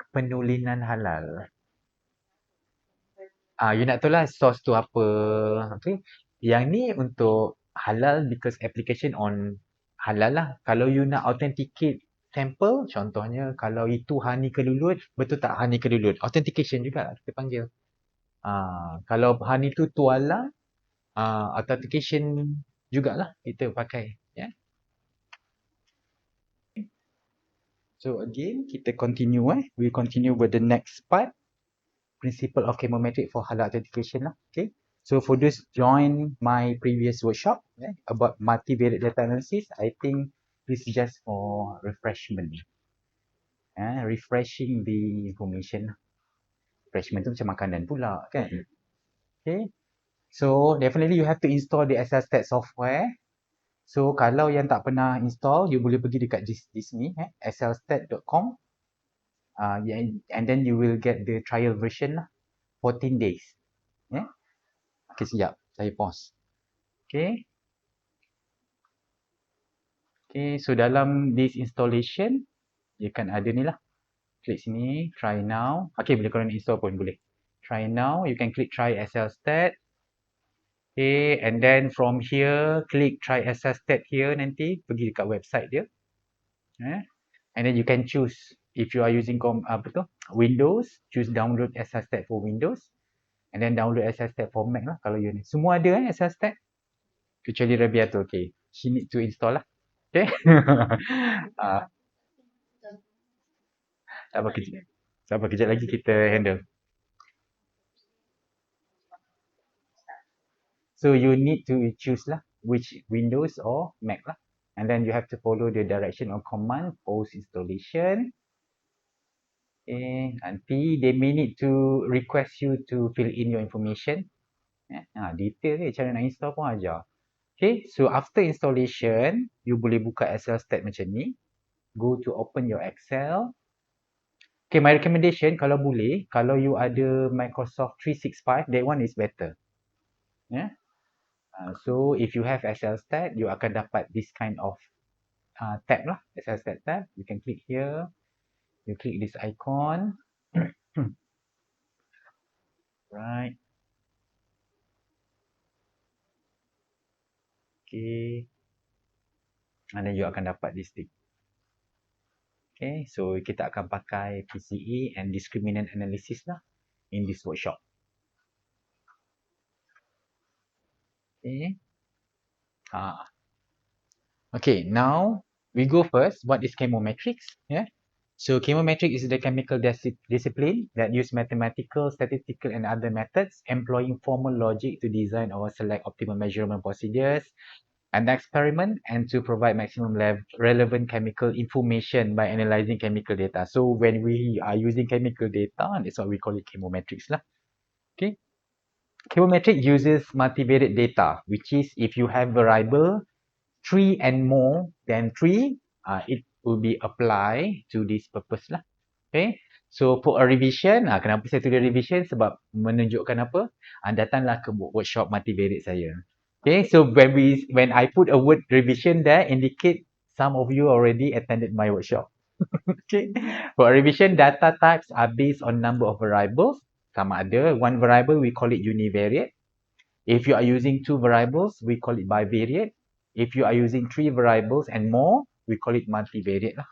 Penulinan halal. You nak tahu lah source tu apa. Okay. Yang ni untuk halal because application on halal lah. Kalau you nak authenticate sample, contohnya kalau itu honey kelulut, betul tak honey kelulut? Authentication juga lah kita panggil. Kalau honey tu tuala, authentication jugalah kita pakai. Yeah. So again, kita continue we continue with the next part. Principle of chemometric for halal authentication lah. Okay. So for those join my previous workshop about multivariate data analysis, I think this is just for refreshment. Refreshing the information. Refreshment tu macam makanan pula kan. Okay. So definitely you have to install the SLStat software. So kalau yang tak pernah install, you boleh pergi dekat this ni, slstat.com. And then you will get the trial version lah. 14 days. Yeah. Okay, sekejap. Saya pause. Okay. Okay, so dalam this installation, dia kan ada ni lah. Klik sini, try now. Okay, boleh korang install pun boleh. Try now, you can click try SLStat. Okay, and then from here, click try SLStat here nanti. Pergi dekat website dia. And then you can choose. If you are using Windows, choose download SLStat for Windows. And then download SLStat for Mac lah kalau you ni. Semua ada SLStat. Kecuali Rabiatul. Okay. She need to install lah. Okay. Sabar kejap lagi kita handle. So you need to choose lah which Windows or Mac lah. And then you have to follow the direction or command post installation. Nanti they may need to request you to fill in your information. Detail ni cara nak install pun ajar. Okay, so after installation, you boleh buka SLStat macam ni. Go to open your Excel. Okay, my recommendation kalau boleh, kalau you ada Microsoft 365, that one is better. Yeah. So if you have SLStat, you akan dapat this kind of tab lah, SLStat tab. You can click here. You click this icon. Right. Okay. And then you akan dapat this thing. Okay, so kita akan pakai PCA and discriminant analysis lah in this workshop. Okay. Okay, now we go first. What is chemometrics? Yeah. So chemometrics is the chemical discipline that use mathematical, statistical, and other methods employing formal logic to design or select optimal measurement procedures and experiment and to provide maximum relevant chemical information by analyzing chemical data. So when we are using chemical data, that's what we call it chemometrics lah. Okay. Chemometric uses multivariate data, which is if you have variable 3 and more than 3, it will be applied to this purpose lah. Okay. So for a revision, kenapa saya tulis revision? Sebab menunjukkan apa? Datanglah ke workshop multivariate saya. Okay. So when I put a word revision there, indicate some of you already attended my workshop. Okay. For a revision, data types are based on number of variables. Sama ada one variable we call it univariate. If you are using 2 variables, we call it bivariate. If you are using 3 variables and more, we call it multivariate lah.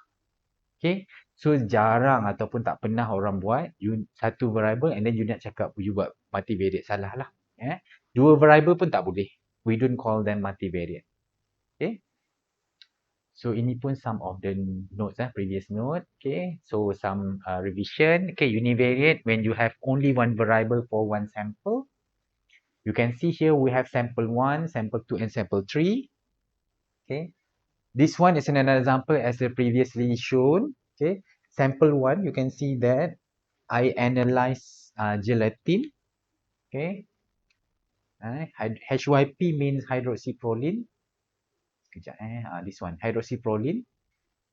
Okay. So jarang ataupun tak pernah orang buat satu variable and then you nak cakap you buat multivariate, salah lah. 2 variable pun tak boleh. We don't call them multivariate. Okay. So ini pun some of the notes previous note. Okay. So some revision. Okay, univariate when you have only one variable for one sample. You can see here we have sample 1, sample 2 and sample 3. Okay. This one is another example as I previously shown. Okay, sample one, you can see that I analyze gelatin. Okay, HYP means hydroxyproline. Sekejap this one hydroxyproline.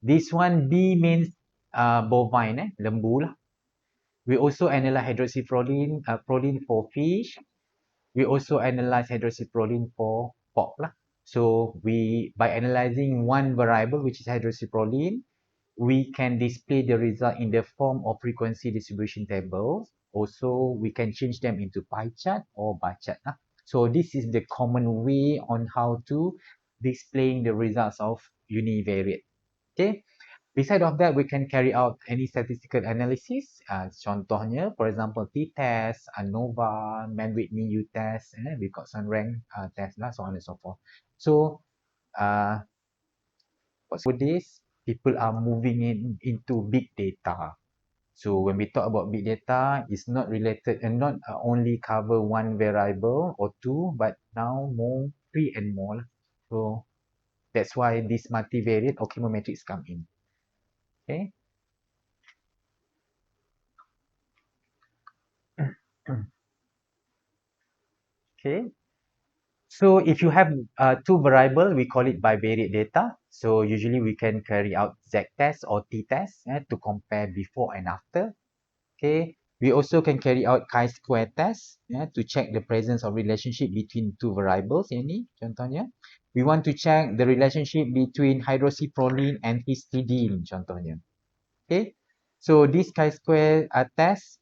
This one B means bovine, lembu lah. We also analyze hydroxyproline proline for fish. We also analyze hydroxyproline for pork lah. So we by analyzing one variable which is hydroxyproline, we can display the result in the form of frequency distribution tables. Also, we can change them into pie chart or bar chart lah. So this is the common way on how to displaying the results of univariate. Okay. Beside of that, we can carry out any statistical analysis. Contohnya, for example, t-test, ANOVA, Man-Whitney U-test, Wilcoxon rank test lah, so on and so forth. So, nowadays, people are moving into big data. So when we talk about big data, it's not related and not only cover one variable or two, but now more, three and more. So that's why this multivariate or chemometrics come in. Okay. Okay. So if you have two variable, we call it bivariate data. So usually we can carry out Z-test or T-test to compare before and after. Okay. We also can carry out chi-square test to check the presence of relationship between two variables. Ini contohnya. We want to check the relationship between hydroxyproline and histidine contohnya. Okay. So this chi-square test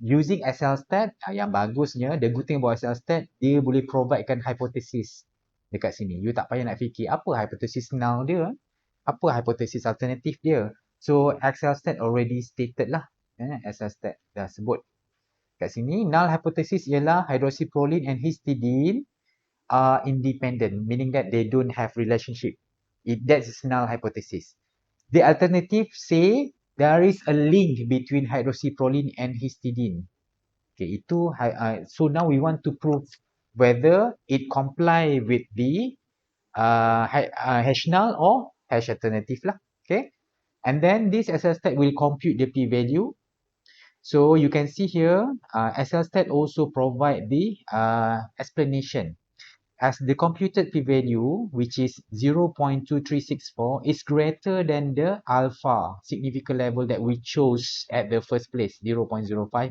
using SL-stat yang bagusnya, the good thing about SL-stat, dia boleh providekan hypothesis dekat sini. You tak payah nak fikir apa hypothesis null dia, apa hypothesis alternatif dia. So SL-stat already stated lah. SL-stat dah sebut kat sini. Null hypothesis ialah hydroxyproline and histidine are independent, meaning that they don't have relationship. That's null hypothesis. The alternative say there is a link between hydroxyproline and histidine. Okay, itu so now we want to prove whether it comply with the H null or H alternative lah. Okay, and then this SL stat will compute the p value. So you can see here, SL stat also provide the explanation. As the computed p-value, which is 0.2364, is greater than the alpha significant level that we chose at the first place, 0.05,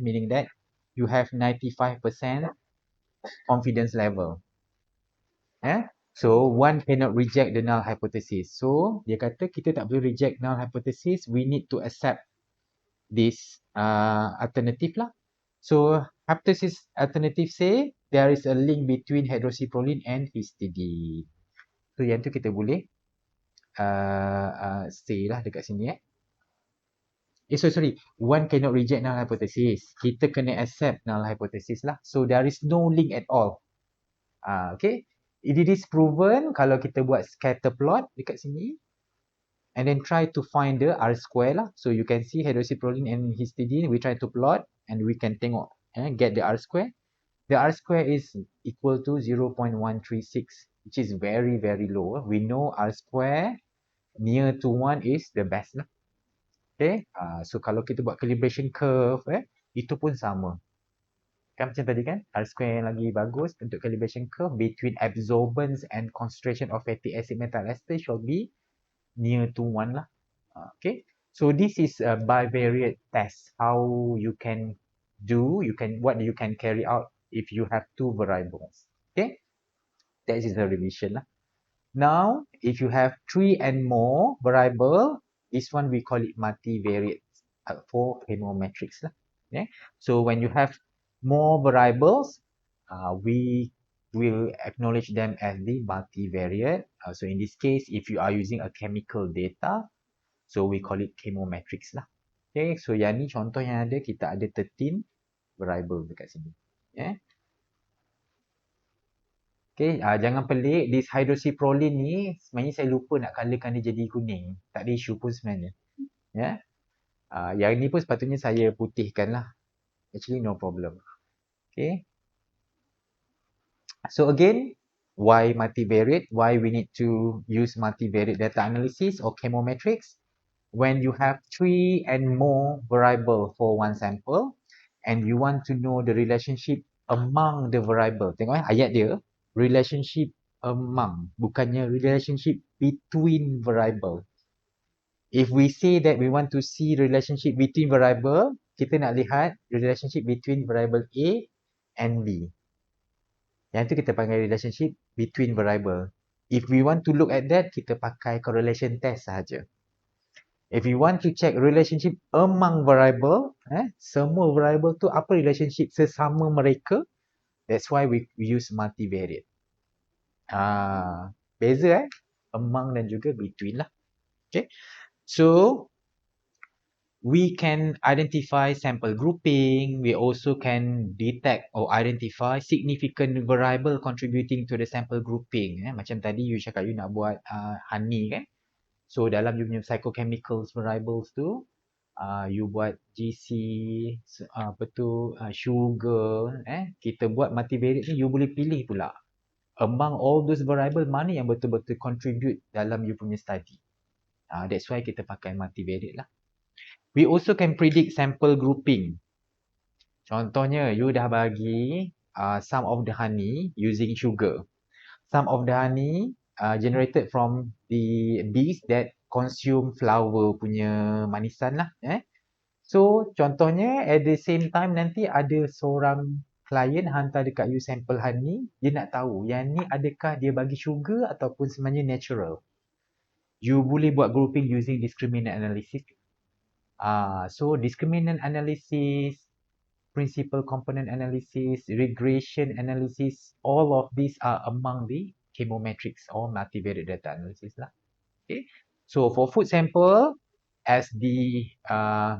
meaning that you have 95% confidence level. So one cannot reject the null hypothesis. So dia kata kita tak boleh reject null hypothesis, we need to accept this alternative lah. So hypothesis alternative say there is a link between hydroxyproline and histidine. So yang tu kita boleh say lah dekat sini sorry. One cannot reject null hypothesis. Kita kena accept null hypothesis lah. So there is no link at all. Okay. It is proven kalau kita buat scatter plot dekat sini. And then try to find the R square lah. So you can see hydroxyproline and histidine. We try to plot and we can tengok get the R square. The R square is equal to 0.136, which is very, very low. We know R square near to 1 is the best lah. Okay. So kalau kita buat calibration curve, itu pun sama. Kan macam tadi kan, R square yang lagi bagus untuk calibration curve between absorbance and concentration of fatty acid metal ester should be near to 1 lah. Okay. So this is a bivariate test. How you can do, what you can carry out if you have two variables. Okay. That is the revision lah. Now, if you have three and more variable, this one we call it multivariate for chemometrics lah. Okay. So when you have more variables, we will acknowledge them as the multivariate. So in this case, if you are using a chemical data, so we call it chemometrics lah. Okay, so yang ni contoh yang ada, kita ada 13 variable dekat sini. Okay, jangan pelik, this hydroxyproline ni, sebenarnya saya lupa nak colourkan dia jadi kuning. Tak ada isu pun sebenarnya. Yang ni pun sepatutnya saya putihkan lah. Actually no problem. Okay. So again, Why multivariate? Why we need to use multivariate data analysis or chemometrics? When you have three and more variable for one sample and you want to know the relationship among the variable. Tengok ayat dia, relationship among, bukannya relationship between variable. If we say that we want to see relationship between variable, kita nak lihat relationship between variable A and B. Yang tu kita panggil relationship between variable. If we want to look at that, kita pakai correlation test sahaja. If you want to check relationship among variable, semua variable tu apa relationship sesama mereka, that's why we use multivariate. Beza among dan juga between lah. Okay. So, we can identify sample grouping. We also can detect or identify significant variable contributing to the sample grouping. Macam tadi you cakap you nak buat honey kan. So dalam you punya psychochemicals variables tu, you buat GC, sugar, kita buat multivariate ni, you boleh pilih pula. Among all those variable, mana yang betul-betul contribute dalam you punya study. That's why kita pakai multivariate lah. We also can predict sample grouping. Contohnya, you dah bagi some of the honey using sugar. Some of the honey generated from the bees that consume flower punya manisan lah. So, contohnya at the same time nanti ada seorang klien hantar dekat you sampel honey, dia nak tahu yang ni adakah dia bagi sugar ataupun sebenarnya natural. You boleh buat grouping using discriminant analysis. So, discriminant analysis, principal component analysis, regression analysis, all of these are among the chemometrics or multivariate data analysis lah. Okay. So, for food sample, as the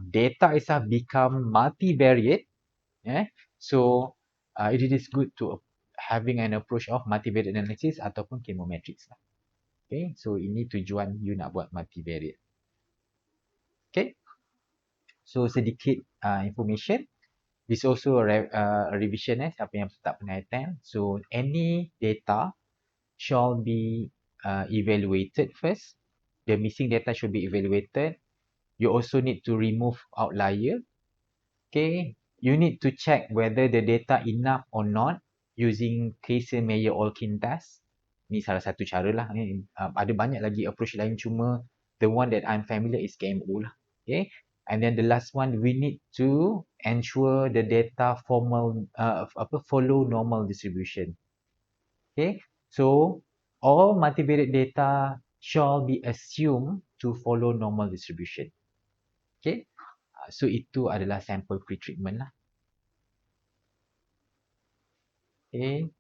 data itself become multivariate, so it is good to having an approach of multivariate analysis ataupun chemometrics lah. Okay, so ini tujuan you nak buat multivariate. Okay, so sedikit information. This also a revision siapa yang tak pernah attend. So any data shall be evaluated first. The missing data should be evaluated. You also need to remove outlier. Okay, you need to check whether the data enough or not using Kaiser-Meyer-Olkin test. Ni salah satu cara lah. Ada banyak lagi approach lain, cuma the one that I'm familiar is KMO lah. Okay, and then the last one, we need to ensure the data follow normal distribution. Okay, so all multivariate data shall be assumed to follow normal distribution. Okay, so itu adalah sample pre-treatment lah. Okay,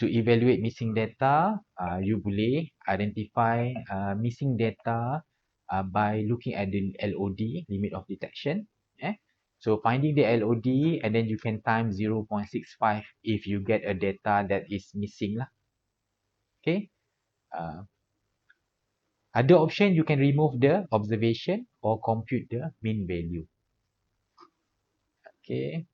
to evaluate missing data, you boleh identify missing data by looking at the LOD, limit of detection. So finding the LOD and then you can time 0.65 if you get a data that is missing lah. Okay. Other option, you can remove the observation or compute the mean value. Okay.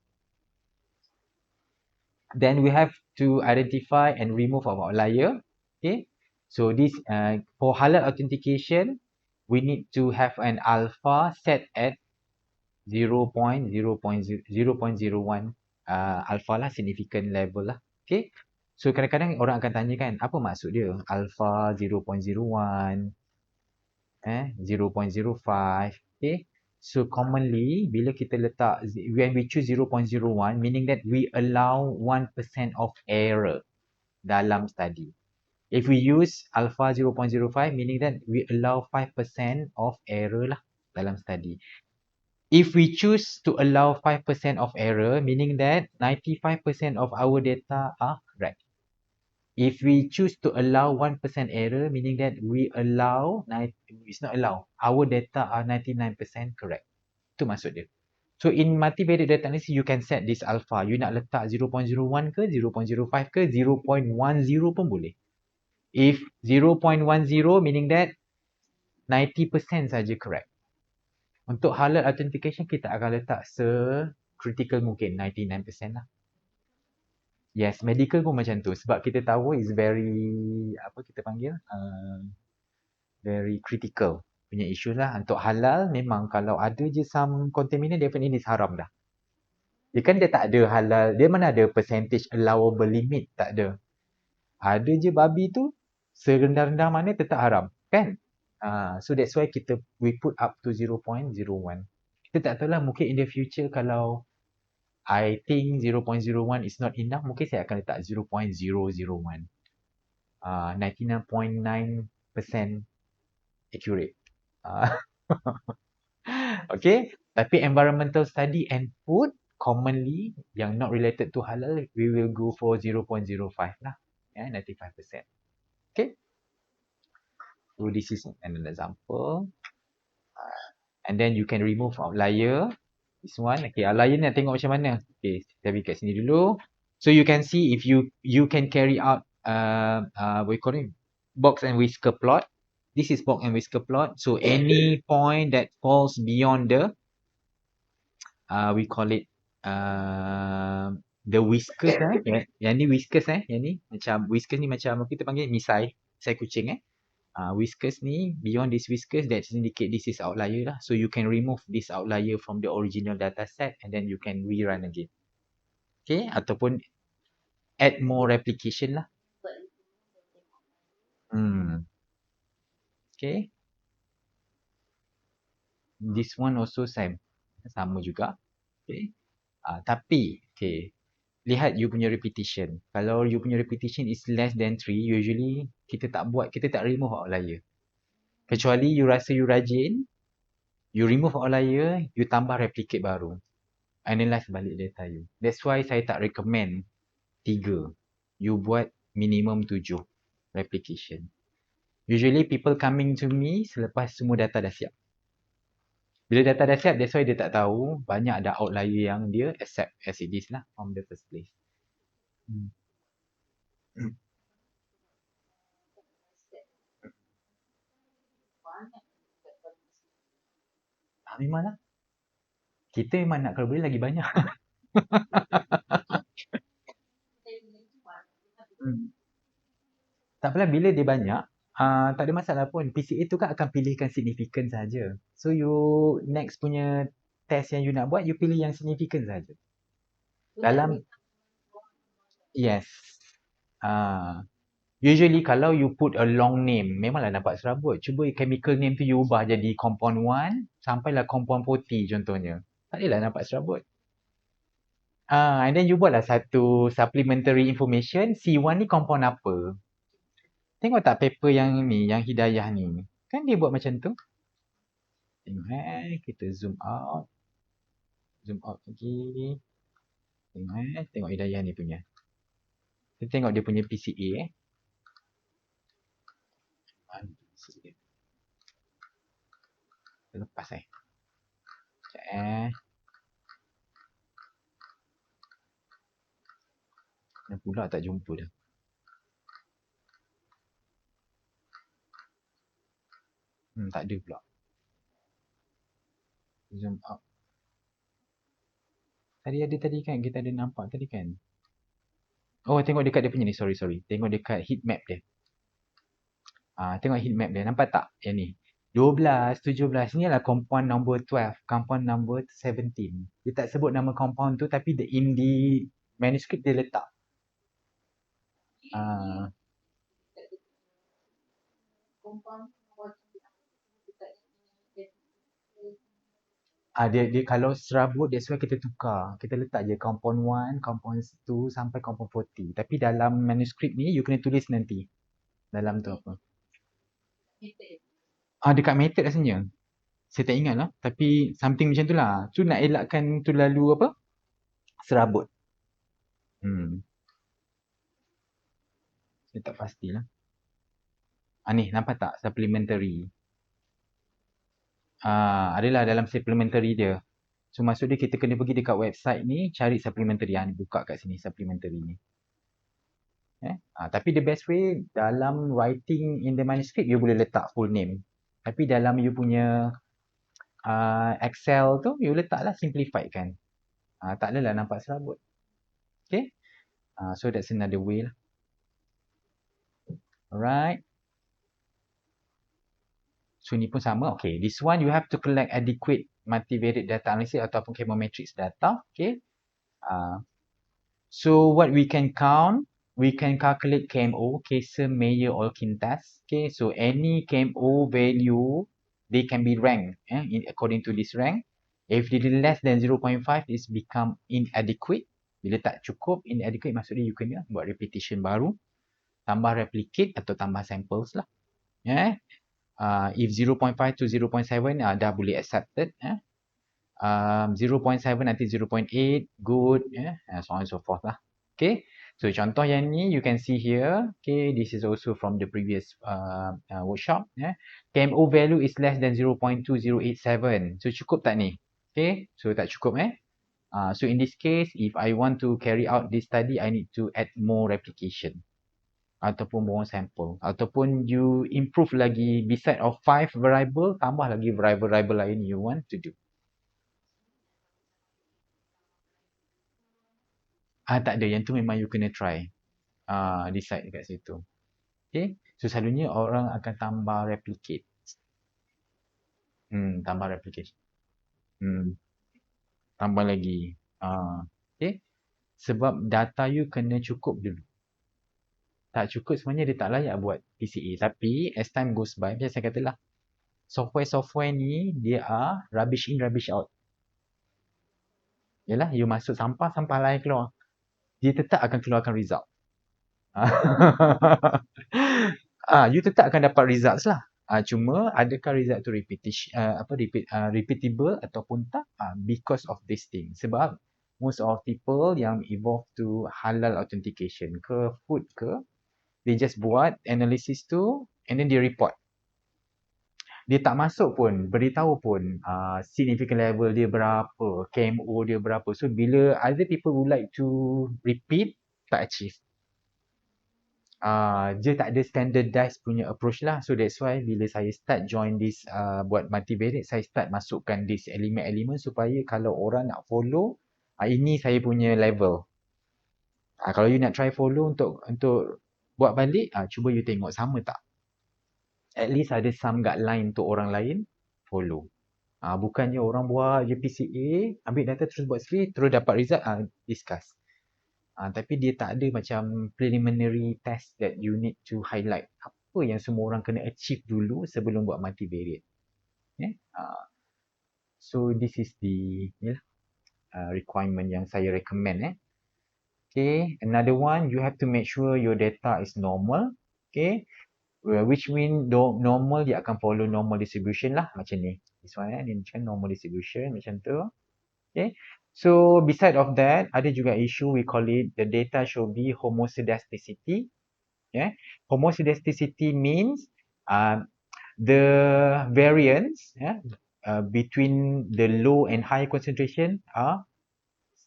Then we have to identify and remove our outlier. Okay. So this for halal authentication, we need to have an alpha set at 0.01 alpha lah, significant level lah. Okay. So kadang-kadang orang akan tanya kan, apa maksud dia? Alpha 0.01, 0.05. Okay. So commonly, bila kita letak, when we choose 0.01, meaning that we allow 1% of error dalam study. If we use alpha 0.05, meaning that we allow 5% of error lah dalam study. If we choose to allow 5% of error, meaning that 95% of our data are correct. If we choose to allow 1% error, meaning that we allow, it's not allow, our data are 99% correct. Itu maksud dia. So in multivariate data analysis, you can set this alpha. You nak letak 0.01 ke, 0.05 ke, 0.10 pun boleh. If 0.10, meaning that 90% saja correct. Untuk halal authentication, kita akan letak se-critical mungkin, 99% lah. Yes, medical pun macam tu. Sebab kita tahu is very, apa kita panggil, very critical punya issue lah. Untuk halal, memang kalau ada je some contaminant, definitely is haram dah. Dia kan dia tak ada halal, dia mana ada percentage allowable limit, tak ada. Ada je babi tu, serendah-rendah mana tetap haram, kan? So that's why we put up to 0.01. Kita tak tahu lah, mungkin in the future kalau I think 0.01 is not enough, mungkin saya akan letak 0.001. 99.9% accurate. Ah, okay, tapi environmental study and food commonly yang not related to halal, we will go for 0.05 lah. 95%. Okay, so this is an example. And then you can remove outlier. This one, okay, outlier ni nak tengok macam mana. Okay, kita ambil kat sini dulu. So you can see if you can carry out what you call it, box and whisker plot. This is box and whisker plot. So any point that falls beyond the we call it the whiskers yang ni whiskers yang ni macam whiskers ni macam kita panggil misai kucing whiskers ni, beyond this whiskers, that indicate this is outlier lah. So you can remove this outlier from the original data set and then you can rerun again. Okay, ataupun add more replication lah. Okay. This one also same. Sama juga. Okay. Tapi, okay, lihat you punya repetition. Kalau you punya repetition is less than 3, usually kita tak remove outlier. Kecuali you rasa you rajin, you remove outlier, you tambah replicate baru. Analyze balik data you. That's why saya tak recommend 3. You buat minimum 7 replication. Usually people coming to me selepas semua data dah siap. Bila data dah siap, that's why dia tak tahu banyak ada outlier yang dia accept as it is lah from the first place. Memang lah. Kita memang nak kalau boleh lagi banyak. Tak apalah, bila dia banyak, tak ada masalah pun. PCA tu kan akan pilihkan signifikan saja. So you next punya test yang you nak buat, you pilih yang signifikan saja. Dalam yes. Usually kalau you put a long name, memanglah nampak serabut. Cuba chemical name tu you ubah jadi compound 1 sampailah compound 40 contohnya. Tak adalah nampak serabut. And then you buatlah satu supplementary information, C1 ni compound apa. Tengok tak paper yang ni, yang Hidayah ni. Kan dia buat macam tu. Tengok kita zoom out. Zoom out lagi. Tengok tengok Hidayah ni punya. Kita tengok dia punya PCA Lepas sekejap Mana pula tak jumpa dah. Tak ada pula. Zoom out. Tadi ada tadi kan, kita ada nampak tadi kan. Oh, tengok dekat dia punya ni, sorry. Tengok dekat heat map dia. Tengok heat map dia, nampak tak yang ni? 12, 17, ni adalah compound number 12, compound number 17. Dia tak sebut nama compound tu tapi in the manuscript dia letak. Dia kalau serabut, that's why kita tukar. Kita letak je compound 1, compound 2 sampai compound 40. Tapi dalam manuscript ni, you kena tulis nanti. Dalam tu apa. Dekat method rasanya. Saya tak ingat lah. Tapi something macam tu lah. Tu nak elakkan tu lalu apa? Serabut. Saya tak pastilah. Ni nampak tak? Supplementary. Adalah dalam supplementary dia. So maksud dia kita kena pergi dekat website ni, cari supplementary. Buka kat sini supplementary ni. Tapi the best way, dalam writing in the manuscript, you boleh letak full name. Tapi dalam you punya Excel tu, you letaklah simplified kan. Tak adalah nampak serabut. Okay. So that's another way lah. Alright. So ni pun sama. Okay, this one you have to collect adequate multivariate data analysis ataupun chemometrics data. Okay. So what we can count, we can calculate KMO, Kaiser Meyer Olkin test. Okay, so any KMO value, they can be ranked according to this rank. If it is less than 0.5, it's become inadequate. Bila tak cukup, inadequate maksudnya you kena buat repetition baru, tambah replicate atau tambah samples lah. If 0.5 to 0.7 dah boleh accepted. 0.7 nanti 0.8 good, so on and so forth lah. Okay, so contoh yang ni you can see here. Okay, this is also from the previous workshop. KMO value is less than 0.2087. So cukup tak ni? Okay, so tak cukup so in this case, if I want to carry out this study, I need to add more replication ataupun more sample, ataupun you improve lagi beside of 5 variable, tambah lagi variable lain you want to do. Tak ada, yang tu memang you kena try. Decide dekat situ. Okay, so selalunya orang akan tambah replicate. Tambah replicate. Tambah lagi. Okay, sebab data you kena cukup dulu. Tak cukup sebenarnya dia tak layak buat PCA. Tapi as time goes by, macam saya katalah, software ni dia rubbish in, rubbish out. Yalah, you masuk sampah, sampah lain keluar. Dia tetap akan keluarkan result. You tetap akan dapat results lah. Cuma adakah result tu repeatable ataupun tak? Because of this thing. Sebab most of people yang evolve to halal authentication ke food ke, they just buat analysis tu and then they report. Dia tak masuk pun, beritahu pun significant level dia berapa, KMO dia berapa. So bila other people would like to repeat, tak achieve. Dia tak ada standardized punya approach lah. So that's why bila saya start join this buat multivariate, saya start masukkan this elemen-elemen supaya kalau orang nak follow, ini saya punya level. Kalau you nak try follow untuk buat balik, cuba you tengok sama tak. At least ada some guideline untuk orang lain follow. Bukannya orang buat je PCA, ambil data terus buat sendiri, terus dapat result, discuss. Tapi dia tak ada macam preliminary test that you need to highlight. Apa yang semua orang kena achieve dulu sebelum buat multivariate. So this is the requirement yang saya recommend. Okay, another one, you have to make sure your data is normal. Okay, which mean normal dia akan follow normal distribution lah macam ni. This one ni macam normal distribution macam tu. Okay, so beside of that, ada juga issue we call it the data should be homoscedasticity. Homoscedasticity means the variance between the low and high concentration are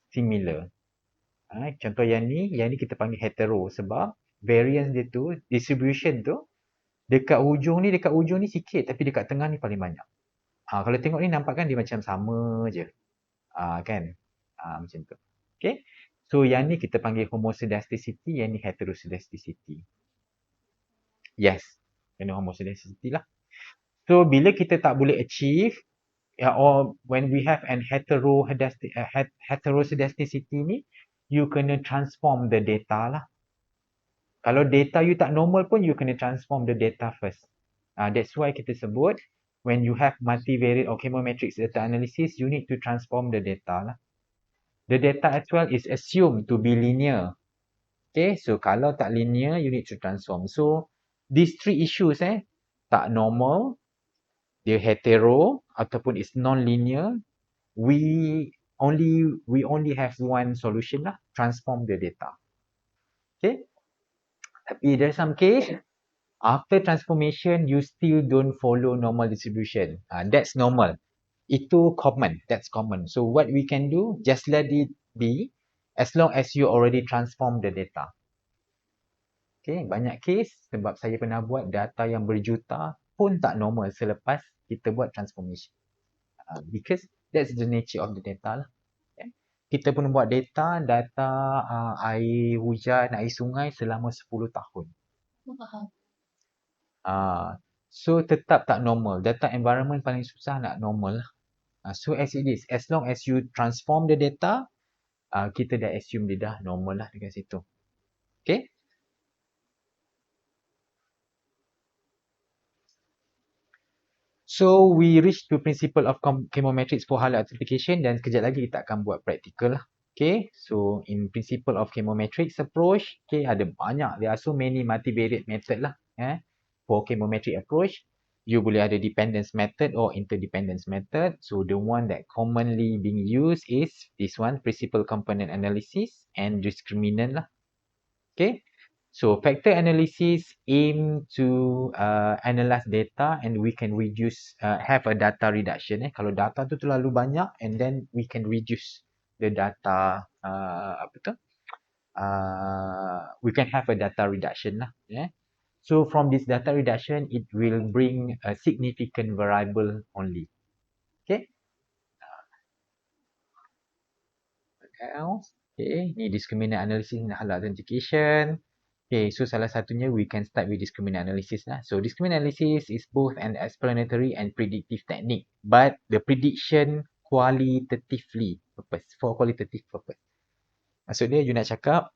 similar. Contoh yang ni kita panggil hetero sebab variance dia tu, distribution tu dekat ujung ni sikit tapi dekat tengah ni paling banyak. Kalau tengok ni nampak kan dia macam sama je. Kan? Macam tu. Okay? So yang ni kita panggil homoscedasticity, yang ni heteroscedasticity. Yes. Kena homoscedasticity lah. So bila kita tak boleh achieve or when we have an heteroscedasticity ni, you kena transform the data lah. Kalau data you tak normal pun, you kena transform the data first. That's why kita sebut, when you have multivariate or chemometrics data analysis, you need to transform the data lah. The data as well is assumed to be linear. Okay, so kalau tak linear, you need to transform. So, these three issues tak normal, dia hetero, ataupun is non-linear, we only have one solution lah, transform the data. Okay, tapi there's some case, after transformation, you still don't follow normal distribution. That's normal. Itu common. That's common. So what we can do, just let it be as long as you already transform the data. Okay, banyak case sebab saya pernah buat data yang berjuta pun tak normal selepas kita buat transformation. Because that's the nature of the data lah. Okay. kita pun buat data air hujan, air sungai selama 10 tahun. So tetap tak normal. Data environment paling susah nak normal lah. So as it is, as long as you transform the data, kita dah assume dia dah normal lah dekat situ. Okay? So we reach to principle of chemometrics for halal application dan kejap lagi kita akan buat practical lah. Okay, so in principle of chemometrics approach, okay, ada banyak, there are so many multivariate method lah. For chemometric approach, you boleh ada dependence method or interdependence method. So the one that commonly being used is this one, principal component analysis and discriminant lah. Okay, so factor analysis aim to analyze data and we can reduce, have a data reduction. Kalau data tu terlalu banyak and then we can reduce the data, we can have a data reduction lah. So from this data reduction, it will bring a significant variable only. Okay. Else, okay, ni discriminant analysis and halal authentication. Okay, so salah satunya we can start with discriminant analysis lah. So discriminant analysis is both an explanatory and predictive technique, but the prediction qualitatively purpose, for qualitative purpose. Maksud dia, you nak cakap,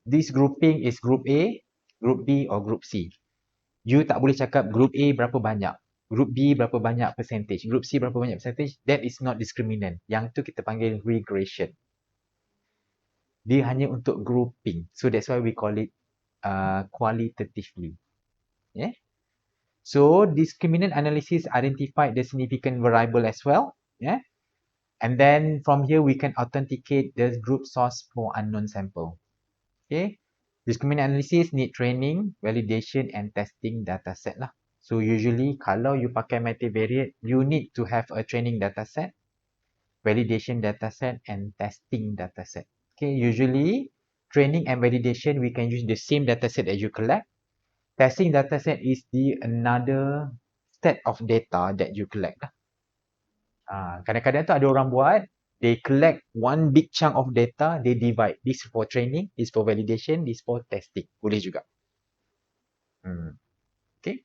this grouping is group A, group B or group C. You tak boleh cakap group A berapa banyak, group B berapa banyak percentage, group C berapa banyak percentage. That is not discriminant. Yang tu kita panggil regression. Dia hanya untuk grouping. So that's why we call it qualitatively. Yeah. So discriminant analysis identified the significant variable as well. Yeah. And then from here we can authenticate the group source for unknown sample. Okay. Discriminant analysis need training, validation and testing dataset lah. So usually kalau you pakai multivariate, you need to have a training dataset, validation dataset and testing dataset. Okay, usually training and validation we can use the same dataset that you collect. Testing dataset is the another set of data that you collect lah. Kadang-kadang tu ada orang buat, they collect one big chunk of data, they divide. This for training, this for validation, this for testing. Boleh juga. Okay.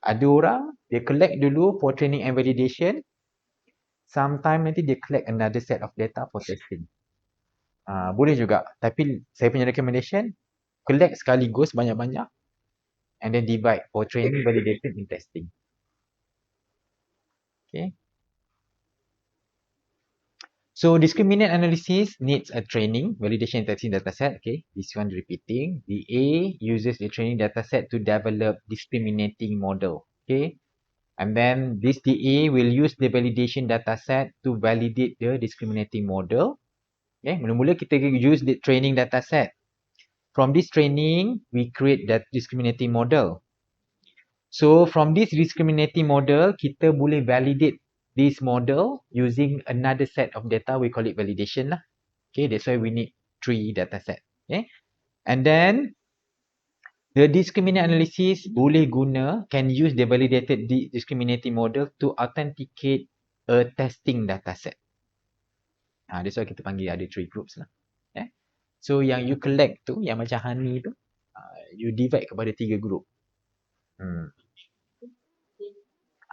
Ada orang, dia collect dulu for training and validation. Sometime nanti dia collect another set of data for testing. Boleh juga. Tapi saya punya recommendation, collect sekaligus banyak-banyak and then divide for training, validation and testing. Okay. So discriminant analysis needs a training, validation and testing dataset. Okay, this one repeating. The A uses the training dataset to develop discriminating model. Okay, and then this DA will use the validation dataset to validate the discriminating model. Okay, mula-mula kita use the training dataset. From this training, we create that discriminating model. So from this discriminating model, kita boleh validate this model using another set of data. We call it validation lah. Okay, that's why we need 3 dataset. Okay, and then the discriminant analysis boleh guna, can use the validated discriminating model to authenticate a testing dataset. That's why kita panggil ada 3 groups lah. Okay. So yang you collect tu, yang macam honey tu, you divide kepada 3 group.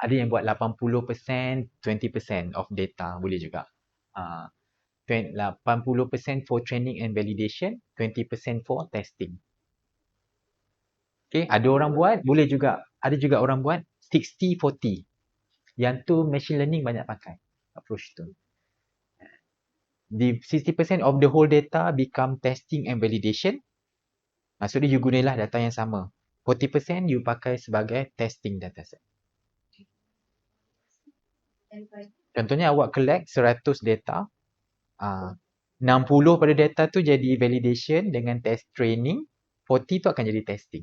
Ada yang buat 80%, 20% of data boleh juga. 80% for training and validation, 20% for testing. Okay, ada orang buat, boleh juga. Ada juga orang buat 60-40. Yang tu machine learning banyak pakai approach tu. The 60% of the whole data become testing and validation. Maksudnya you gunalah data yang sama. 40% you pakai sebagai testing dataset. Contohnya awak collect 100 data, 60 pada data tu jadi validation dengan test training, 40 tu akan jadi testing.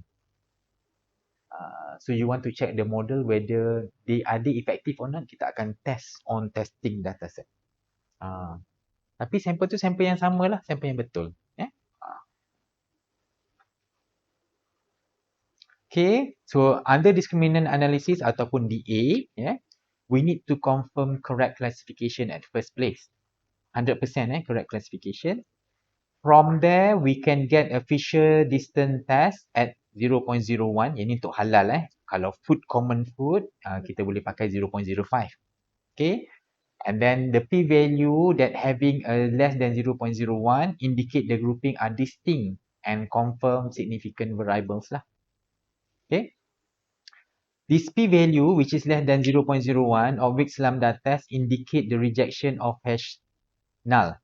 So you want to check the model whether they are effective or not, kita akan test on testing dataset. Tapi sampel tu sampel yang sama lah, sampel yang betul. Okay, so under discriminant analysis ataupun DA, we need to confirm correct classification at first place. 100% correct classification. From there, we can get a fisher distance test at 0.01. Yang ni untuk halal Kalau food, common food, kita boleh pakai 0.05. Okay. And then the p-value that having a less than 0.01 indicate the grouping are distinct and confirm significant variables lah. Okay. This p-value which is less than 0.01 of Weeks lambda test indicate the rejection of hash null.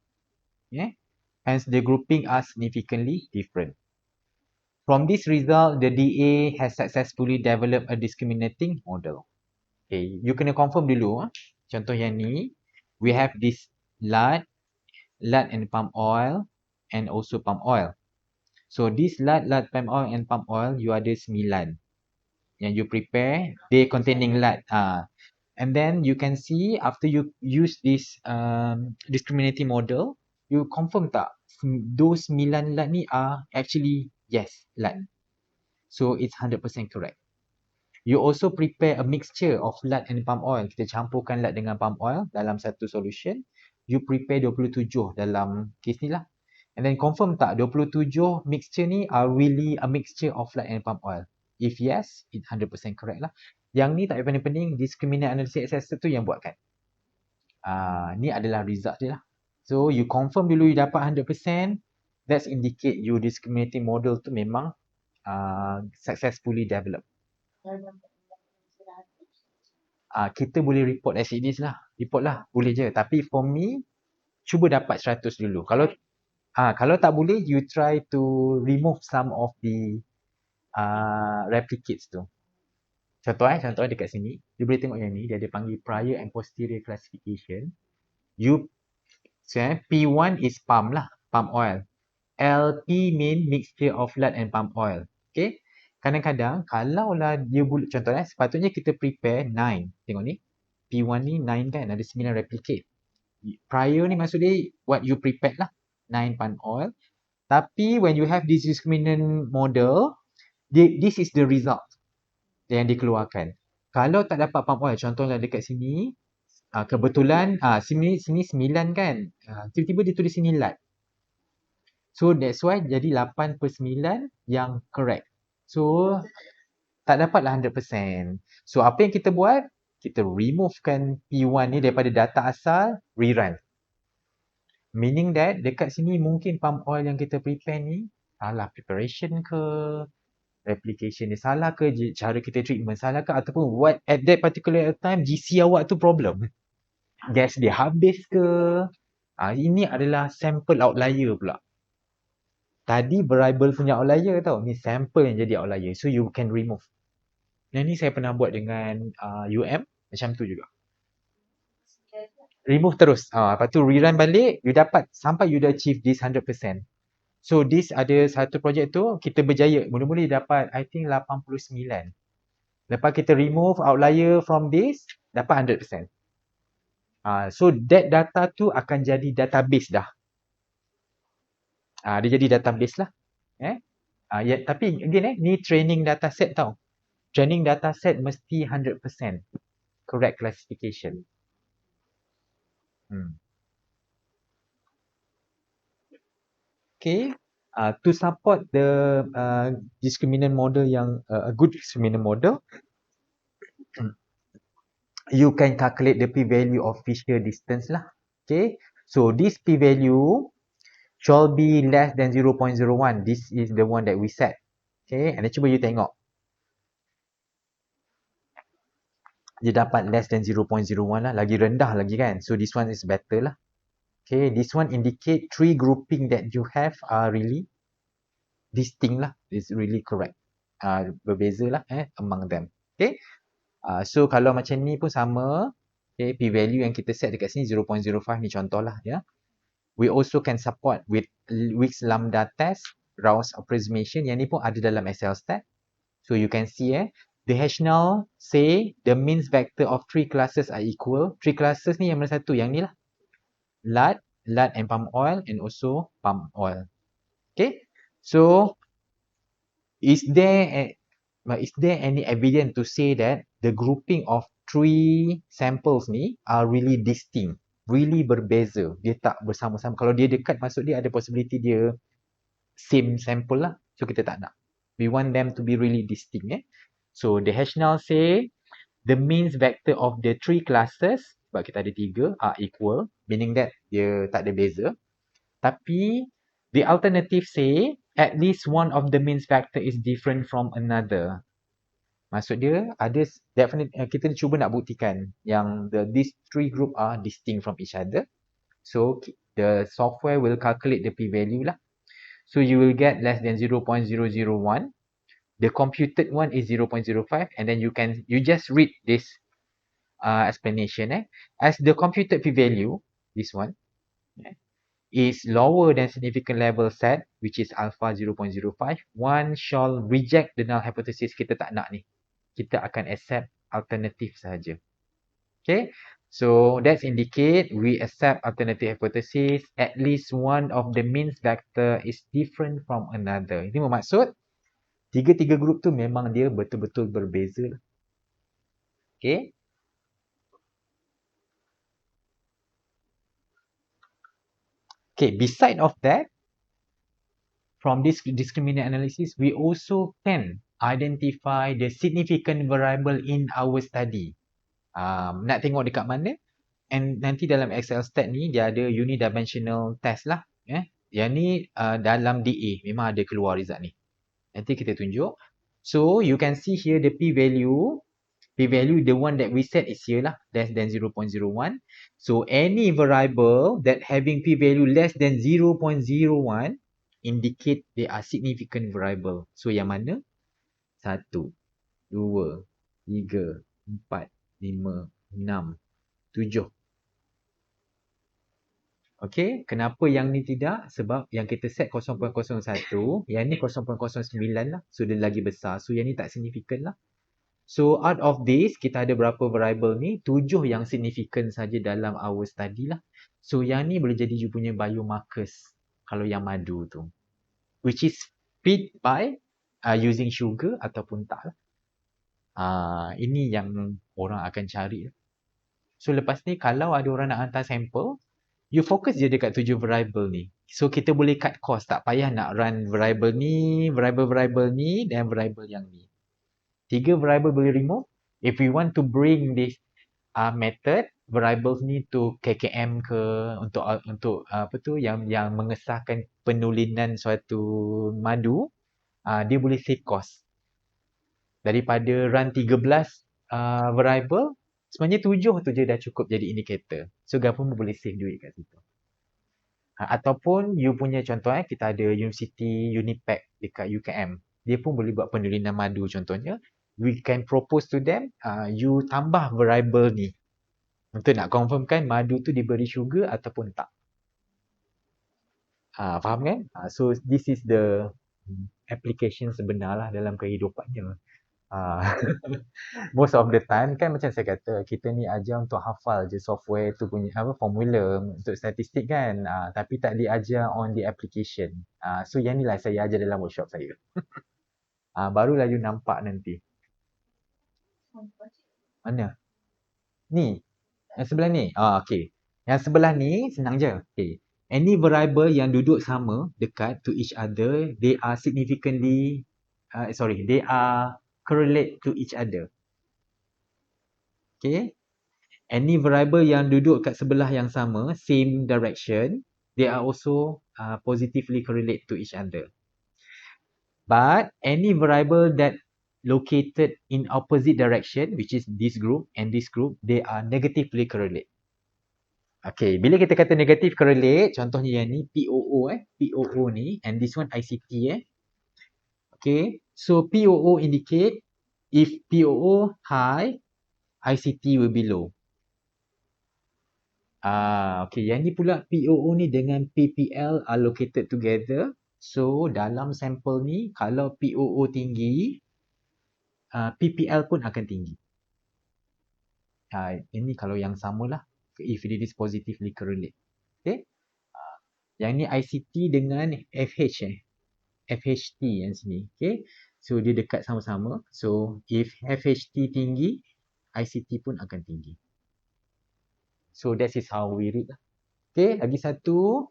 Yeah. Hence the grouping are significantly different. From this result, the DA has successfully developed a discriminating model. Okay, you kena confirm dulu. Contoh yang ni, we have this lard and palm oil and also palm oil. So this lard, palm oil and palm oil, you ada 9 yang you prepare, they containing lard. And then you can see after you use this discriminating model, you confirm tak those 9 lard ni are actually yes, lard. So it's 100% correct. You also prepare a mixture of lard and palm oil. Kita campurkan lard dengan palm oil dalam satu solution. You prepare 27 dalam case ni lah. And then confirm tak 27 mixture ni are really a mixture of lard and palm oil. If yes, it's 100% correct lah. Yang ni tak penting-penting, discriminant analysis assessor tu yang buatkan. Ni adalah result dia lah. So you confirm dulu you dapat 100%. That's indicate you discriminating model tu memang successfully developed. Kita boleh report as it is lah. Report lah, boleh je. Tapi for me, cuba dapat 100 dulu. Kalau tak boleh, you try to remove some of the replicates tu. Contoh dekat sini, you boleh tengok yang ni, dia ada panggil prior and posterior classification. P1 is palm lah, palm oil. LP mean mixture of lard and palm oil. Okay. Kadang-kadang kalau lah dia boleh, contohnya sepatutnya kita prepare 9. Tengok ni. P1 ni 9 kan, ada 9 replicate. Prior ni maksud dia what you prepared lah. 9 palm oil. Tapi when you have this discriminant model, this is the result yang dikeluarkan. Kalau tak dapat palm oil, contohnya dekat sini, kebetulan sini 9 kan. Tiba-tiba dia tulis sini lard. So that's why jadi 8/9 yang correct. So tak dapatlah 100%. So apa yang kita buat? Kita removekan P1 ni daripada data asal, rerun. Meaning that dekat sini mungkin palm oil yang kita prepare ni salah preparation ke, replication ni salah ke, cara kita treatment salah ke, ataupun what at that particular time GC awak tu problem. Gas dia habis ke. Ini adalah sample outlier pula. Tadi variable punya outlier tau. Ni sample yang jadi outlier. So you can remove. Yang ni saya pernah buat dengan UM. Macam tu juga. Remove terus. Lepas tu rerun balik. You dapat sampai you dah achieve this 100%. So this ada satu projek tu. Kita berjaya. Mula-mula dapat I think 89. Lepas kita remove outlier from this. Dapat 100%. So that data tu akan jadi database dah. Dia jadi database lah. Tapi again ni training dataset tau. Training dataset mesti 100% correct classification. Okay. To support the discriminant model yang a good discriminant model, you can calculate the p-value of Fisher distance lah. Okay. So this p-value shall be less than 0.01. This is the one that we set. Okay. And then cuba you tengok. Dia dapat less than 0.01 lah. Lagi rendah lagi kan. So this one is better lah. Okay. This one indicate 3 grouping that you have are really distinct lah. It's really correct. Berbeza lah among them. Okay. So kalau macam ni pun sama. Okay. P-value yang kita set dekat sini 0.05 ni contoh lah. Ya. We also can support with Weeks lambda test, Rouse approximation. Yang ni pun ada dalam Excel stat. So you can see the hash null say the means vector of 3 classes are equal. 3 classes ni yang mana satu? Yang ni lah. Lard and palm oil and also palm oil. Okay. So is there any evidence to say that the grouping of three samples ni are really distinct, really berbeza. Dia tak bersama-sama. Kalau dia dekat, maksud dia ada possibility dia same sample lah. So kita tak nak. We want them to be really distinct. So the hash null say the means vector of the three classes, sebab kita ada tiga, are equal, meaning that dia tak ada beza. Tapi the alternative say at least one of the means vector is different from another. Maksud dia ada definite, kita cuba nak buktikan yang these three group are distinct from each other. So the software will calculate the p-value lah. So you will get less than 0.001. The computed one is 0.05, and then you just read this explanation. As the computed p-value, this one, is lower than significant level set, which is alpha 0.05, one shall reject the null hypothesis. Kita tak nak ni. Kita akan accept alternative sahaja. Okay. So that's indicate we accept alternative hypothesis. At least one of the means vector is different from another. Ini bermaksud tiga-tiga grup tu memang dia betul-betul berbeza. Okay. Okay. Beside of that, from this discriminant analysis, we also can identify the significant variable in our study. Nak tengok dekat mana? And nanti dalam Excel stat ni dia ada unidimensional test lah. Yang ni dalam DA memang ada keluar result ni. Nanti kita tunjuk. So you can see here the p-value. P-value the one that we set is here lah, less than 0.01. So any variable that having p-value less than 0.01 indicate they are significant variable. So yang mana? 1, 2, 3, 4, 5, 6, 7. Okay, kenapa yang ni tidak? Sebab yang kita set 0.01, yang ni 0.09 lah. So dia lagi besar. So yang ni tak signifikan lah. So out of this, kita ada berapa variable ni? 7 yang signifikan saja dalam our study lah. So yang ni boleh jadi you punya biomarkers kalau yang madu tu. Which is feed by using sugar ataupun tak lah. Ini yang orang akan cari. So lepas ni kalau ada orang nak hantar sampel, you fokus je dekat 7 variable ni. So kita boleh cut cost, tak payah nak run variable ni, variable ni dan variable yang ni. 3 variable boleh remove. If we want to bring this method variables ni to KKM ke untuk apa tu yang mengesahkan penulinan suatu madu, dia boleh save cost. Daripada run 13 variable, sebenarnya 7 tu je dah cukup jadi indicator. So government boleh save duit kat situ. Ataupun you punya contoh kita ada University Unipack dekat UKM. Dia pun boleh buat penulinan madu contohnya. We can propose to them, you tambah variable ni untuk nak confirmkan madu tu diberi sugar ataupun tak. Faham kan? So this is the application sebenar lah dalam kehidupannya. Most of the time kan macam saya kata, kita ni ajar untuk hafal je software tu punya formula untuk statistik kan, tapi tak diajar on the application. So yang ni lah saya ajar dalam workshop saya. Barulah you nampak nanti. Mana? Ni. Yang sebelah ni. Okay. Yang sebelah ni senang je. Okay. Any variable yang duduk sama dekat to each other, they are significantly, they are correlate to each other. Okay. Any variable yang duduk kat sebelah yang sama, same direction, they are also positively correlate to each other. But any variable that located in opposite direction, which is this group and this group, they are negatively correlate. Okay, bila kita kata negative correlate, contohnya yang ni POO POO ni, and this one ICT Okay, so POO indicate if POO high, ICT will be low. Okay, yang ni pula POO ni dengan PPL are located together. So dalam sampel ni, kalau POO tinggi, PPL pun akan tinggi. Ini kalau yang samalah, if it is positively correlate. Okay. Yang ni ICT dengan FH FHT yang sini. Okay. So dia dekat sama-sama. So if FHT tinggi, ICT pun akan tinggi. So that is how we read lah. Okay, lagi satu,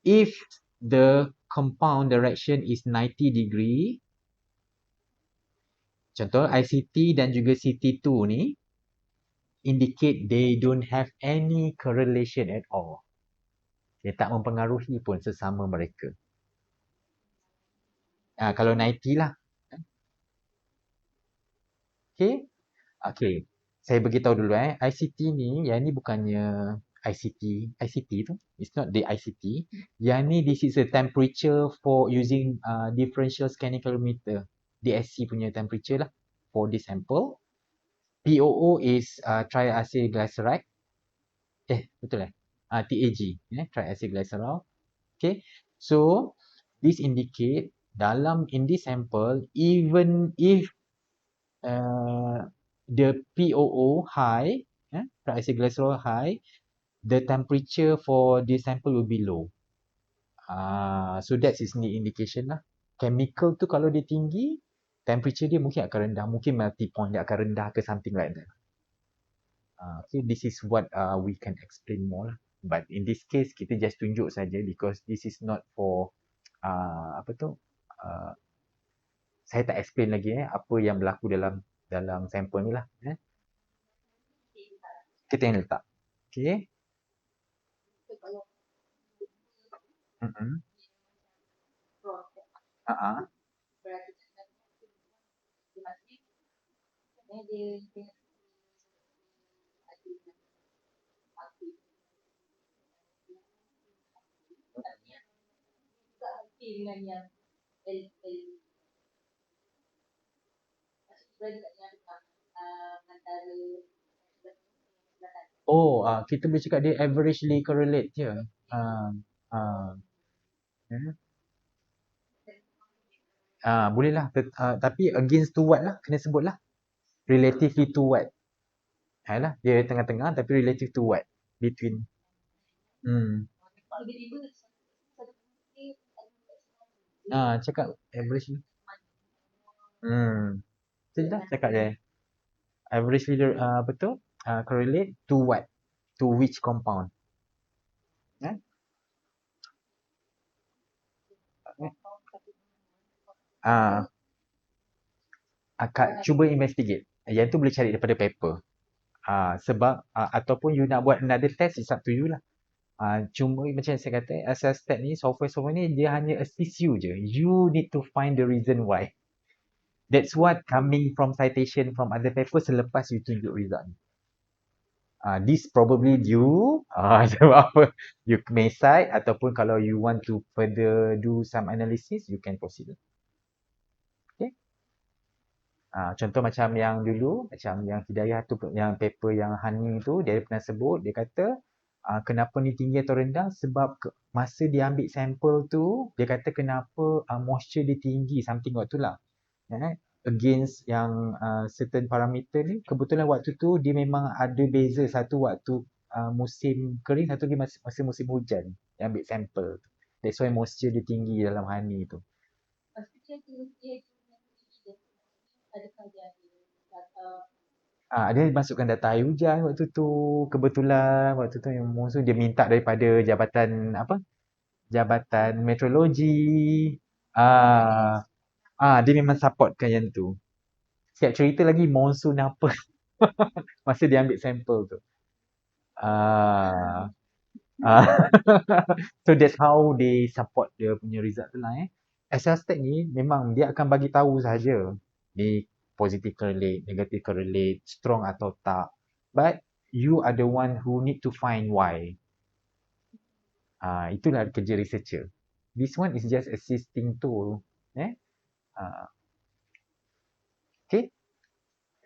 if the compound direction is 90 degree, contoh ICT dan juga CT2 ni indicate they don't have any correlation at all. Dia tak mempengaruhi pun sesama mereka. Kalau 90 lah. Okay. Okay. Saya beritahu dulu ICT ni, yang ni bukannya ICT tu. It's not the ICT. Yang ni, this is a temperature for using differential scanning calorimeter. DSC punya temperature lah for this sample. POO is triacyl glyceride. Betul TAG. Triacyl glycerol. Okay. So, this indicate in this sample, even if the POO high, triacylglycerol high, the temperature for this sample will be low. So that is the indication lah. Chemical tu kalau dia tinggi, temperature dia mungkin akan rendah. Mungkin melting point dia akan rendah ke something like that. Okay, this is what we can explain more lah. But in this case, kita just tunjuk saja because this is not for saya tak explain lagi apa yang berlaku dalam sampel ni lah. Kita yang letak. Okay. Kita boleh cakap dia averagely correlate je. Boleh lah. Tapi against to what lah? Kena sebut lah. Relatively to what? Dia tengah-tengah tapi relative to what? Between. Cakap average ni. Macam dah cakap je. Averagely correlate to what? To which compound? Cuba investigate. Yang tu boleh cari daripada paper. Sebab ataupun you nak buat another test, it's up to you lah. Cuma macam saya kata, SSTET ni, software ni dia hanya assist you je. You need to find the reason why. That's what coming from citation from other papers selepas you tunjuk result ni. This probably due sebab apa, you may cite ataupun kalau you want to further do some analysis, you can proceed. Okay. Contoh macam yang dulu, macam yang Hidayah tu, yang paper yang Hani tu, dia pernah sebut, dia kata kenapa ni tinggi atau rendah, sebab masa dia ambil sampel tu, dia kata kenapa moisture dia tinggi, something waktu lah. Against yang certain parameter ni, kebetulan waktu tu dia memang ada beza, satu waktu musim kering, satu dia masa musim hujan, dia ambil sampel. That's why moisture dia tinggi dalam Hani tu. Dia masukkan data air hujan waktu tu. Kebetulan waktu tu yang monsun dia minta daripada jabatan Jabatan Meteorologi. Dia memang supportkan yang tu. Siap cerita lagi monsun apa masa dia ambil sampel tu. So that's how they support dia punya result tu lah. SSTEC ni memang dia akan bagi tahu saja ni positive correlate, negative correlate, strong atau tak. But you are the one who need to find why. Itulah kerja researcher. This one is just assisting tool. Okay.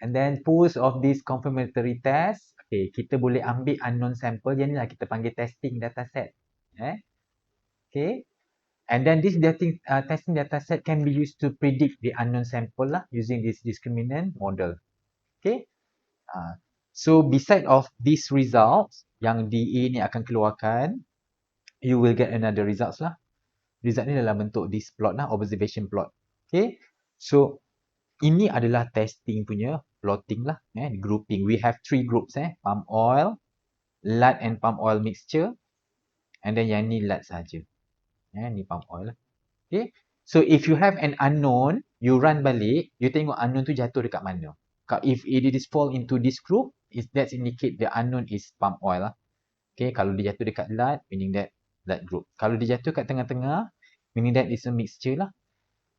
And then post of this confirmatory test. Okay, kita boleh ambil unknown sample. Yang ni lah kita panggil testing dataset. Okay. And then this testing dataset can be used to predict the unknown sample lah using this discriminant model. Okay. So beside of these results yang DA ni akan keluarkan, you will get another results lah. Result ni dalam bentuk this plot lah, observation plot. Okay. So ini adalah testing punya plotting lah, grouping. We have 3 groups, palm oil, lard and palm oil mixture, and then yang ni lard saja. Ni palm oil lah. Okay. So if you have an unknown, you run balik, you tengok unknown tu jatuh dekat mana. If it is fall into this group, that indicate the unknown is palm oil lah. Okay, kalau dia jatuh dekat lard, meaning that lard group. Kalau dia jatuh kat tengah-tengah, meaning that is a mixture lah.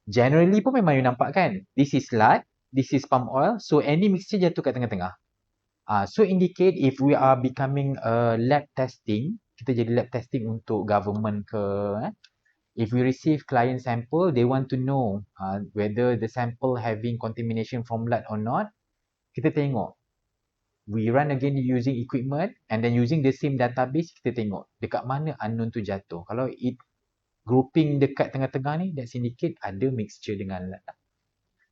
Generally pun memang you nampak kan, this is lard, this is palm oil, so any mixture jatuh kat tengah-tengah. So indicate if we are becoming lab testing, kita jadi lab testing untuk government ke, if we receive client sample, they want to know whether the sample having contamination from lard or not, kita tengok. We run again using equipment and then using the same database, kita tengok dekat mana unknown tu jatuh. Kalau it grouping dekat tengah-tengah ni, that's indicate ada mixture dengan lard.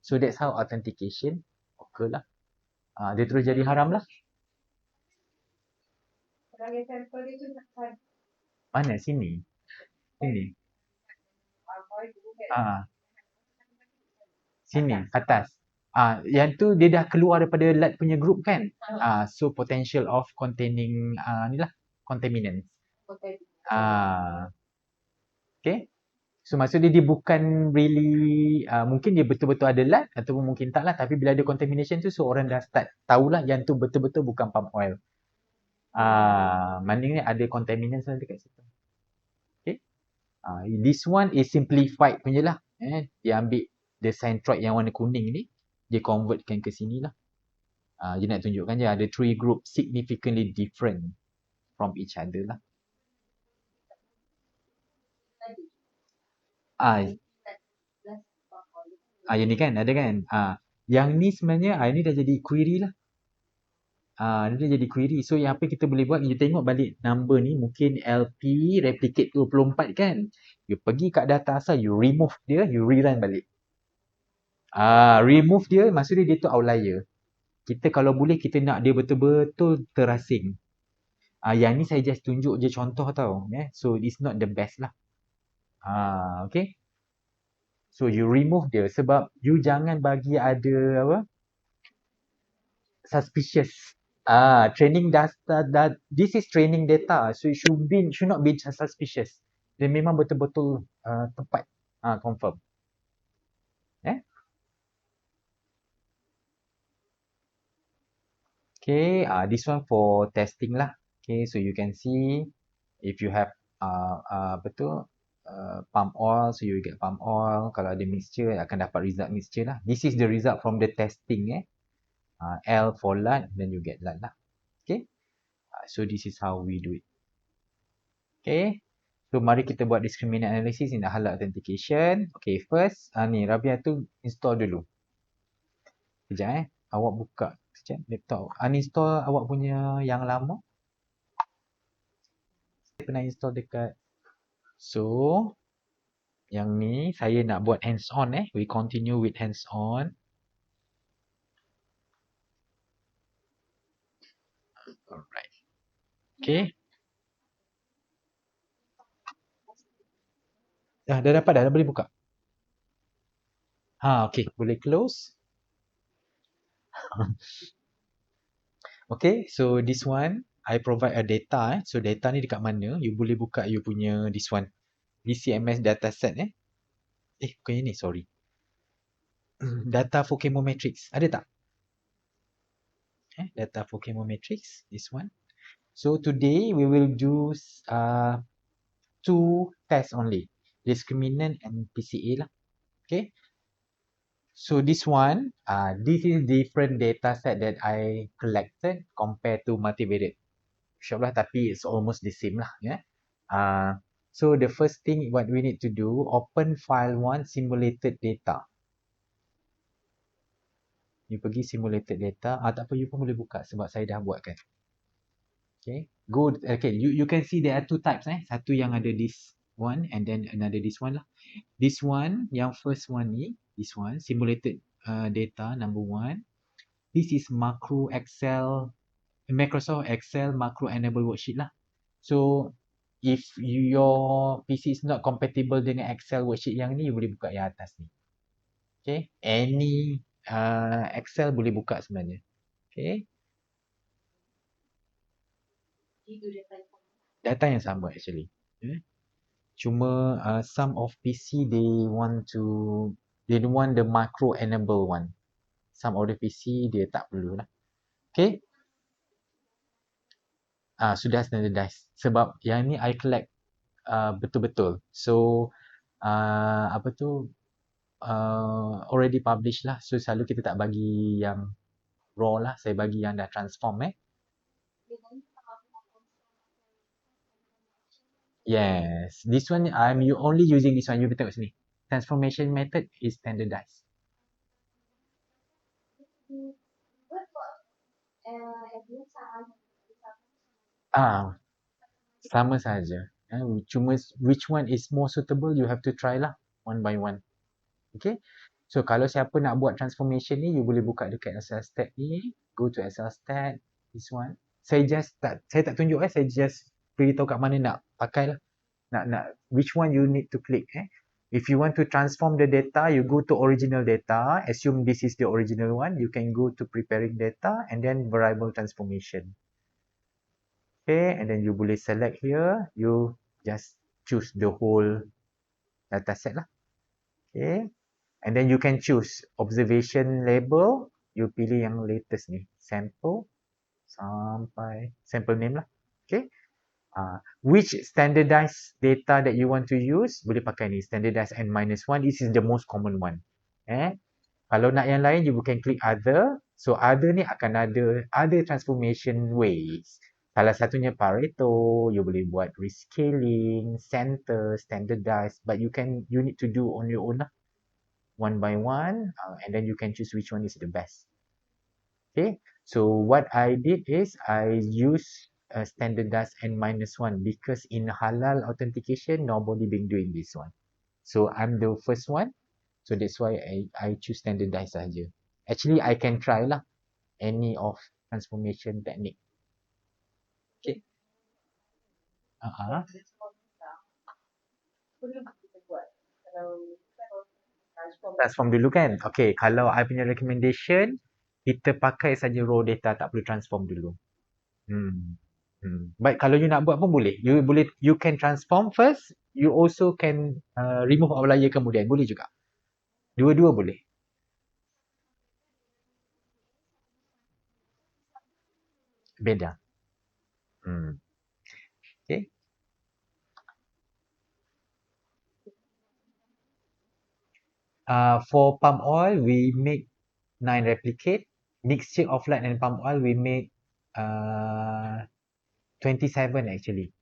So that's how authentication occur lah. Dia terus jadi haram lah. Orang yang sampel dia tu nak kan. Mana? Sini. Sini. Sini, atas. Yang tu dia dah keluar daripada lard punya group kan? So potential of containing ni lah, contaminants. Okay. So maksud dia bukan really, mungkin dia betul-betul ada lard ataupun mungkin tak lah. Tapi bila ada contamination tu, so orang dah start tahulah yang tu betul-betul bukan palm oil. Maknanya ada contaminants lah dekat situ. Okay. This one is simplified punya lah. Dia ambil the centroid yang warna kuning ni, dia convertkan ke sini lah. Dia nak tunjukkan je ada 3 group significantly different from each other lah. Yang ni kan, ada kan? Yang ni sebenarnya, ini dah jadi query lah. Ni dah jadi query. So yang apa kita boleh buat, you tengok balik number ni, mungkin LP replicate 24 kan? You pergi kat data asal, you remove dia, you rerun balik. Remove dia, maksudnya dia tu outlier. Kita kalau boleh, kita nak dia betul-betul terasing. Yang ni saya just tunjuk je contoh tau. So it's not the best lah. Okay. So you remove dia sebab you jangan bagi ada apa? Suspicious. Training data, this is training data. So it should not be suspicious. Dia memang betul-betul tepat. Confirm. Okay, this one for testing lah. Okay, so you can see if you have palm oil, so you get palm oil. Kalau ada mixture, akan dapat result mixture lah. This is the result from the testing. L for lard, then you get lard lah. Okay, so this is how we do it. Okay, so mari kita buat discriminant analysis in the halal authentication. Okay, first, ni Rabia tu install dulu. Sekejap awak buka sekejap laptop. Uninstall awak punya yang lama. Saya pernah install dekat. So, yang ni saya nak buat hands on. We continue with hands on. Alright. Okay. Dah dapat dah boleh buka. Okay, boleh close. Okay, so this one I provide a data. So data ni dekat mana? You boleh buka you punya this one. GCMS dataset bukan ini, sorry. Data for chemometrics. Ada tak? Data for chemometrics, this one. So today we will do 2 tests only. Discriminant and PCA lah. Okay. So this one, this is different data set that I collected compared to multivariate. InsyaAllah, tapi it's almost the same lah. So the first thing what we need to do, open file 1 simulated data. You pergi simulated data. Tak apa, you pun boleh buka sebab saya dah buat kan. Okay. Go. Okay. You can see there are 2 types. Satu yang ada this one and then another this one lah. This one, yang first one ni, this one, simulated data number 1. This is Microsoft Excel macro enable worksheet lah. So, if your PC is not compatible dengan Excel worksheet yang ni, you boleh buka yang atas ni. Okay. Any Excel boleh buka sebenarnya. Okay. Itu dia tanya. Data yang sama actually. Cuma some of PC they don't want the macro enable one. Some of the PC dia tak perlu lah. Okay. Sudah standardized. Sebab yang ni I collect betul-betul. So apa tu already published lah. So selalu kita tak bagi yang raw lah. Saya bagi yang dah transform Yes. This one you only using this one. You tengok sini. Transformation method is standardized. What about every time? Ah, sama saja. Cuma which one is more suitable you have to try lah one by one. Okay. So kalau siapa nak buat transformation ni, you boleh buka dekat Excel stat ni, go to Excel stat, this one. Saya tak tunjuk saya just beritahu kat mana nak pakai lah. Nak which one you need to click If you want to transform the data, you go to original data, assume this is the original one, you can go to preparing data and then variable transformation. Okay, and then you boleh select here, you just choose the whole data set lah. Okay, and then you can choose observation label, you pilih yang latest ni, sample sampai sample name lah. Okay, which standardized data that you want to use, boleh pakai ni, standardized N-1, this is the most common one. Kalau nak yang lain, you can click other. So other ni akan ada other transformation ways. Salah satunya Pareto, you boleh buat rescaling, center, standardized, but you need to do on your own lah. One by one, and then you can choose which one is the best. Okay, so what I did is I use a standardized N-1 because in halal authentication, nobody been doing this one. So I'm the first one. So that's why I choose standardized saja. Actually, I can try lah any of transformation technique. Okay. Transform dulu kan. Okay, kalau I punya recommendation, kita pakai saja raw data, tak perlu transform dulu. But kalau you nak buat pun boleh. You can transform first, you also can remove outlier kemudian. Boleh juga. Dua-dua boleh. Beda. Okay. For palm oil, we make 9 replicate. Mixture of light and palm oil, we make 27 actually.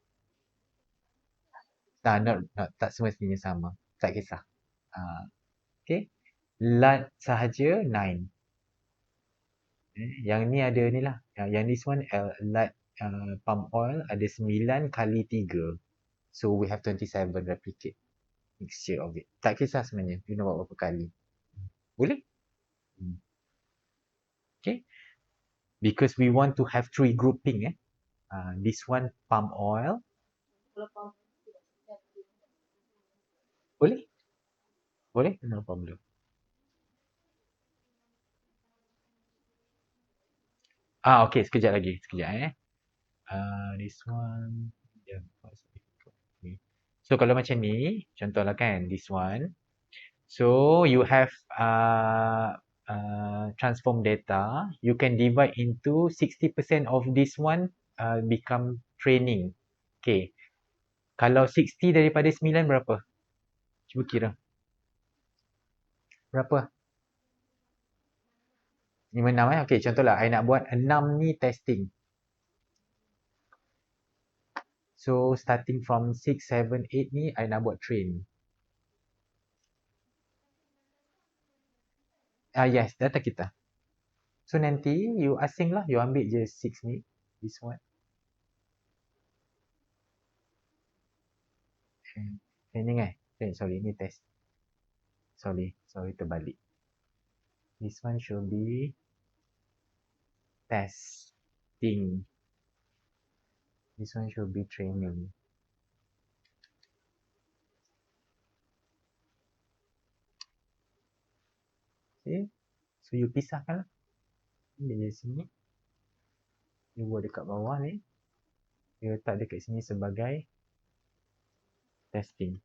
Not, tak semestinya sama. Tak kisah. Okay. Lard sahaja 9. Yang ni ada ni lah. Yang this one, lard palm oil ada 9 kali 3. So we have 27 replicate mixture of it. Tak kisah sebenarnya. You nak buat berapa kali. Boleh? Okay. Because we want to have 3 grouping this one palm oil. Boleh? Boleh? No problem. Okay. Sekejap lagi. Sekejap this one. Yeah. Okay. So, kalau macam ni, contohlah kan, this one. So, you have transform data. You can divide into 60% of this one become training. Okay. Kalau 60 daripada 9 berapa? Cuba kira. Berapa? 5, 6 Okay, contohlah I nak buat 6 ni testing. So, starting from 6, 7, 8 ni I nak buat train. Yes, data kita. So, nanti you asing lah, you ambil je 6 ni. This one. Training sorry, ni test. Sorry, terbalik. This one should be testing. This one should be training. Okay. So you pisahkan lah. Dia sini. You buat dekat bawah ni. You letak dekat sini sebagai testing.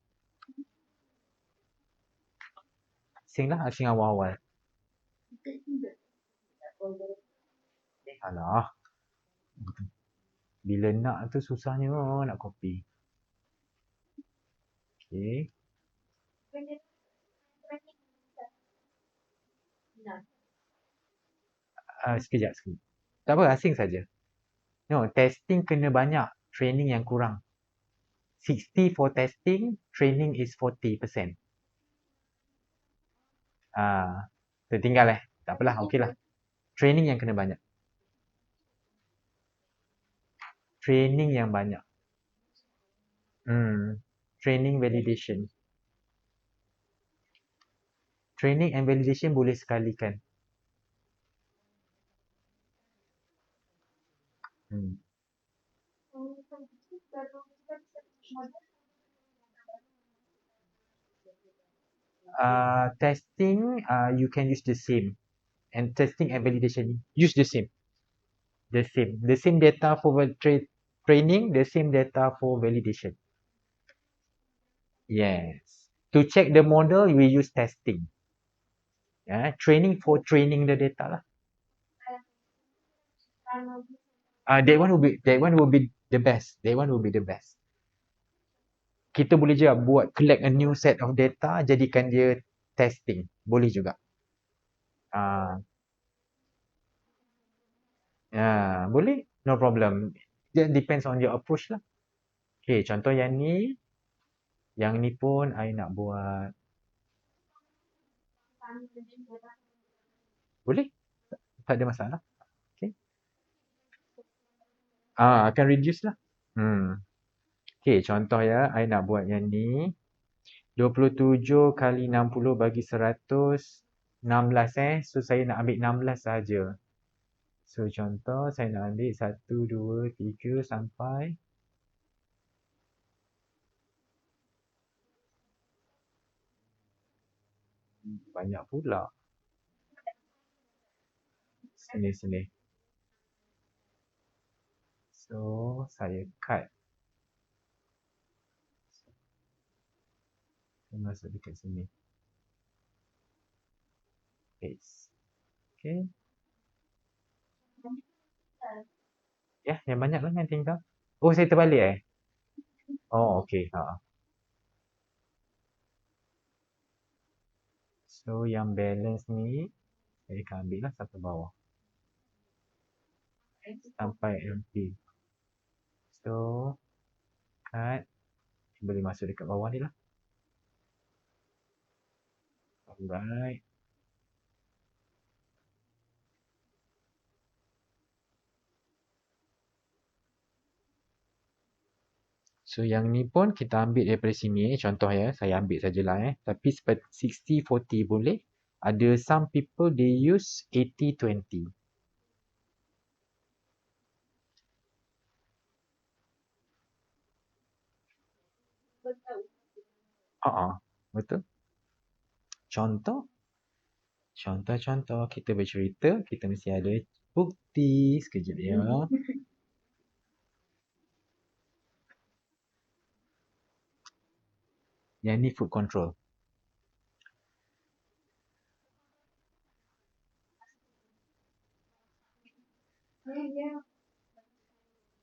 Asing lah, asing awal-awal. Alah. Bila nak tu susahnya nak copy. Okay. Sekejap. Tak apa, asing saja. No, testing kena banyak. Training yang kurang. 60 for testing, training is 40%. Tertinggal tak apalah, okey lah. Training yang kena banyak. Training yang banyak. Training validation. Training and validation boleh sekalikan. Testing, you can use the same. And testing and validation, use the same. The same data for training, the same data for validation. Yes. To check the model, we use testing. Training for training the data lah. That one will be the best. That one will be the best. Kita boleh je buat collect a new set of data, jadikan dia testing. Boleh juga. Boleh. No problem. That depends on your approach lah. Okay, contoh yang ni. Yang ni pun I nak buat. Boleh. Tak ada masalah. Okay. Akan reduce lah. Okay, contoh ya. I nak buat yang ni. 27 kali 60 bagi 100. 16 So, saya nak ambil 16 saja. So, contoh saya nak ambil 1, 2, 3 sampai. Banyak pula. Sini. So, saya cut. Saya masuk dekat sini. Paste. Okay. Ya, yang banyak lah yang tinggal. Oh, saya terbalik Oh, okay. So, yang balance ni, saya akan ambil lah sampai bawah. Sampai empty. So, cut. Boleh masuk dekat bawah ni lah. Alright. So, yang ni pun kita ambil daripada sini. Contoh ya, saya ambil sajalah Tapi 60-40 boleh. Ada some people they use 80-20. Betul. Contoh. Kita bercerita, kita mesti ada bukti. Sekejap ya. Yang ni food control.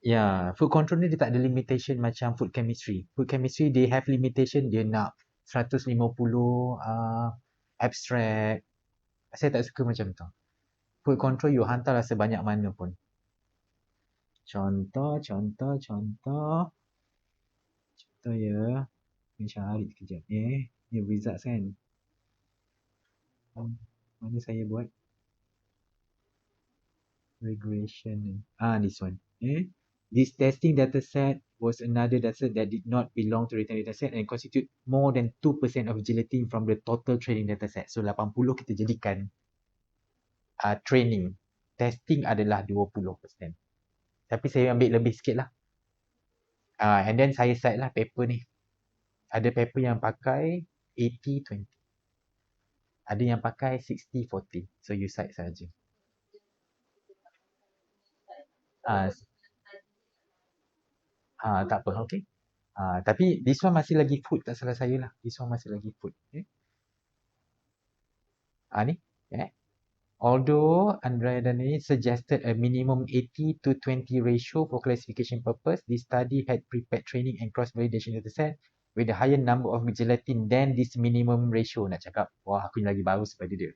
Ya, food control ni dia tak ada limitation macam food chemistry. Food chemistry they have limitation, dia nak 150 abstract. Saya tak suka macam tu. Food control you hantarlah sebanyak mana pun. Contoh ya. Ni cari sekejap ni results kan. Mana saya buat? Regression ni. This one. This testing dataset was another dataset that did not belong to return dataset and constitute more than 2% of gelatin from the total training dataset. So 80 kita jadikan training. Testing adalah 20%. Tapi saya ambil lebih sikit lah. And then saya cite lah paper ni. Ada paper yang pakai 80-20. Ada yang pakai 60-40. So you side saja. Ah, tak apa, okay. Tapi this one masih lagi food, tak salah saya lah. This one masih lagi food. Okay. Ni. Okay. Although Andrea Dani suggested a minimum 80 to 20 ratio for classification purpose, this study had prepared training and cross-validation data set with a higher number of gelatin than this minimum ratio. Nak cakap, wah aku ni lagi bagus daripada dia.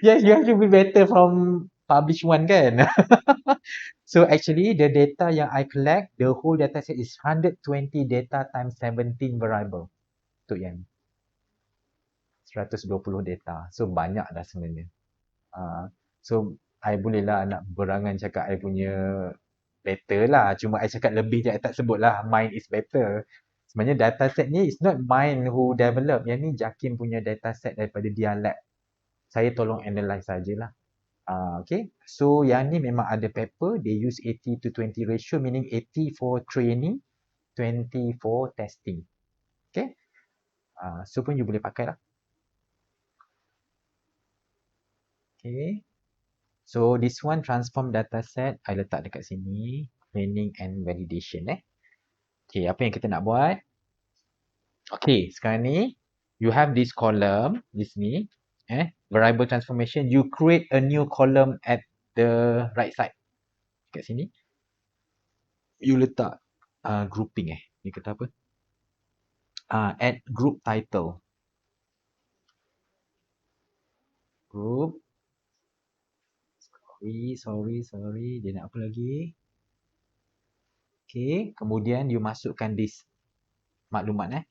Yes, you have to be better from publish one kan. So actually the data yang I collect, the whole data set is 120 data times 17 variable. Tu yang 120 data. So banyak dah sebenarnya. So I boleh lah nak berangan cakap I punya better lah. Cuma I cakap lebih je I tak sebut lah mine is better. Sebenarnya data set ni is not mine who develop. Yang ni Jakim punya data set daripada dia lab. Saya tolong analyze sajalah. Okay. So yang ni memang ada paper. They use 80 to 20 ratio, meaning 80 for training, 20 for testing. Okay. So pun you boleh pakai lah. Okay. So this one transform data set, I letak dekat sini. Training and validation Okay, apa yang kita nak buat? Okay, sekarang ni, you have this column di sini. Variable transformation, you create a new column at the right side. Kat sini. You letak grouping Ni kata apa? Add group title. Group. Sorry. Dia nak apa lagi? Okay, kemudian you masukkan this maklumat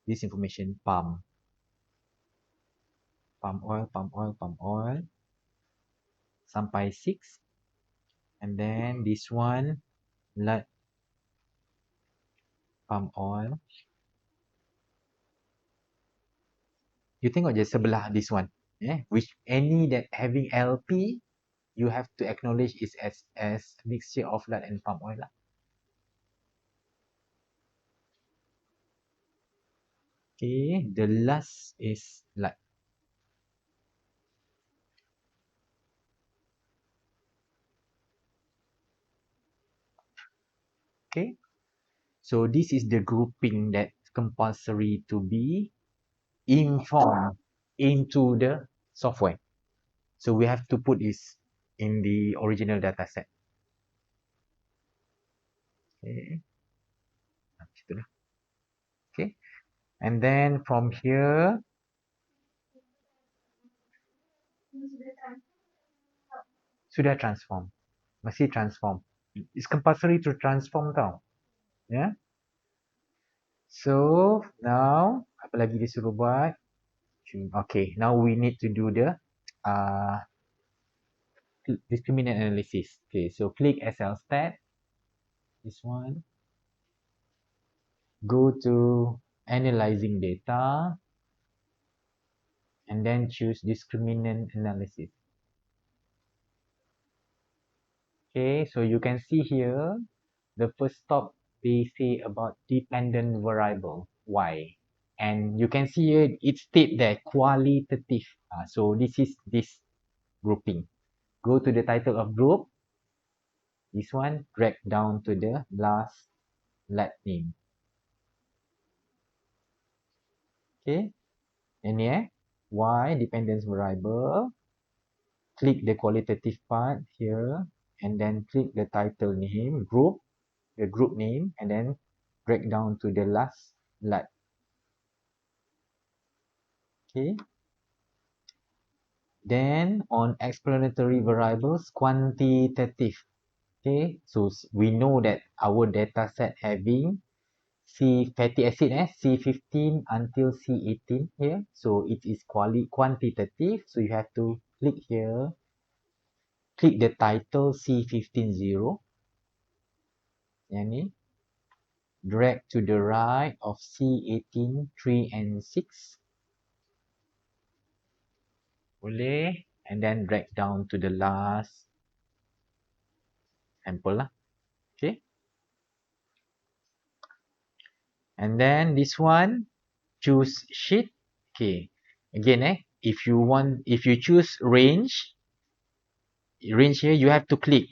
this information pump oil sampai 6, and then this one let pump oil. You tengok je sebelah this one, which any that having LP you have to acknowledge is as mixture of lard and palm oil lah. Okay, the last is lard. Okay, so this is the grouping that compulsory to be informed into the software. So we have to put this in the original data set. Okay, itulah. Okay, and then from here, sudah transform, masih transform. It's compulsory to transform tau. Yeah. So now apa lagi dia suruh buat? Okay, now we need to do the discriminant analysis. Okay, so click SL stat. This one. Go to analyzing data. And then choose discriminant analysis. Okay, so you can see here, the first stop they say about dependent variable, Y. And you can see here, it state there, qualitative. So this is this grouping. Go to the title of group. This one, drag down to the last lab name. Okay, and here, Y, dependence variable. Click the qualitative part here, and then click the title name, group, the group name, and then drag down to the last lab. Okay. Then on explanatory variables, quantitative. Okay, so we know that our data set having C fatty acid C15 until C18 here. So it is quantitative. So you have to click here. Click the title C15-0. Yang ni. Drag to the right of C18, 3 and 6. Boleh. And then drag down to the last sample lah. Okay. And then this one, choose sheet. Okay. Again, if you choose range here, you have to click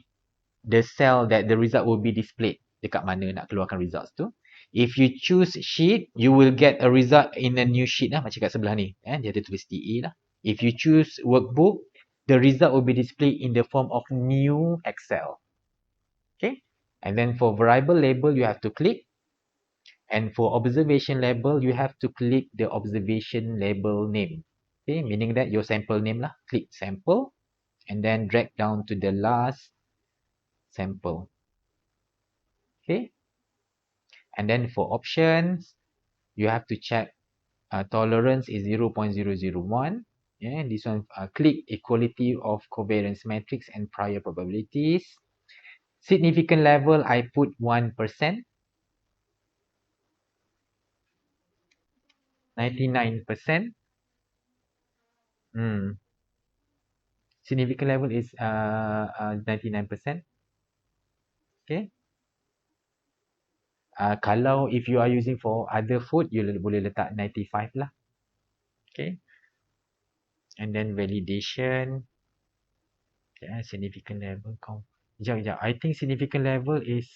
the cell that the result will be displayed. Dekat mana nak keluarkan results tu. If you choose sheet, you will get a result in a new sheet lah. Macam kat sebelah ni. Dia ada tulis TA lah. If you choose workbook, the result will be displayed in the form of new Excel. Okay. And then for variable label, you have to click. And for observation label, you have to click the observation label name. Okay, meaning that your sample name lah. Click sample and then drag down to the last sample. Okay. And then for options, you have to check tolerance is 0.001. Yeah, this one click equality of covariance matrix and prior probabilities. Significant level, I put 1%. 99%. Significant level is 99%. Okay. Kalau if you are using for other food, you boleh letak 95 lah. Okay. And then validation. Okay, significant level. Sekejap. I think significant level is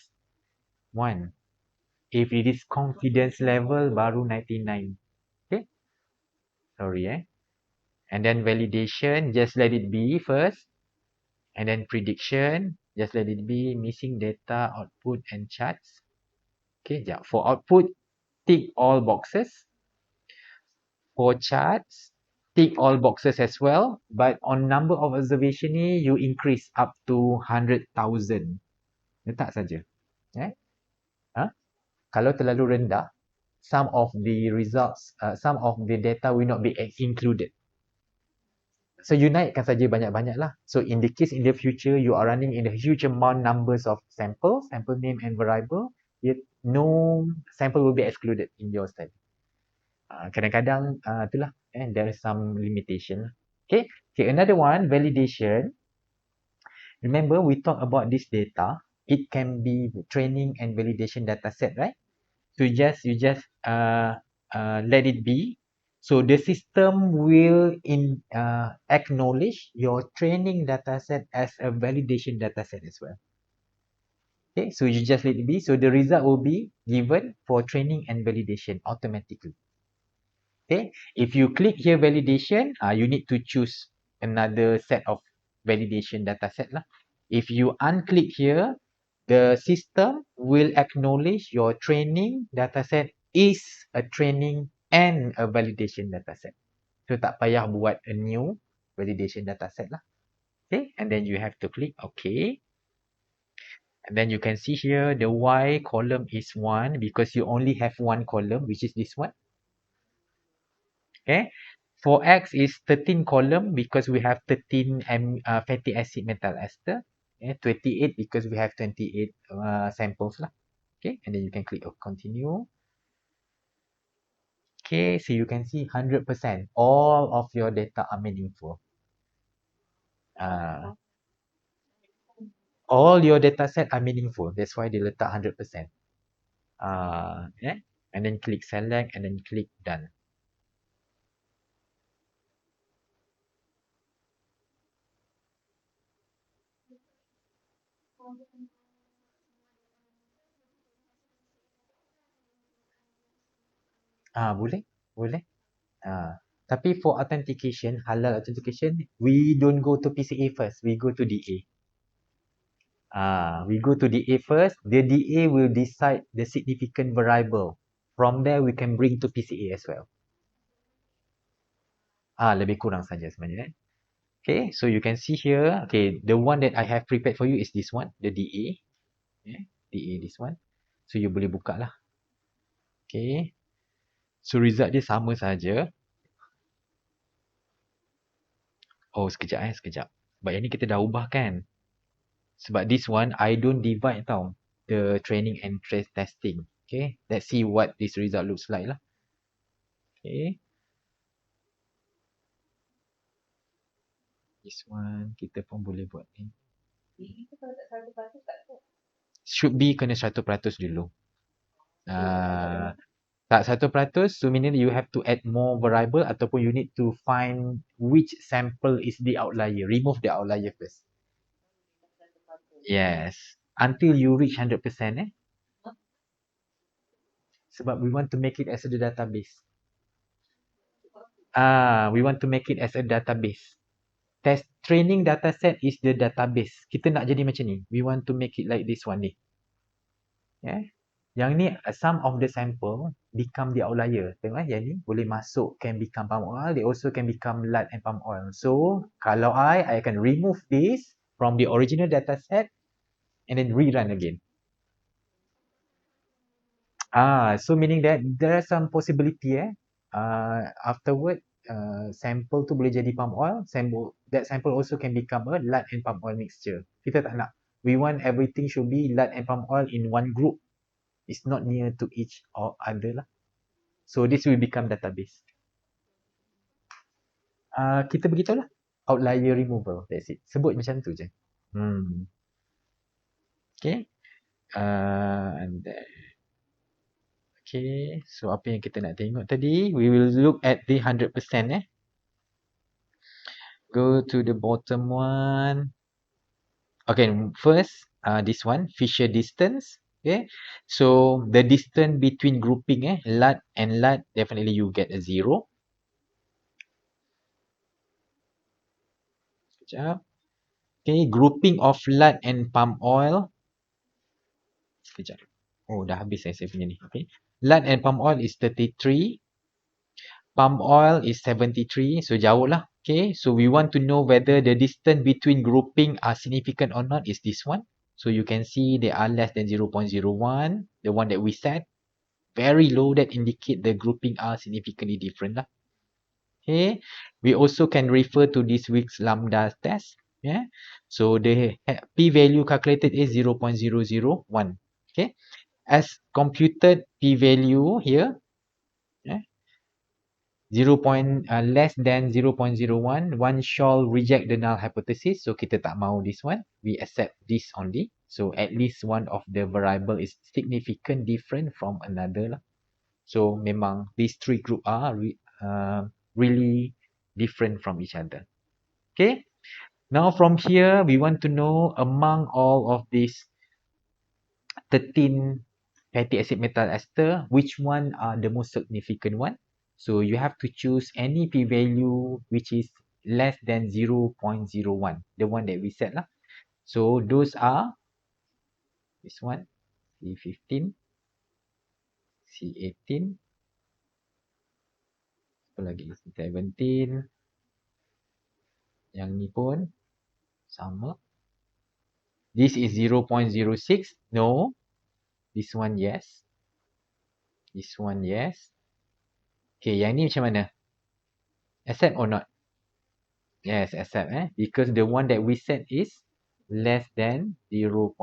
1. If it is confidence level, baru 99. Okay. Sorry. And then validation, just let it be first. And then prediction, just let it be. Missing data, output and charts. Okay, sekejap. For output, tick all boxes. For charts, tick all boxes as well. But on number of observation ni, you increase up to 100,000. Letak saja. Kalau terlalu rendah, some of the results, some of the data will not be included. So you naikkan saja banyak-banyak lah. So in the case in the future, you are running in a huge amount numbers of samples, sample name and variable, yet no sample will be excluded in your study. Kadang-kadang itulah, there is some limitation. Okay, another one, validation. Remember we talk about this data. It can be training and validation data set, right? So you just let it be. So the system will acknowledge your training data set as a validation data set as well. Okay, so you just let it be. So the result will be given for training and validation automatically. Okay, if you click here validation, you need to choose another set of validation data set lah. If you unclick here, the system will acknowledge your training dataset is a training and a validation dataset. So tak payah buat a new validation dataset lah. Okay, and then you have to click OK. And then you can see here the Y column is 1 because you only have one column, which is this one. Okay. For X is 13 column because we have 13 fatty acid metal ester. 28 because we have 28 samples lah. Okay, and then you can click continue. Okay, so you can see 100%. All of your data are meaningful. All your data set are meaningful. That's why they letak 100%. Yeah. And then click select and then click done. Boleh. Tapi for authentication, halal authentication, we don't go to PCA first. We go to DA. We go to DA first. The DA will decide the significant variable. From there, we can bring to PCA as well. Lebih kurang saja sebenarnya. Okay, so you can see here. Okay, the one that I have prepared for you is this one, the DA. DA this one. So you boleh buka lah. Okay. So result dia sama saja. Oh, sekejap. Sebab yang ni kita dah ubah kan. Sebab this one, I don't divide tau. The training and testing. Okay. Let's see what this result looks like lah. Okay. This one, kita pun boleh buat ni. Should be kena 100% dulu. Tak 100%, so meaning you have to add more variable ataupun you need to find which sample is the outlier. Remove the outlier first. Yes. Until you reach 100% sebab we want to make it as a database. We want to make it as a database. Test training data set is the database. Kita nak jadi macam ni. We want to make it like this one ni. Yeah. Yang ni some of the sample become the outlier. Tengok yang ni boleh masuk can become palm oil. They also can become lard and palm oil. So kalau I akan remove this from the original data set and then rerun again. So meaning that there are some possibility afterward sample tu boleh jadi palm oil, that sample also can become a lard and palm oil mixture. Kita tak nak. We want everything should be lard and palm oil in one group. It's not near to each or other lah. So this will become database. Kita beritahu lah. Outlier removal. That's it. Sebut macam tu je. Okay. And then okay, so apa yang kita nak tengok tadi? We will look at the 100% Go to the bottom one. Okay, first, this one, Fisher distance. Okay, so the distance between grouping, lard and lard, definitely you get a 0. Sekejap. Okay, grouping of lard and palm oil. Sekejap. Oh, dah habis saya punya ni. Okay. Lard and palm oil is 33. Palm oil is 73. So, jauh lah. Okay. So, we want to know whether the distance between grouping are significant or not is this one. So, you can see they are less than 0.01. The one that we set. Very low, that indicate the grouping are significantly different lah. Okay. We also can refer to this week's lambda test. Yeah. So, the p-value calculated is 0.001. Okay. As computed p-value here, 0. Less than 0.01, one shall reject the null hypothesis. So kita tak mahu this one. We accept this only. So at least one of the variable is significant different from another lah. So memang these three group are really different from each other. Okay. Now from here we want to know among all of these 13 fatty acid metal ester, which one are the most significant one? So you have to choose any p-value which is less than 0.01, the one that we set lah. So those are this one, C15, C18, apa lagi, C17, yang ni pun sama. This is 0.06, no. This one yes. This one yes. Okay, yang ni macam mana? Accept or not? Yes, accept because the one that we set is less than 0.01.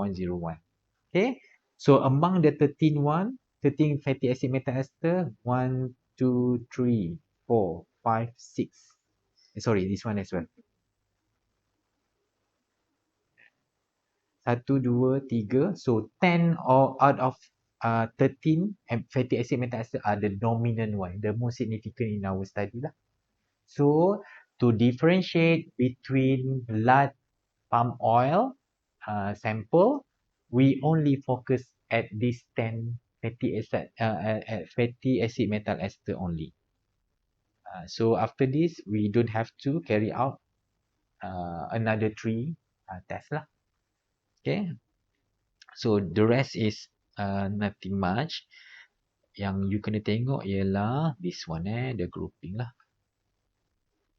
Okay, so among the 13 fatty acid metal ester, 1, 2, 3, 4, 5, 6. Sorry, this one as well. 1, 2, 3. So 10 or out of 13 fatty acid metal ester are the dominant one, the most significant in our study lah. So to differentiate between lard palm oil sample, we only focus at this 10 fatty acid metal ester only. So after this, we don't have to carry out another 3 tests lah. Okay. So the rest is nothing much. Yang you kena tengok ialah this one the grouping lah.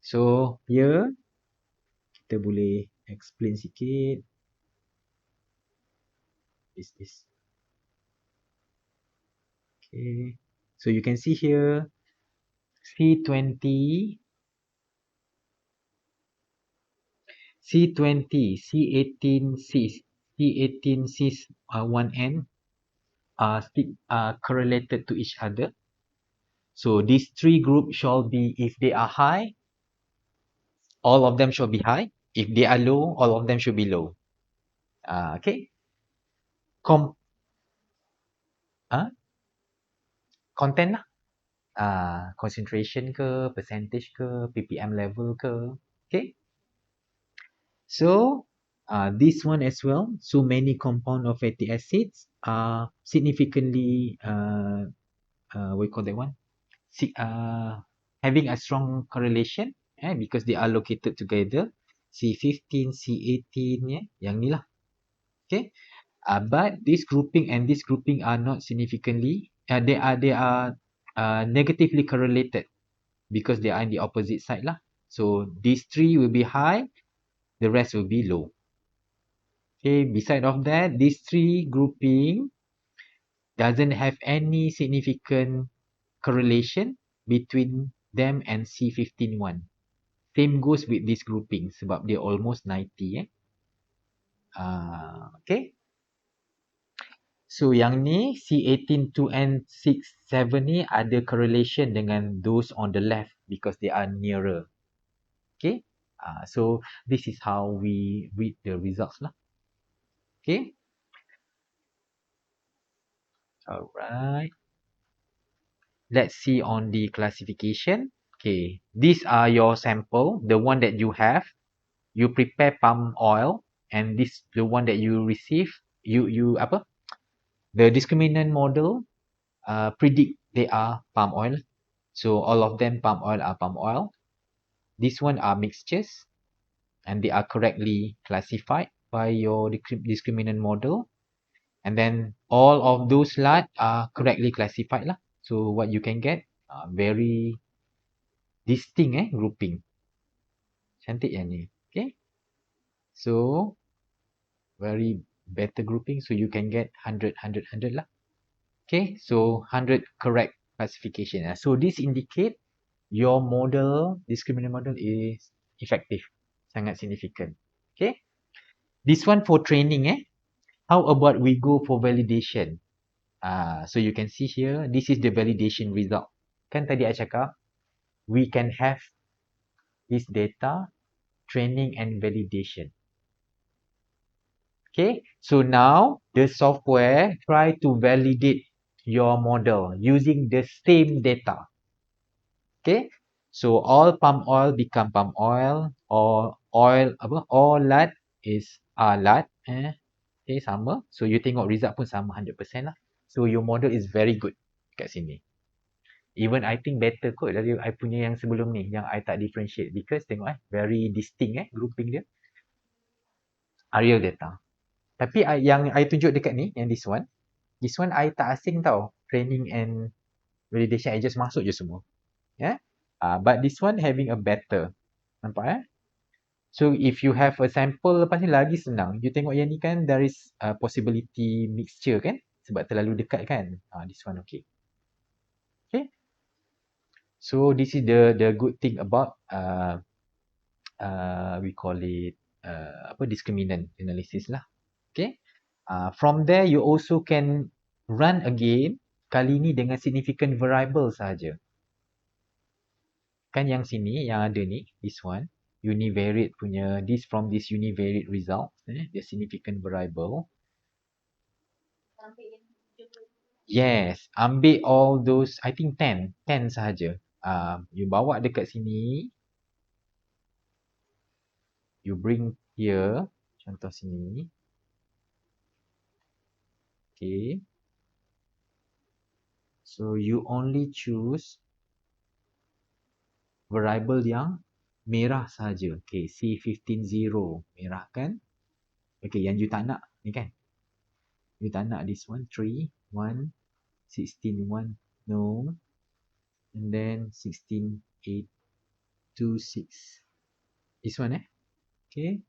So here kita boleh explain sikit. This. Okay. So you can see here C20, C18, C18, C1N are correlated to each other. So these 3 groups shall be, if they are high, all of them shall be high. If they are low, all of them should be low. Okay. content lah. Concentration ke, percentage ke, ppm level ke. Okay. So, this one as well. So many compound of fatty acids are significantly, what you call that one? Having a strong correlation, because they are located together. C15, C18, yang ni lah. Okay. But this grouping and this grouping are not significantly, they are negatively correlated because they are in the opposite side lah. So these three will be high, the rest will be low. Okay, beside of that, these three grouping doesn't have any significant correlation between them and C15 one. Same goes with this grouping sebab dia almost 90 okay. So yang ni C18 2 and 6 7 ni ada correlation dengan those on the left because they are nearer. Okay. So this is how we read the results lah. Okay. Alright. Let's see on the classification. Okay. These are your sample, the one that you have. You prepare palm oil and this the one that you receive. You apa? The discriminant model predict they are palm oil. So all of them palm oil are palm oil. This one are mixtures and they are correctly classified by your discriminant model. And then all of those lard are correctly classified lah. So what you can get very distinct grouping. Cantik yang ni. Okay. So very better grouping. So you can get 100, 100, 100 lah. Okay. So 100 correct classification. So this indicate your model, discriminant model is effective. Sangat significant. Okay. This one for training How about we go for validation? So you can see here, this is the validation result. Kan tadi I cakap, we can have this data, training and validation. Okay, so now the software try to validate your model using the same data. Okay, so all palm oil become palm oil, or oil apa? All lard is lard. Okay, sama. So you tengok result pun sama 100% lah. So your model is very good kat sini. Even I think better kot dari I punya yang sebelum ni, yang I tak differentiate, because tengok very distinct grouping dia. Real data. Tapi yang I tunjuk dekat ni, yang this one I tak asing tau. Training and validation, I just masuk je semua. But this one having a better. Nampak So if you have a sample lepas ni lagi senang. You tengok yang ni kan, there is a possibility mixture kan? Sebab terlalu dekat kan? This one okay. Okay. So this is the good thing about we call it discriminant analysis lah. Okay. From there you also can run again, kali ni dengan significant variable saja. Kan yang sini yang ada ni, this one univariate punya, from this univariate result, the significant variable. Yes, ambil all those, I think 10 sahaja. You bawa dekat sini, you bring here, contoh sini. Okay. So you only choose variable yang merah saja. Okay, C15 0, merah kan? Okay, yang you tak nak ni kan? You tak nak this one, 3, 1, 16, 1, no. And then 16, 8, 2, 6. This one Okay.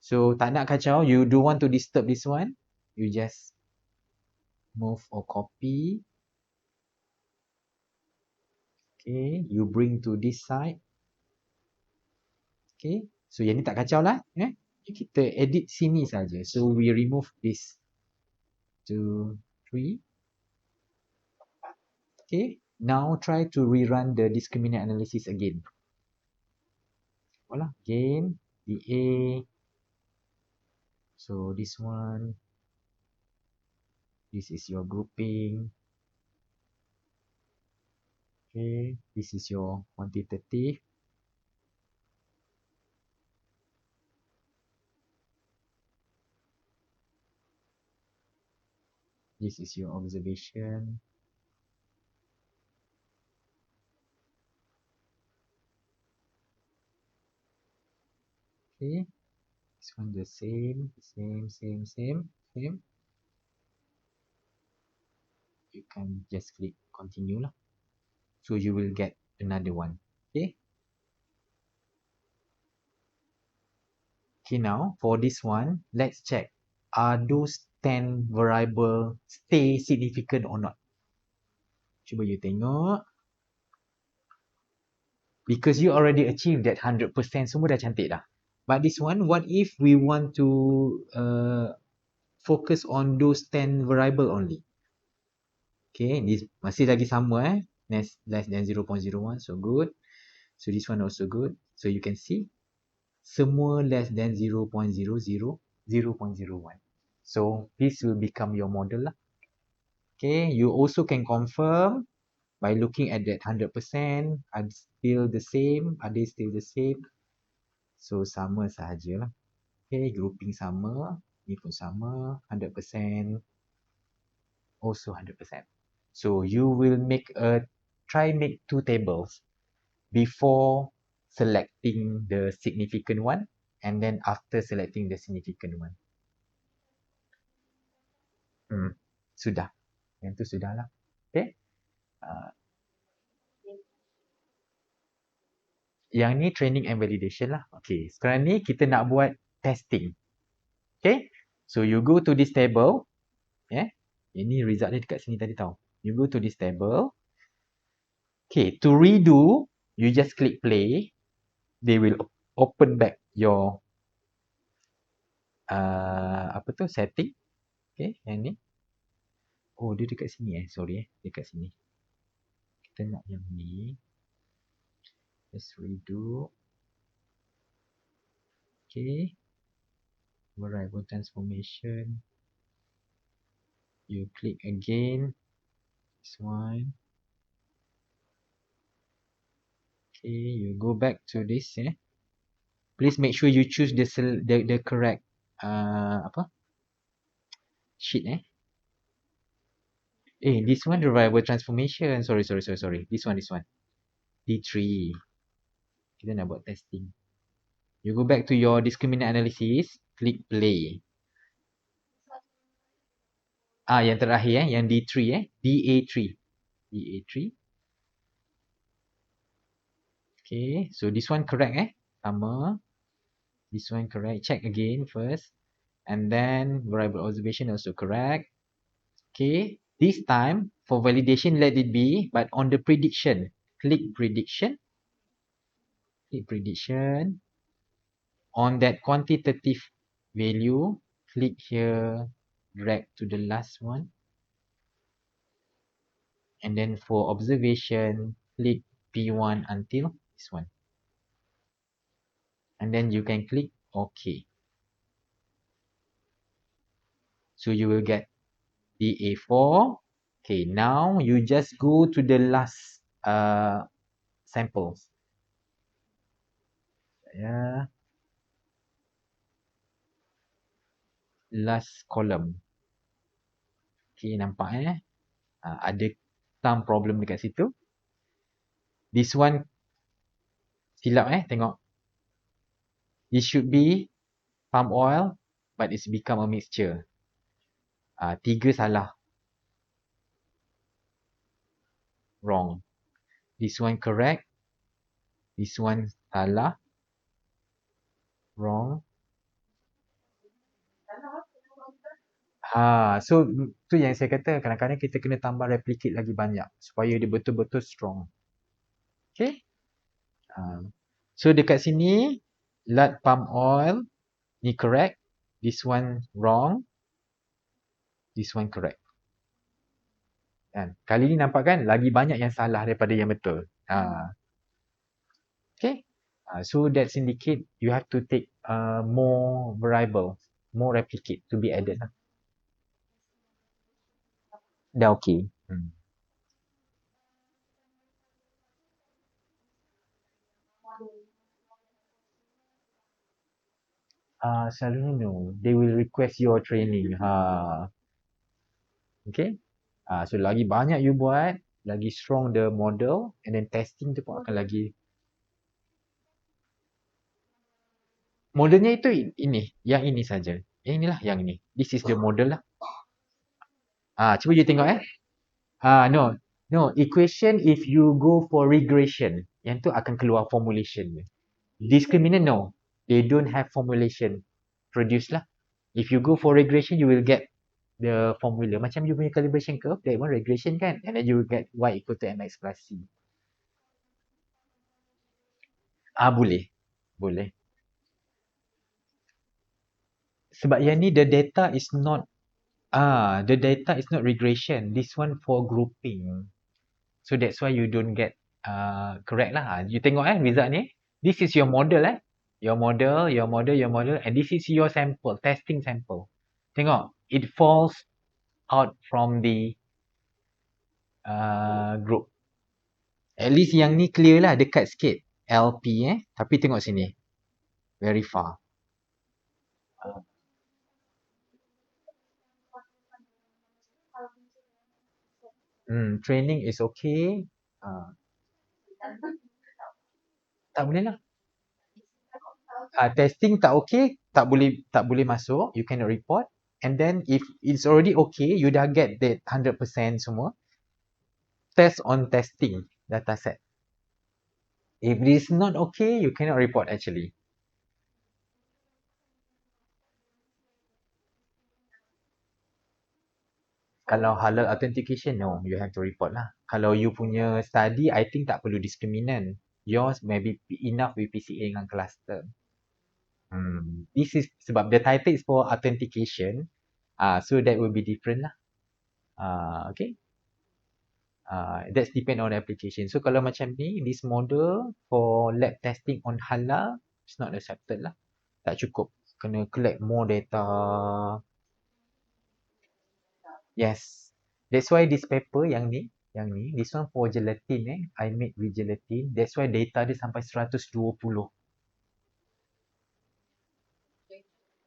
So tak nak kacau, you don't want to disturb this one, you just move or copy. Okay, you bring to this side. Okay, so yang ni tak kacau lah. Kita edit sini saja. So we remove this 2, 3. Okay, now try to rerun the discriminant analysis again. Voila, again, DA. So this one, this is your grouping. Okay, this is your quantitative. This is your observation. Okay, this one the same, same. You can just click continue lah. So you will get another one. Okay. Okay, now for this one, let's check. Are those 10 variable stay significant or not? Cuba you tengok. Because you already achieved that 100%, semua dah cantik dah. But this one, what if we want to focus on those 10 variable only? Okay, this masih lagi sama less than 0.01, so good. So this one also good. So you can see, semua less than 0.001. So this will become your model lah. Okay, you also can confirm by looking at that 100%, are still the same, are they still the same? So sama sahaja lah. Okay, grouping sama, ni pun sama, 100%, also 100%. So you will try make two tables before selecting the significant one and then after selecting the significant one. Sudah. Yang tu sudah lah. Okay. Yang ni training and validation lah. Okay. Sekarang ni kita nak buat testing. Okay. So you go to this table. Ini result dia dekat sini tadi tau. You go to this table. Okay. To redo, you just click play. They will open back your setting. Okay. Yang ni. Oh, dia dekat sini sorry dekat sini. Kita nak yang ni. Just redo. Okay. Variable transformation. You click again. This one. Okay, you go back to this. Please make sure you choose the correct sheet. This one the variable transformation. Sorry. This one. D3. Kita nak buat testing. You go back to your discriminant analysis. Click play. Yang terakhir yang D3 DA3. DA3. Okay, so this one correct sama. This one correct. Check again first. And then variable observation also correct. Okay, this time for validation let it be, but on the prediction, click prediction. Click prediction. On that quantitative value, click here, drag to the last one. And then for observation, click P1 until this one. And then you can click OK. So you will get DA4. Okay, now you just go to the last samples. Last column. Okay, nampak ada some problem dekat situ. This one silap tengok. It should be palm oil, but it's become a mixture. 3 salah. Wrong. This one correct. This one salah. Wrong. So tu yang saya kata kadang-kadang kita kena tambah replicate lagi banyak supaya dia betul-betul strong. Okay. So dekat sini lard palm oil ni correct. This one wrong. This one correct. Kali ni nampak kan lagi banyak yang salah daripada yang betul. Okay. So that's indicate you have to take more variable, more replicate to be added. Dah okay. Selalunya no. They will request your training. Okay. So lagi banyak you buat, lagi strong the model, and then testing tu pun akan lagi. Modelnya itu ini, yang ini saja. Yang inilah, yang ini. This is the model lah. Cuba you tengok no. No, equation if you go for regression, yang tu akan keluar formulation dia. Discriminant no. They don't have formulation produced lah. If you go for regression, you will get the formula. Macam you punya calibration curve, that one regression kan? And then you will get y equal to mx plus c. Boleh. Boleh. Sebab yang ni the data is not the data is not regression. This one for grouping. So that's why you don't get correct lah. You tengok result ni. This is your model Your model, your model, your model, and this is your sample, testing sample. Tengok, it falls out from the group. At least yang ni clear lah, dekat sikit. LP tapi tengok sini. Very far. Training is okay. Tak boleh lah. Testing tak okay, tak boleh masuk, you cannot report. And then if it's already okay, you dah get that 100% semua, test on testing data set. If it is not okay, you cannot report actually. Kalau halal authentication, no, you have to report lah. Kalau you punya study, I think tak perlu discriminant. Yours maybe enough with PCA dengan cluster. This is sebab the title is for authentication. So that will be different lah. Okay. That's depend on the application. So kalau macam ni, this model for lab testing on halal, it's not accepted lah. Tak cukup. Kena collect more data. Yes. That's why this paper yang ni, this one for gelatin I made with gelatin. That's why data dia sampai 120.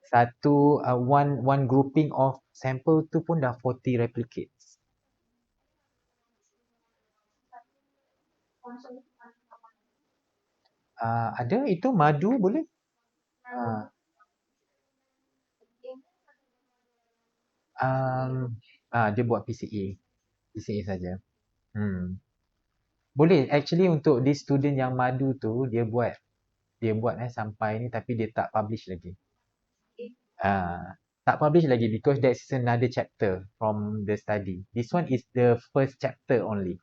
One grouping of sample tu pun dah 40 replicates. Ada itu madu boleh? Dia buat PCA saja. Boleh actually untuk this student yang madu tu dia buat sampai ni tapi dia tak publish lagi. Tak publish lagi because that's another chapter from the study. This one is the first chapter only.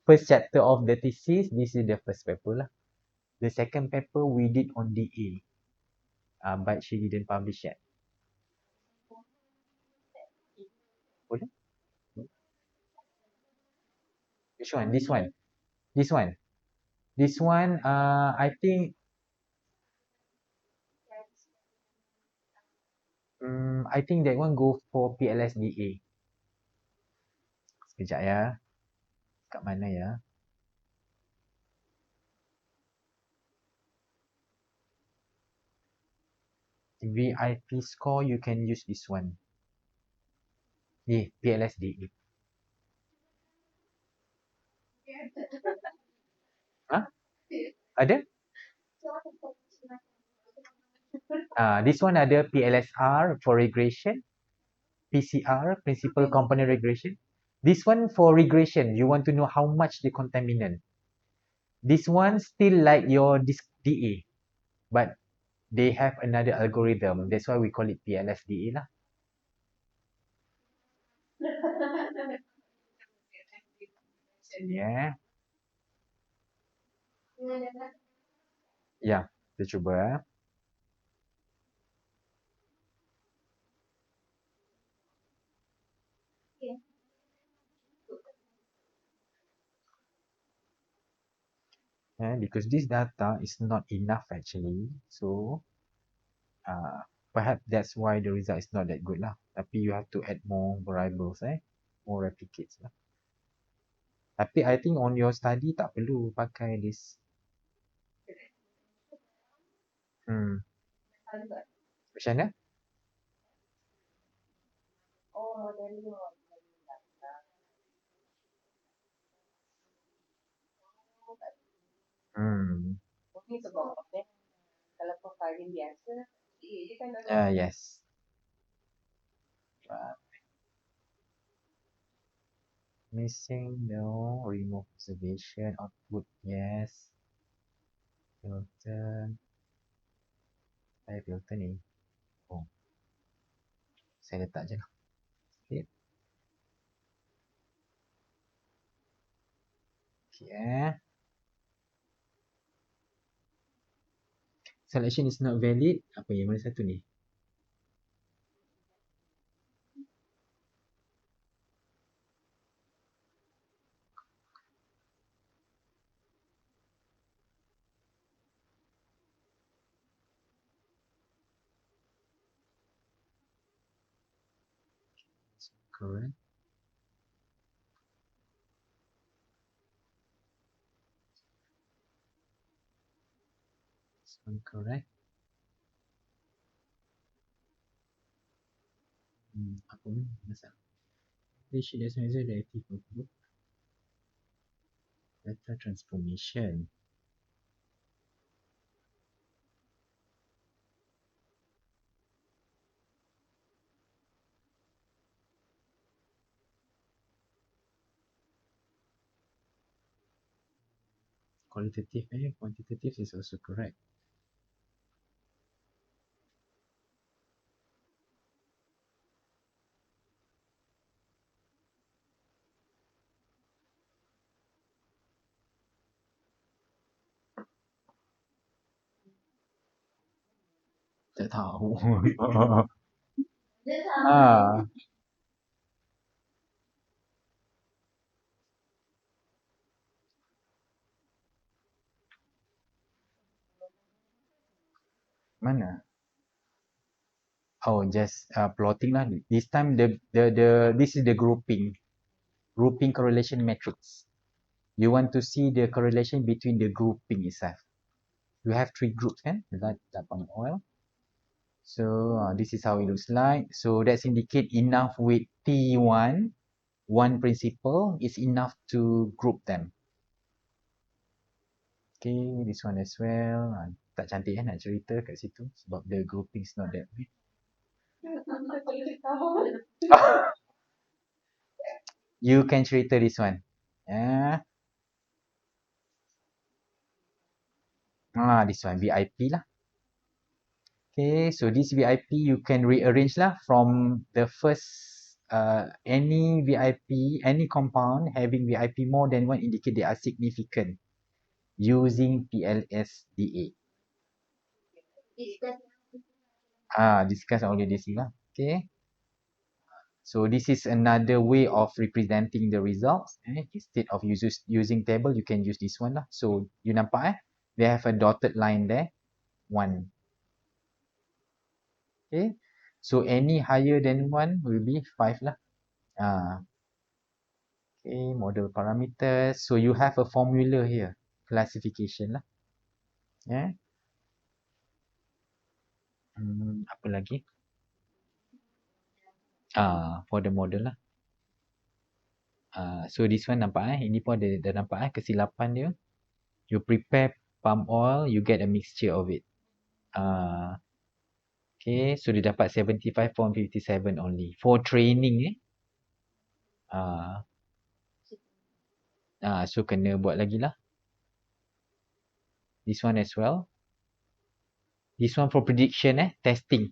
First chapter of the thesis, this is the first paper lah. The second paper we did on DA. But she didn't publish yet. Boleh? Which one? This one. This one. This one, I think I think that one go for PLSDA. Sekejap ya. Kat mana ya? VIP score, you can use this one. PLSDA. Ada? This one ada PLSR for regression, PCR, principal component regression. This one for regression, you want to know how much the contaminant. This one still like your DA, but they have another algorithm. That's why we call it PLSDA lah. Yeah. Ya, kita cuba. Because this data is not enough actually. So, perhaps that's why the result is not that good lah. Tapi you have to add more variables more replicates lah. Tapi I think on your study tak perlu pakai this. Hmm. Tahu tak? Macam mana? Oh, dari luar. Hmm. Mungkin sebab apa? Kalau profiling biasa, dia kan ada Yes. Right. Missing, no. Remove observation. Output, yes. Filter. Saya filter ni. Oh, saya letak je lah. Okay. Okay. Selection is not valid. Apa yang mana satu ni? Correct. This one correct. Apa ni? Masalah. This sheet is measure the active output. Data transformation. Qualitative and quantitative is also correct. Tak tahu. ah, mana? Oh, just plotting lah. This time this is the grouping correlation matrix. You want to see the correlation between the grouping itself. You have three groups kan? That palm oil. So this is how it looks like. So that's indicate enough with T1, one principle is enough to group them. Okay, this one as well. Tak cantik nak cerita kat situ sebab the grouping is not that way. You can cerita this one. Yeah. This one VIP lah. Okay, so this VIP you can rearrange lah from the first any VIP, any compound having VIP more than one indicate they are significant using PLSDA. Discuss only this lah. Okay. So this is another way of representing the results. Instead of using table, you can use this one lah. So you nampak they have a dotted line there. 1. Okay. So any higher than 1 will be 5 lah. Okay, model parameters. So you have a formula here. Classification lah. Yeah. Apa lagi? For the model lah. So this one nampak ini pun ada dah nampak kesilapan dia. You prepare palm oil, you get a mixture of it. Okay, so dia dapat 75.57 only. For training so kena buat lagi lah. This one as well. This one for prediction testing.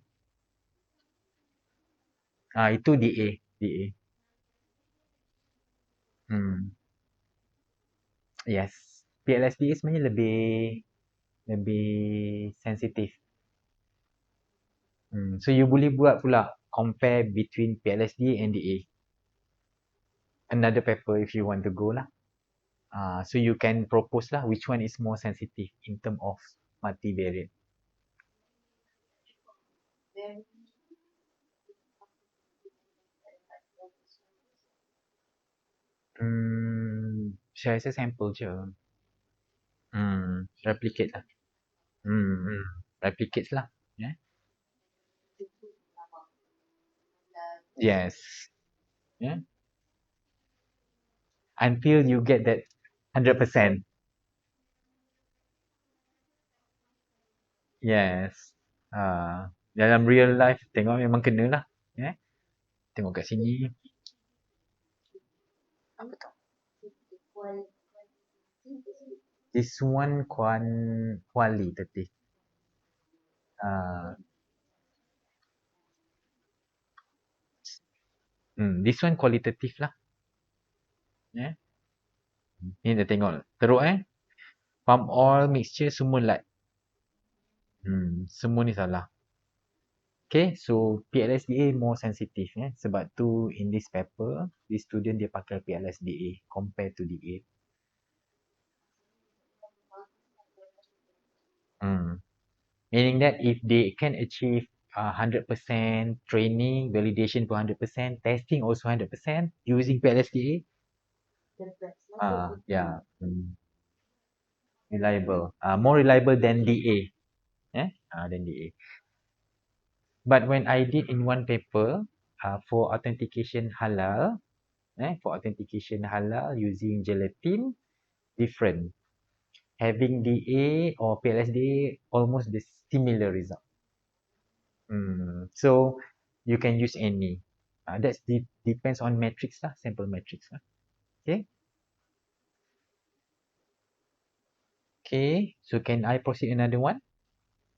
Itu DA. Yes. PLSD sebenarnya lebih sensitif. So you boleh buat pula compare between PLSD and DA. Another paper if you want to go lah. So you can propose lah which one is more sensitive in term of multivariate. Saya rasa sample je. Replicate lah. replicates lah. Yes. Yeah. Until you get that 100%. Yes. Dalam real life tengok memang kena lah. Tengok kat sini. Apa tu? This one qualitative. Uh, this one qualitative lah. Ni dah tengok. Teruk Palm oil mixture semua lat. Semua ni salah. Okay, so PLSDA more sensitive sebab tu in this paper, this student dia pakai PLSDA compared to DA. Meaning that if they can achieve 100% training, validation to 100%, testing also 100% using PLSDA, yeah, reliable, more reliable than DA, than DA. But when I did in one paper for authentication halal, using gelatin, different. Having DA or PLSDA almost the similar result. So you can use any. That's depends on matrix lah, sample matrix lah. Okay. Okay, so can I proceed another one?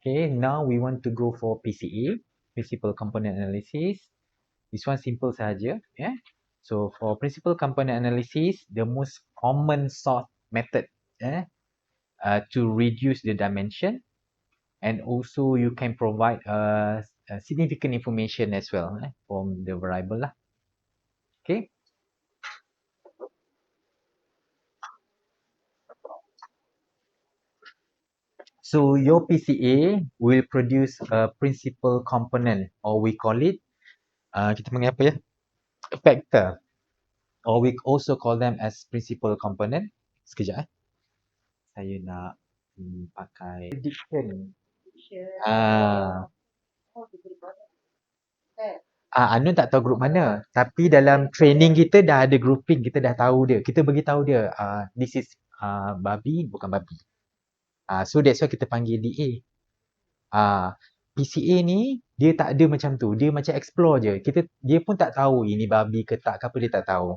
Okay, now we want to go for PCA, Principal Component Analysis. This one simple saja, So for Principal Component Analysis, the most common sort method, to reduce the dimension, and also you can provide significant information as well from the variable lah. Okay. So your PCA will produce a principal component, or we call it, kita panggil apa ya? Factor, or we also call them as principal component. Sekejap saya nak pakai prediction. Anu tak tahu group mana, tapi dalam training kita dah ada grouping, kita dah tahu dia. Kita bagi tahu dia, this is babi, bukan babi. So that's why kita panggil DA. PCA ni dia tak ada macam tu, dia macam explore je. Dia pun tak tahu ini babi ke tak, apa dia tak tahu.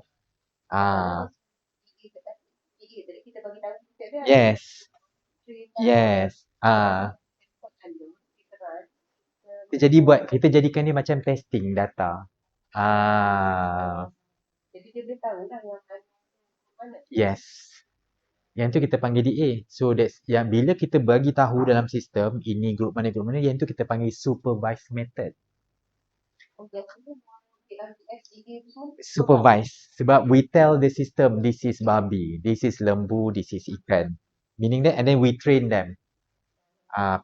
Yes. Yes. Kita jadikan dia macam testing data. Jadi dia boleh tahu lah mana. Yes. Yang tu kita panggil DA. So that's yang bila kita bagi tahu dalam sistem ini grup mana, yang tu kita panggil supervised method. Supervised. Sebab we tell the system this is babi, this is lembu, this is ikan. Meaning that, and then we train them.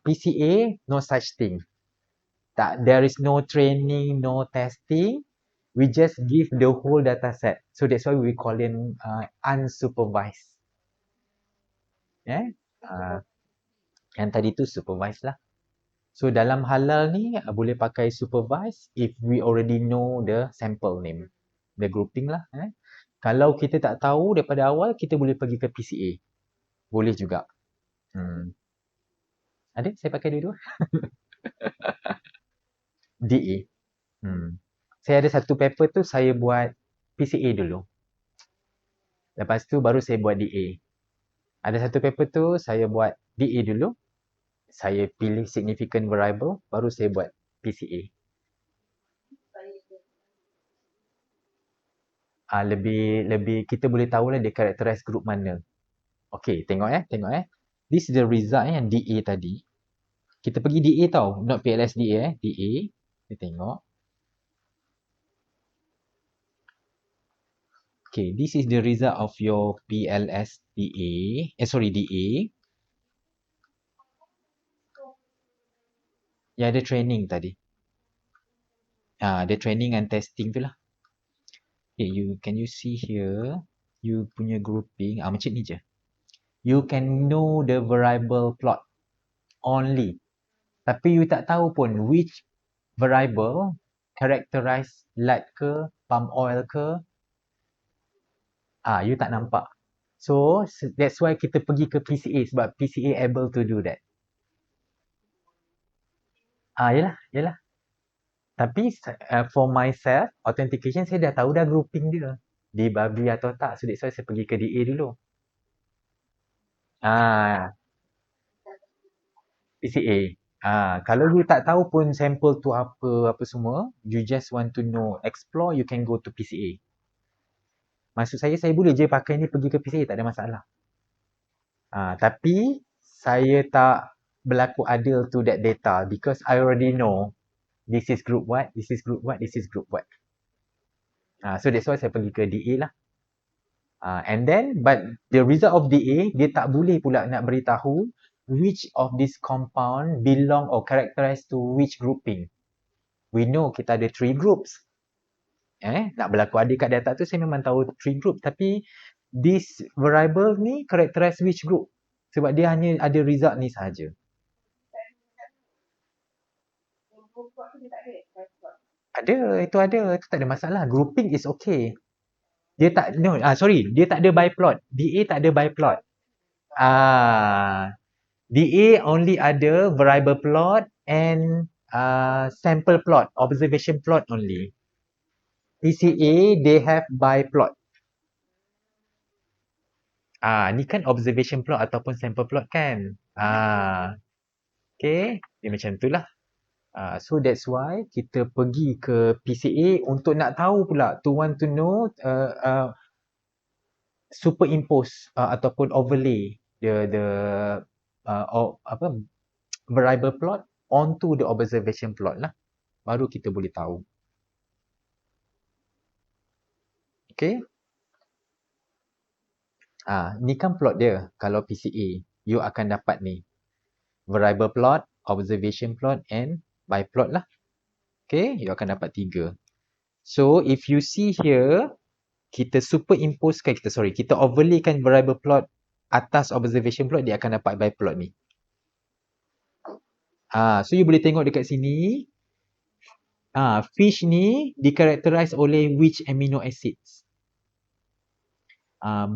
PCA, no such thing. There is no training, no testing. We just give the whole data set. So that's why we call it unsupervised. Yang tadi tu supervised lah. So dalam halal ni boleh pakai supervised if we already know the sample name, the grouping lah. Kalau kita tak tahu daripada awal, kita boleh pergi ke PCA. Boleh juga. Ada? Saya pakai dua-dua. DA. Saya ada satu paper tu saya buat PCA dulu. Lepas tu baru saya buat DA. Ada satu paper tu saya buat DA dulu. Saya pilih significant variable, baru saya buat PCA. Lebih kita boleh tahu lah dia characterize group mana. Okay, tengok. This is the result yang DA tadi. Kita pergi DA tau, not PLSDA DA. Kita tengok. Okay, this is the result of your PLSDA. DA. Ya, ada training tadi. Ada training and testing tu lah. Okay, can you see here? You punya grouping, macam ni je. You can know the variable plot only. Tapi you tak tahu pun which variable characterize light ke, palm oil ke, you tak nampak. So, that's why kita pergi ke PCA sebab PCA able to do that. Yelah, yelah. Tapi for myself, authentication saya dah tahu dah grouping dia. Dibabi atau tak. So, that's why saya pergi ke DA dulu. PCA. Kalau you tak tahu pun sampel tu apa, apa semua, you just want to know, explore, you can go to PCA. Maksud saya boleh je pakai ni pergi ke PCA, tak ada masalah. Tapi, saya tak berlaku adil to that data because I already know this is group what, this is group what, this is group what. So that's why saya pergi ke DA lah. And then, but the result of DA, dia tak boleh pula nak beritahu which of this compound belong or characterize to which grouping. We know kita ada 3 groups. Nak berlaku adil kat data tu saya memang tahu 3 group. Tapi this variable ni characterize which group? Sebab dia hanya ada result ni sahaja. Ada, itu tak ada masalah. Grouping is okay. Dia tak, no, sorry, dia tak ada biplot. DA tak ada biplot. DA only ada variable plot and sample plot, observation plot only. PCA, they have biplot. Ni kan observation plot ataupun sample plot kan. Okay, dia macam tu lah. So that's why kita pergi ke PCA untuk nak tahu pula, to want to know superimpose ataupun overlay the variable plot onto the observation plot lah. Baru kita boleh tahu. Okay. Ni kan plot dia. Kalau PCA, you akan dapat ni. Variable plot, observation plot and biplot lah. Okay, you akan dapat 3. So, if you see here, kita kita overlaykan variable plot atas observation plot, dia akan dapat biplot ni. So you boleh tengok dekat sini, fish ni dikarakterise oleh which amino acids.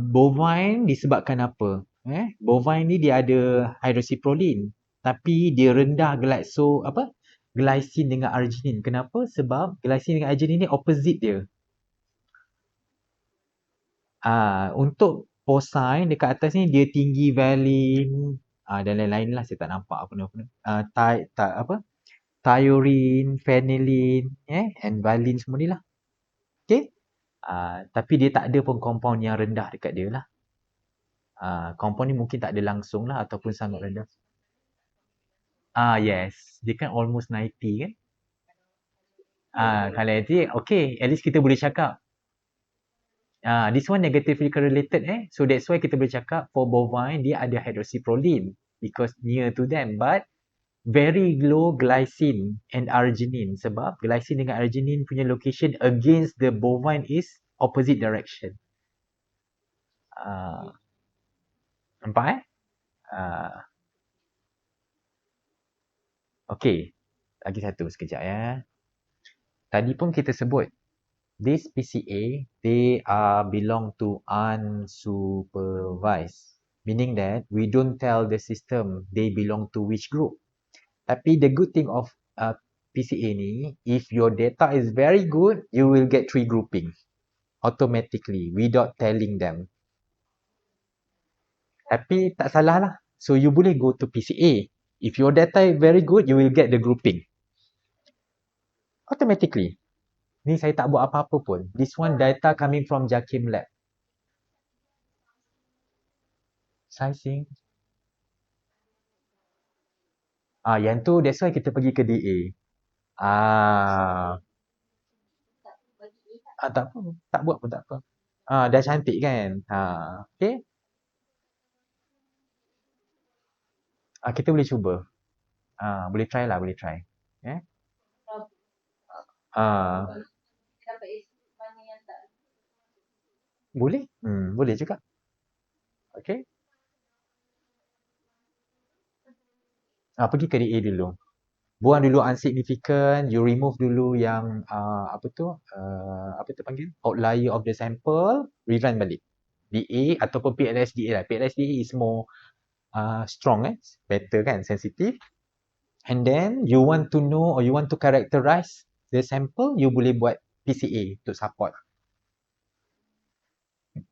Bovine disebabkan apa? Bovine ni dia ada hydroxyproline, tapi dia rendah glycine dengan arginine. Kenapa? Sebab glycine dengan arginine ni opposite dia. Untuk porcine dekat atas ni dia tinggi valine dan lain-lain lah, saya tak nampak thiorine, phenylene and valine semua ni lah. Okay. Tapi dia tak ada pun compound yang rendah dekat dia lah. Compound ni mungkin tak ada langsung lah ataupun sangat rendah. Yes, dia kan almost 90 kan. Kalau nanti okay, at least kita boleh cakap this one negatively correlated so that's why kita boleh cakap for bovine dia ada hydroxyproline because near to them, but very low glycine and arginine sebab glycine dengan arginine punya location against the bovine is opposite direction. Nampak okay, lagi satu sekejap ya. Tadi pun kita sebut this PCA, they belong to unsupervised. Meaning that we don't tell the system they belong to which group. Tapi the good thing of PCA ni, if your data is very good, you will get 3 grouping automatically without telling them. Tapi tak salah lah. So you boleh go to PCA. If your data is very good, you will get the grouping automatically. Ni saya tak buat apa-apa pun. This one data coming from Jakim Lab. Sizing. Yang tu that's why kita pergi ke DA. Tak apa. Tak buat pun tak apa. Dah cantik kan. Okay. Kita boleh cuba. Boleh try lah, boleh try. Boleh? Boleh juga. Okay. Pergi ke DA dulu. buang dulu unsignificant, you remove dulu yang apa tu panggil, outlier of the sample, rerun balik. DA ataupun PLSDA lah. PLSDA is more strong, better kan, sensitive. And then you want to know or you want to characterize the sample, you boleh buat PCA untuk support.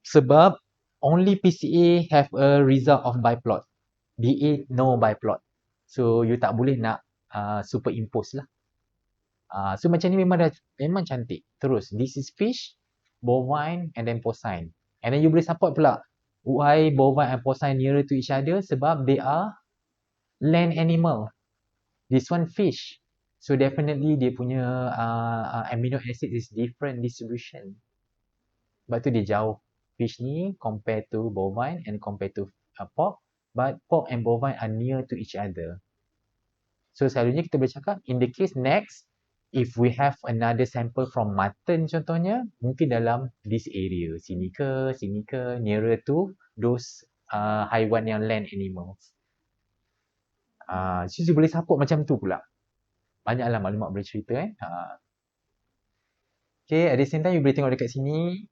Sebab only PCA have a result of biplot. DA no biplot. So you tak boleh nak superimpose lah. So macam ni memang cantik. Terus, this is fish, bovine and then porcine. And then you boleh support pula why bovine and porcine nearer to each other sebab they are land animal. This one fish. So definitely dia punya amino acid is different distribution. Sebab tu dia jauh. Fish ni compared to bovine and compared to pork. But pork and bovine are near to each other. So selalunya kita boleh cakap, in the case next, if we have another sample from mutton contohnya, mungkin dalam this area, sini ke, nearer to those haiwan yang land animals. So you boleh support macam tu pula. Banyaklah maklumat boleh cerita Okay, at the same time you boleh tengok dekat sini,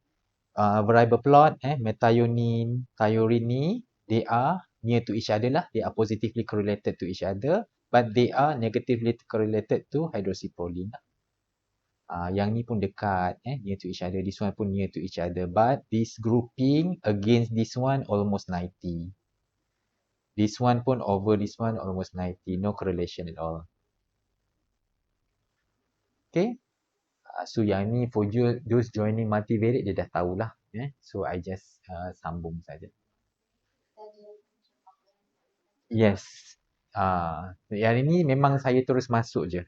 variable plot, methionine, thiourine ni, they are near to each other lah. They are positively correlated to each other, but they are negatively correlated to hydroxyproline lah. Yang ni pun dekat, near to each other. This one pun near to each other. But this grouping against this one almost 90. This one pun over this one almost 90. No correlation at all. Okay. So yang ni for you, those joining multivariate dia dah tahulah. So I just sambung saja. Yes. Yang ini memang saya terus masuk je.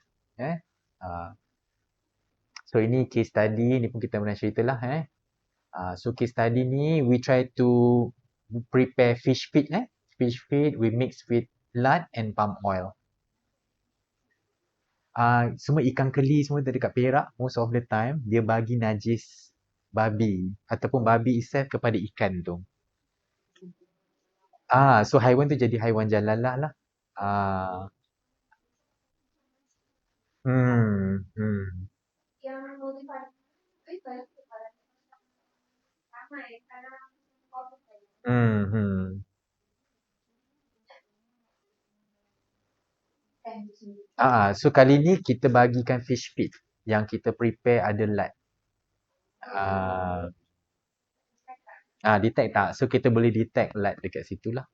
So ini case study, ni pun kita pernah ceritalah. So case study ni, we try to prepare fish feed. Fish feed, we mix with lard and palm oil. Semua ikan keli semua dekat Perak, most of the time, dia bagi najis babi ataupun babi itself kepada ikan tu. So haiwan tu jadi haiwan jalalah lah. Yang modifikasi itu banyak ramai karena So kali ni kita bagikan fish feed yang kita prepare ada lard. Detect tak? So kita boleh detect lard dekat situ lah.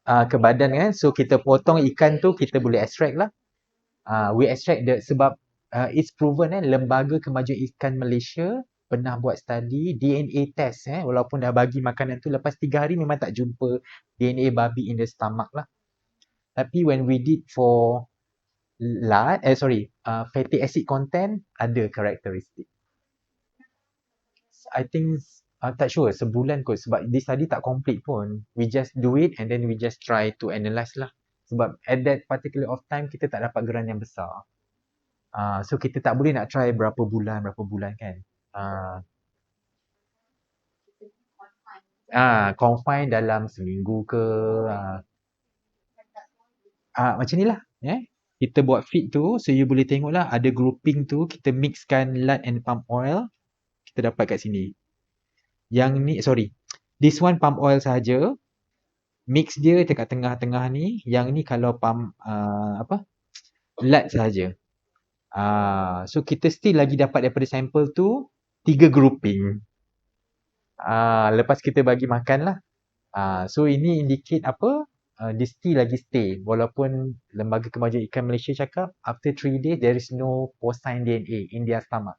Ke badan kan. So kita potong ikan tu, kita boleh extract lah. We extract sebab it's proven Lembaga Kemajuan Ikan Malaysia pernah buat study DNA test walaupun dah bagi makanan tu, lepas 3 hari memang tak jumpa DNA babi in the stomach lah. Tapi when we did for lard, fatty acid content, ada karakteristik. I think tak sure, sebulan kot sebab this study tak complete pun. We just do it and then we just try to analyse lah. Sebab at that particular of time kita tak dapat geran yang besar. So kita tak boleh nak try berapa bulan kan. Confine dalam seminggu ke. Macam ni lah. Kita buat feed tu, so you boleh tengok lah ada grouping tu, kita mixkan lard and palm oil. Kita dapat kat sini. Yang ni, this one palm oil saja. Mix dia dekat tengah-tengah ni. Yang ni kalau palm, lard saja. So kita still lagi dapat daripada sampel tu 3 grouping. Lepas kita bagi makan lah. So ini indicate apa? Dia still lagi stay. Walaupun Lembaga Kemajuan Ikan Malaysia cakap after 3 days there is no porcine DNA in their stomach.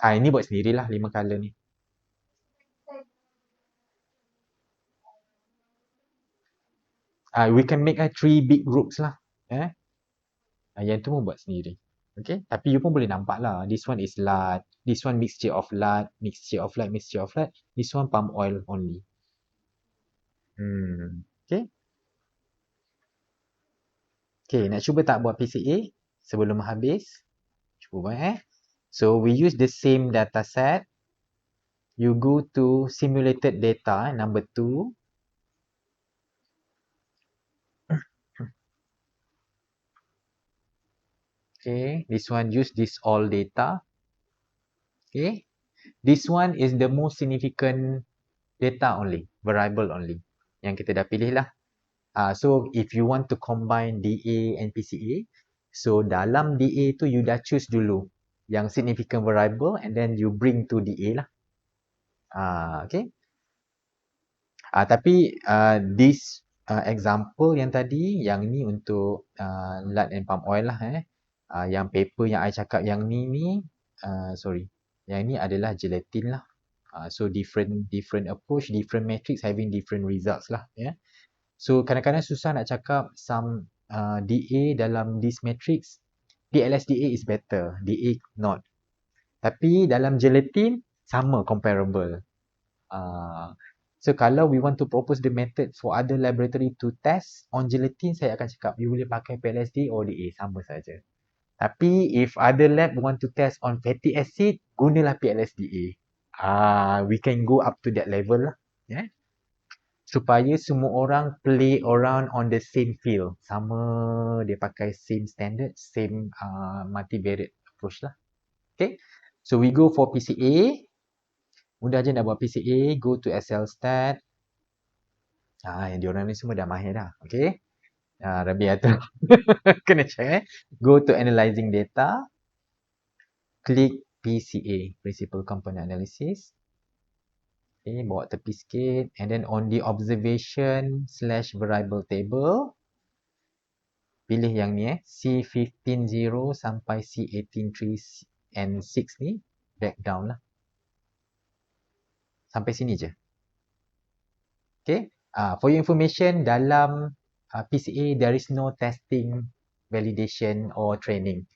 Ini buat sendirilah 5 color ni. We can make 3 big groups lah. Yang tu pun buat sendiri. Okay. Tapi you pun boleh nampak lah. This one is lard. This one mixture of lard. Mixture of lard. Mixture of lard. This one palm oil only. Okay. Okay. Nak cuba tak buat PCA sebelum habis? Cuba buat So we use the same data set. You go to simulated data, number 2. Okay, this one use this all data. Okay, this one is the most significant data only, variable only. Yang kita dah pilih lah. So if you want to combine DA and PCA, so dalam DA tu you dah choose dulu yang significant variable and then you bring to DA lah. Okay. Tapi this example yang tadi, yang ni untuk lard and palm oil lah yang paper yang I cakap yang ni sorry. Yang ni adalah gelatin lah. So different approach, different metrics having different results lah So kadang-kadang susah nak cakap some DA dalam this matrix, DLSDA is better, DA not. Tapi dalam gelatin sama comparable. So kalau we want to propose the method for other laboratory to test on gelatin, saya akan cakap you boleh pakai PLSD or DA, sama saja. Tapi if other lab want to test on fatty acid, gunalah PLSDA. We can go up to that level lah. Supaya semua orang play around on the same field. Sama, dia pakai same standard, same multivariate approach lah. Okay. So we go for PCA. Mudah je nak buat PCA, go to SL Stat. Yang diorang ni semua dah mahir dah. Okay. Rabiah tu. Kena check Go to Analyzing Data. Klik PCA, Principal Component Analysis. Okay, bawa tepi sikit. And then on the observation / variable table, pilih yang ni C15.0 sampai C18.3 and 6 ni, back down lah. Sampai sini je. Okay. For your information, dalam PCA, there is no testing, validation or training.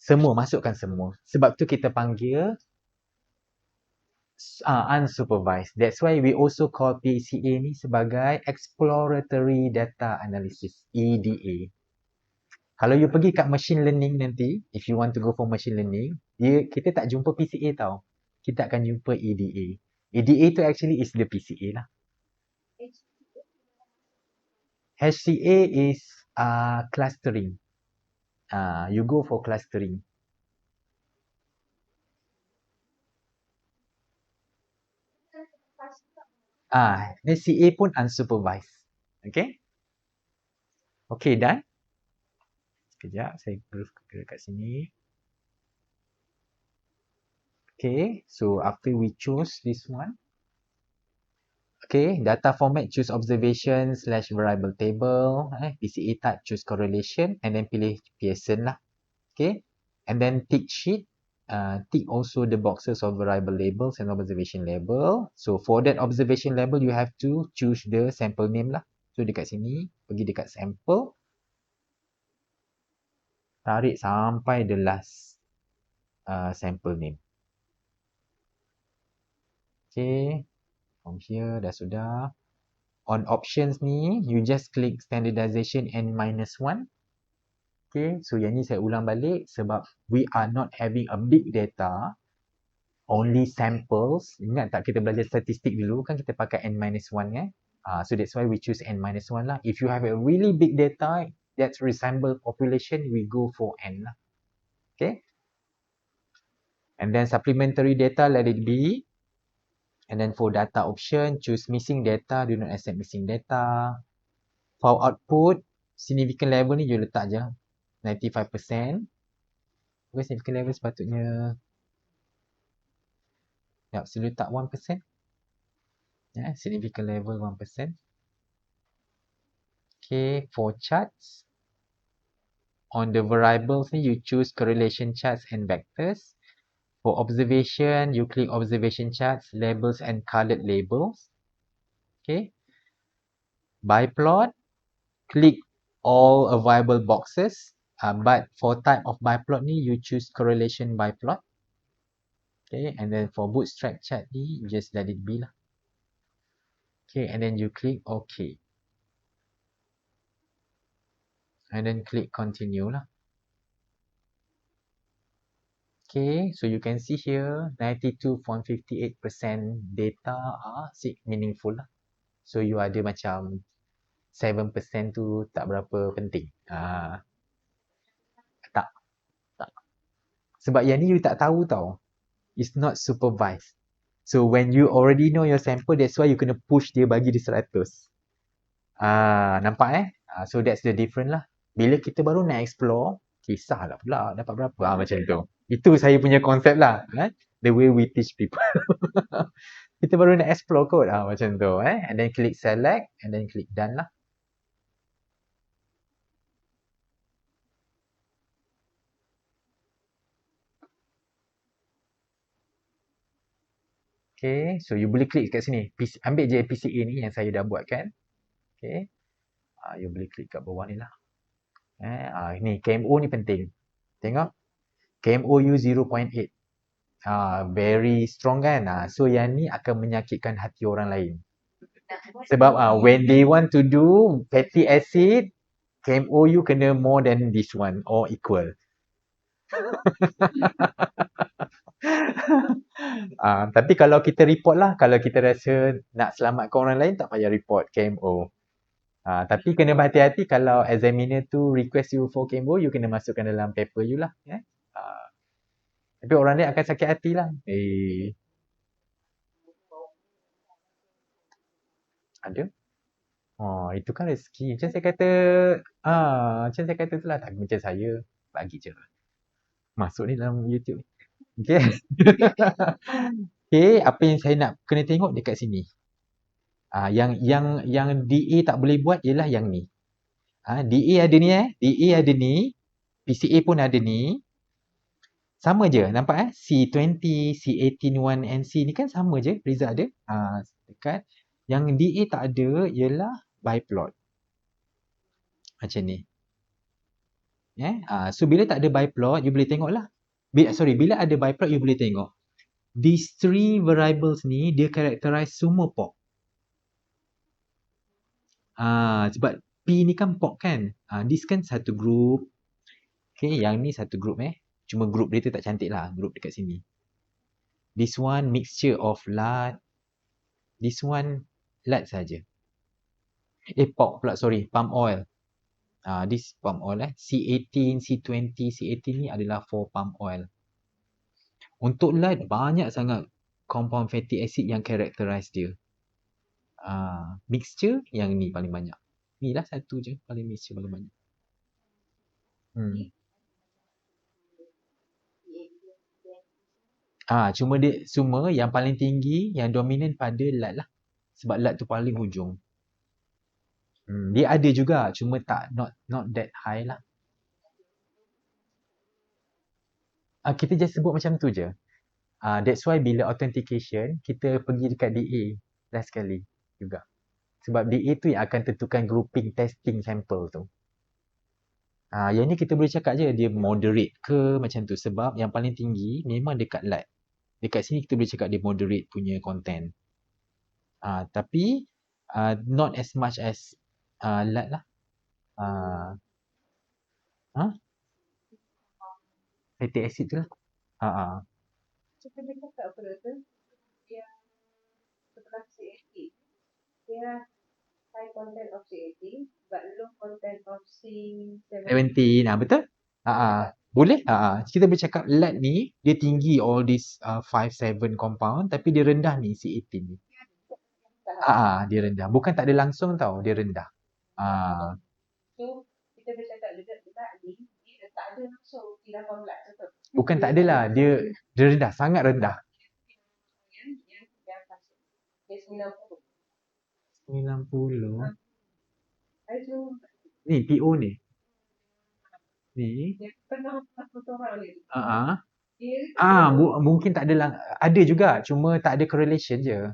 Semua, masukkan semua. Sebab tu kita panggil unsupervised. That's why we also call PCA ni sebagai Exploratory Data Analysis, EDA. Kalau you pergi kat machine learning nanti, if you want to go for machine learning, kita tak jumpa PCA tau. Kita akan jumpa EDA. EDA tu actually is the PCA lah. HCA is clustering. You go for clustering. HCA pun unsupervised. Okay? Okay, done? Sekejap, saya gerak kat sini. Okay, so after we choose this one. Okay, data format, choose observation / variable table. PCA type, choose correlation. And then pilih Pearson lah. Okay, and then tick sheet. Tick also the boxes of variable labels and observation label. So for that observation label, you have to choose the sample name lah. So dekat sini, pergi dekat sample. Tarik sampai the last sample name. Okay, from here dah sudah. On options ni, you just click standardization N-1. Okay, so yang ni saya ulang balik sebab we are not having a big data, only samples. Ingat tak kita belajar statistik dulu kan kita pakai N-1 so that's why we choose N-1 lah. If you have a really big data that resemble population, we go for N lah. Okay. And then supplementary data, let it be. And then for data option, choose missing data, do not accept missing data. For output, significant level ni you letak je 95%. Okay, significant level sepatutnya so letak 1%. Significant level 1%. Okay, for charts, on the variables ni you choose correlation charts and vectors. For observation, you click observation charts, labels and colored labels. Okay. By plot, click all available boxes. But for type of biplot ni, you choose correlation biplot. Okay, and then for bootstrap chart ni, just let it be lah. Okay, and then you click OK. And then click continue lah. Okay, so you can see here 92.58% data are meaningful lah. So you ada macam 7% tu tak berapa penting. Tak. Sebab yang ni you tak tahu tau. It's not supervised. So when you already know your sample, that's why you kena push dia bagi dia 100. Nampak so that's the difference lah. Bila kita baru nak explore, kisahlah pula dapat berapa. Macam tu. Itu saya punya konsep lah. The way we teach people. Kita baru nak explore kot. Macam tu. And then click select and then click done lah. Okay, so you boleh klik kat sini. Ambil je PCA ni yang saya dah buat kan. Okay. You boleh klik kat bawah ni lah. Ni KMO ni penting. Tengok. KMO you 0.8. Very strong kan. So yang ni akan menyakitkan hati orang lain. Sebab when they want to do fatty acid, KMO you kena more than this one or equal. Tapi kalau kita report lah, kalau kita rasa nak selamatkan orang lain, tak payah report KMO. Tapi kena berhati-hati kalau examiner tu request you for KMO, you kena masukkan dalam paper you lah. Tapi orang lain akan sakit hati lah. Ada? Itu kan rezeki. Macam saya kata tu lah. Tak macam saya. Bagi je. Masuk ni dalam YouTube. Okay. Okay, apa yang saya nak kena tengok dekat sini. Yang DA tak boleh buat ialah yang ni. DA ada ni DA ada ni. PCA pun ada ni. Sama je, nampak C20, C18 1NC ni kan sama je, result ada. Dekat. Yang DA tak ada ialah biplot. Macam ni. So bila tak ada biplot, you boleh tengok lah. Bila ada biplot, you boleh tengok. These three variables ni, dia characterize semua POC. Sebab P ni kan POC kan. This kan satu group. Okay, yang ni satu group Cuma group dia tu tak cantik lah. Group dekat sini. This one mixture of lard. This one lard saja. POC pula, sorry. Palm oil. This palm oil C18, C20, C18 ni adalah for palm oil. Untuk lard, banyak sangat compound fatty acid yang characterize dia. Mixture, yang ni paling banyak. Ni lah satu je, paling mixture paling banyak. Cuma yang paling tinggi, yang dominan pada lard lah. Sebab lard tu paling hujung. Dia ada juga, cuma not that high lah. Kita just sebut macam tu je. That's why bila authentication, kita pergi dekat DA last sekali juga. Sebab DA tu yang akan tentukan grouping testing sample tu. Yang ni kita boleh cakap je dia moderate ke macam tu. Sebab yang paling tinggi memang dekat lard. Dekat sini kita boleh cakap dia moderate punya content. Tapi not as much as lard lah. Fatty acid tu lah. Kita boleh cakap apa tu? Yang sebelah C18. Dia high content of C18 but low content of C17. Betul? Boleh? Kita boleh cakap lard ni dia tinggi all this 5-7 compound tapi dia rendah ni C18 ni. Dia rendah. Bukan tak ada langsung tau, dia rendah. So kita boleh cakap dekat ni dia tak ada langsung di 18 betul. Bukan tak ada lah, dia rendah, sangat rendah. Yang 90. 90. Ni PO ni. Ni. Dia pernah foto orang ni. Mungkin tak ada ada juga, cuma tak ada correlation je.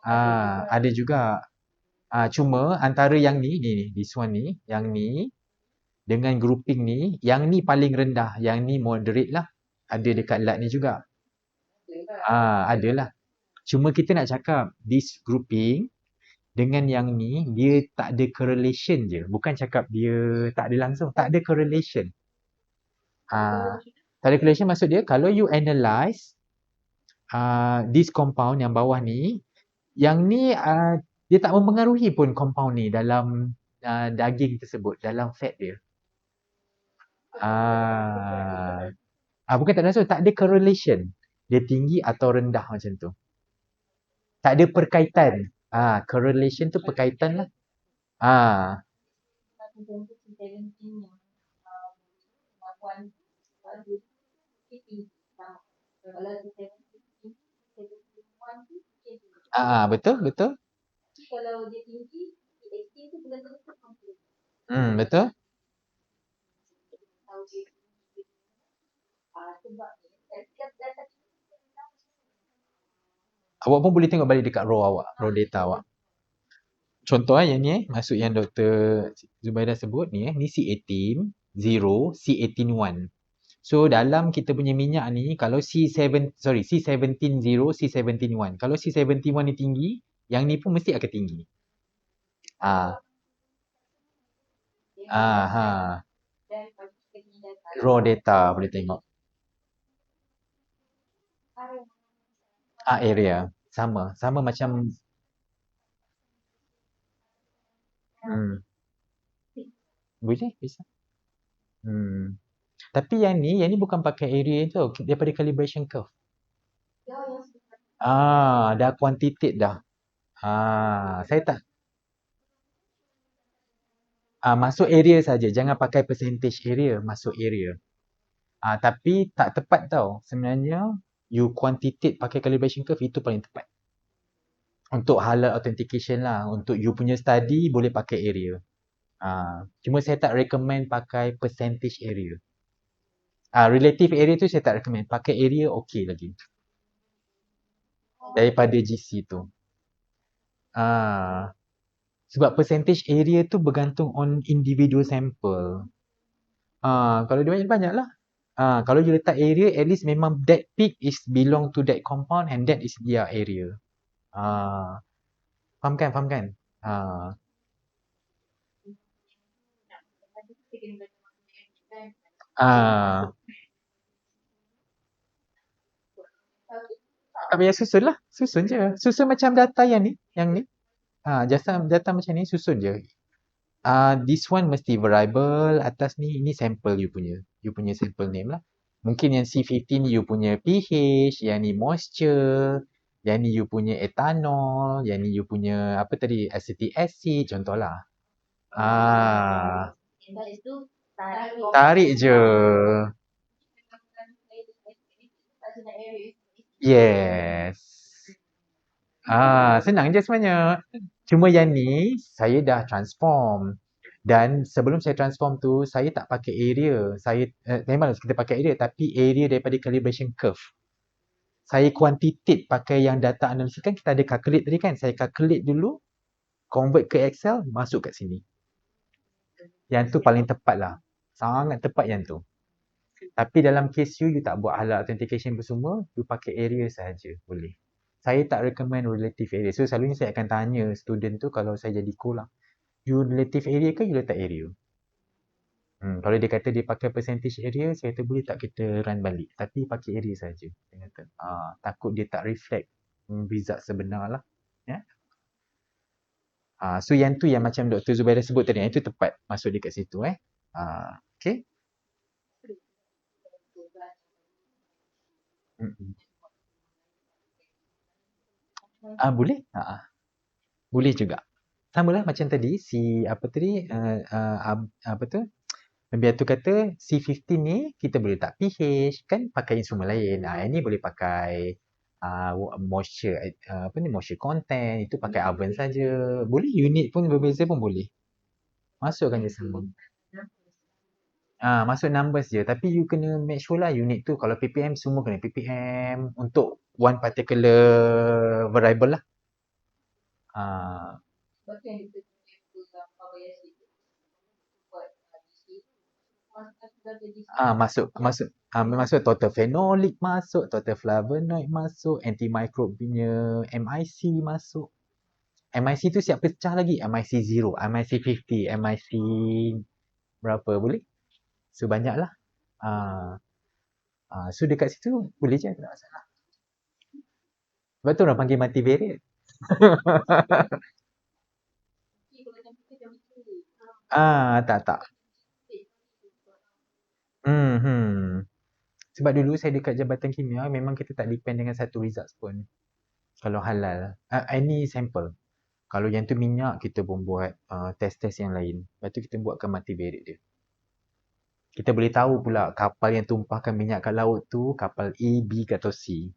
Ada juga. Cuma antara yang ni, this one ni, yang ni dengan grouping ni, yang ni paling rendah, yang ni moderate lah. Ada dekat lard ni juga. Adalah. Cuma kita nak cakap this grouping dengan yang ni dia tak ada correlation je. Bukan cakap dia tak ada langsung, tak ada correlation. Tak ada correlation maksud dia kalau you analyse this compound yang bawah ni, yang ni dia tak mempengaruhi pun compound ni dalam daging tersebut, dalam fat dia. Bukan tak langsung, tak ada correlation. Dia tinggi atau rendah macam tu. Tak ada perkaitan. Correlation tu perkaitan lah. Ah, betul, betul. Betul. Awak pun boleh tengok balik dekat raw awak, raw data awak. Contoh yang ni masuk yang Dr. Zubaidah sebut ni ni C18 0, C18 1. So dalam kita punya minyak ni kalau C17 0, C17 1. Kalau C17 1 ni tinggi, yang ni pun mesti akan tinggi. Ah, ha. Raw data boleh tengok. Area. Sama macam hmm, boleh bisa. Hmm. Tapi yang ni bukan pakai area tu, daripada calibration curve. Dah quantitative dah. Saya tak masuk area saja, jangan pakai percentage area, masuk area. Tapi tak tepat tau. Sebenarnya you quantitate pakai calibration curve itu paling tepat. Untuk halal authentication lah, untuk you punya study boleh pakai area. Cuma saya tak recommend pakai percentage area. Relative area tu saya tak recommend. Pakai area okey lagi. Daripada GC tu. Sebab percentage area tu bergantung on individual sample. Kalau dia banyak lah. Kalau you letak area, at least memang that peak is belong to that compound and that is their area. Faham kan? Faham kan? Ah, tak payah susun lah. Susun je. Susun macam data yang ni. Yang ni. Data macam ni susun je. This one mesti variable. Atas ni, ini sample you punya. You punya sample name lah. Mungkin yang C15 you punya pH. Yang ni moisture. Yang ni you punya ethanol. Yang ni you punya apa tadi? Acetic acid. Contohlah. Tarik je. Yes. Senang je sebenarnya. Cuma yang ni saya dah transform. Dan sebelum saya transform tu, saya tak pakai area. Memang kita pakai area tapi area daripada calibration curve. Saya quantitate pakai yang data analysis kan kita ada calculate tadi kan. Saya calculate dulu, convert ke Excel, masuk kat sini. Yang tu paling tepat lah. Sangat tepat yang tu. Tapi dalam case you tak buat halal authentication semua, you pakai area sahaja boleh. Saya tak recommend relative area. So selalunya saya akan tanya student tu kalau saya jadi co lah. You relative area ke you letak area? Kalau dia kata dia pakai percentage area, saya kata boleh tak kita run balik. Tapi pakai area saja. Saya kata. Takut dia tak reflect result sebenar lah. Ya? So yang tu yang macam Dr. Zubairah sebut tadi, yang itu tepat masuk dekat situ. Okay? Mm-mm. Boleh? Boleh juga. Sama lah macam tadi, si apa tadi, apa tu, pembiatu kata C15 ni kita boleh letak pH, kan pakai instrumen lain. Yang ni boleh pakai moisture, apa ni, moisture content, itu pakai oven saja. Boleh unit pun berbeza pun boleh. Masukkan je semua. Masuk numbers je. Tapi you kena make sure lah unit tu, kalau ppm semua kena ppm untuk one particular variable lah. Masuk total phenolic masuk, total flavonoid masuk, antimicrobe punya MIC masuk. MIC tu siap pecah lagi, MIC 0, MIC 50, MIC berapa boleh? So banyak lah. So dekat situ boleh je, tak masalah. Sebab tu orang panggil multivariate. Tak. Sebab dulu saya dekat Jabatan Kimia, memang kita tak depend dengan satu results pun. Kalau halal. Any sample. Kalau yang tu minyak, kita pun buat test-test yang lain. Lepas tu kita buatkan multivariate dia. Kita boleh tahu pula kapal yang tumpahkan minyak kat laut tu, kapal A, B ke atau C.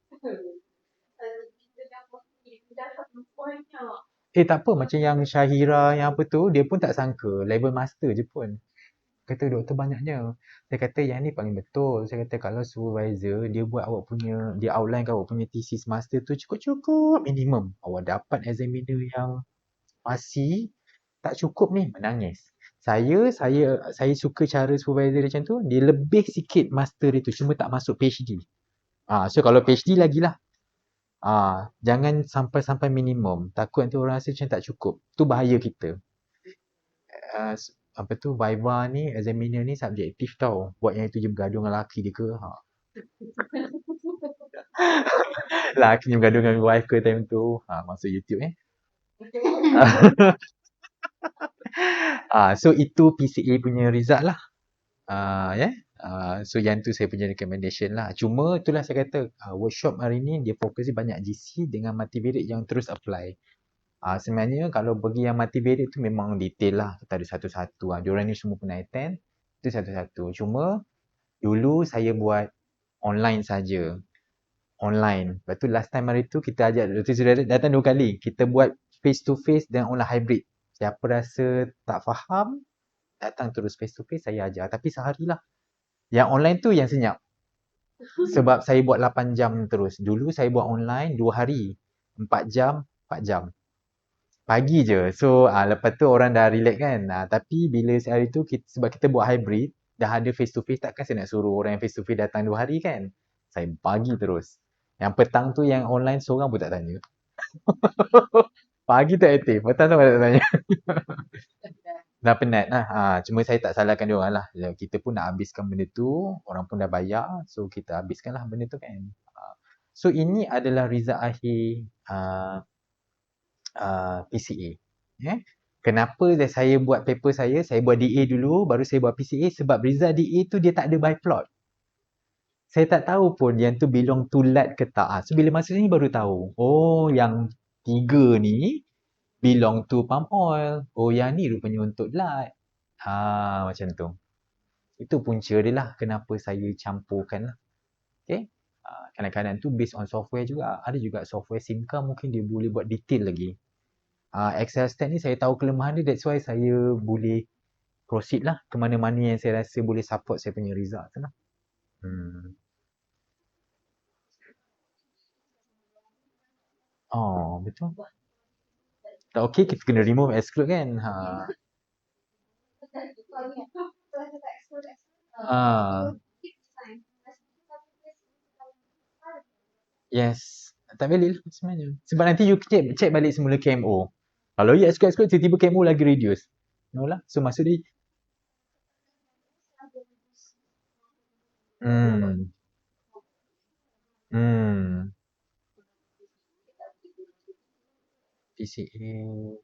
Kita dapat banyak. Tak apa, macam yang Syahira yang apa tu, dia pun tak sangka. Level master je pun. Kata doktor banyaknya. Saya kata yang ni paling betul. Saya kata kalau supervisor, dia buat awak punya, dia outline awak punya thesis master tu cukup-cukup minimum. Awak dapat examiner yang pasti, tak cukup ni, menangis. Saya suka cara supervisor macam tu, dia lebih sikit master dia tu, cuma tak masuk PhD. So kalau PhD lagilah. Jangan sampai-sampai minimum. Takut nanti orang rasa macam tak cukup. Tu bahaya kita. Apa tu, Viva ni, examiner ni subjektif tau. Buat yang itu je bergaduh dengan lelaki dia ke. Lelaki ni bergaduh dengan wife ke time tu. Masuk YouTube So itu PCA punya result lah. So yang tu saya punya recommendation lah. Cuma itulah saya kata workshop hari ni dia fokus banyak GC dengan multivariate yang terus apply. Sebenarnya kalau bagi yang multivariate tu memang detail lah. Kita ada satu-satu. Diorang ni semua pernah attend. Itu satu-satu. Cuma dulu saya buat online saja. Online. Lepas tu last time hari tu kita ajak Dr. Zuraida datang 2 kali. Kita buat face to face dan online hybrid. Siapa rasa tak faham, datang terus face to face saya ajar. Tapi sehari lah. Yang online tu yang senyap. Sebab saya buat 8 jam terus. Dulu saya buat online 2 hari. 4 jam, 4 jam. Pagi je. So, lepas tu orang dah relax kan. Tapi bila sehari tu, sebab kita buat hybrid, dah ada face to face, takkan saya nak suruh orang yang face to face datang 2 hari kan. Saya bagi terus. Yang petang tu yang online seorang pun tak tanya. Pagi tak aktif, petang tu tak tanya. Dah penat lah. Cuma saya tak salahkan dia orang lah. Kita pun nak habiskan benda tu, orang pun dah bayar, so kita habiskan lah benda tu kan. So ini adalah result akhir PCA. Kenapa saya buat paper saya buat DA dulu, baru saya buat PCA sebab result DA tu dia tak ada biplot. Saya tak tahu pun yang tu belong to LAT ke tak. So bila masuk sini baru tahu. Oh yang 3 ni belong to palm oil. Oh yang ni rupanya untuk LAT. Macam tu. Itu punca dia lah kenapa saya campurkan lah. Okay. Kadang-kadang tu based on software juga. Ada juga software Simca mungkin dia boleh buat detail lagi. Excel stat ni saya tahu kelemahan dia, that's why saya boleh proceed lah ke mana-mana yang saya rasa boleh support saya punya result tu lah. Betul. Tak okey, kita kena remove exclude kan. Yes. Tak valid lah sebenarnya. Sebab nanti you check balik semula KMO. Kalau you exclude tiba-tiba KMO lagi reduce. No lah. So maksud dia Hmm. PCA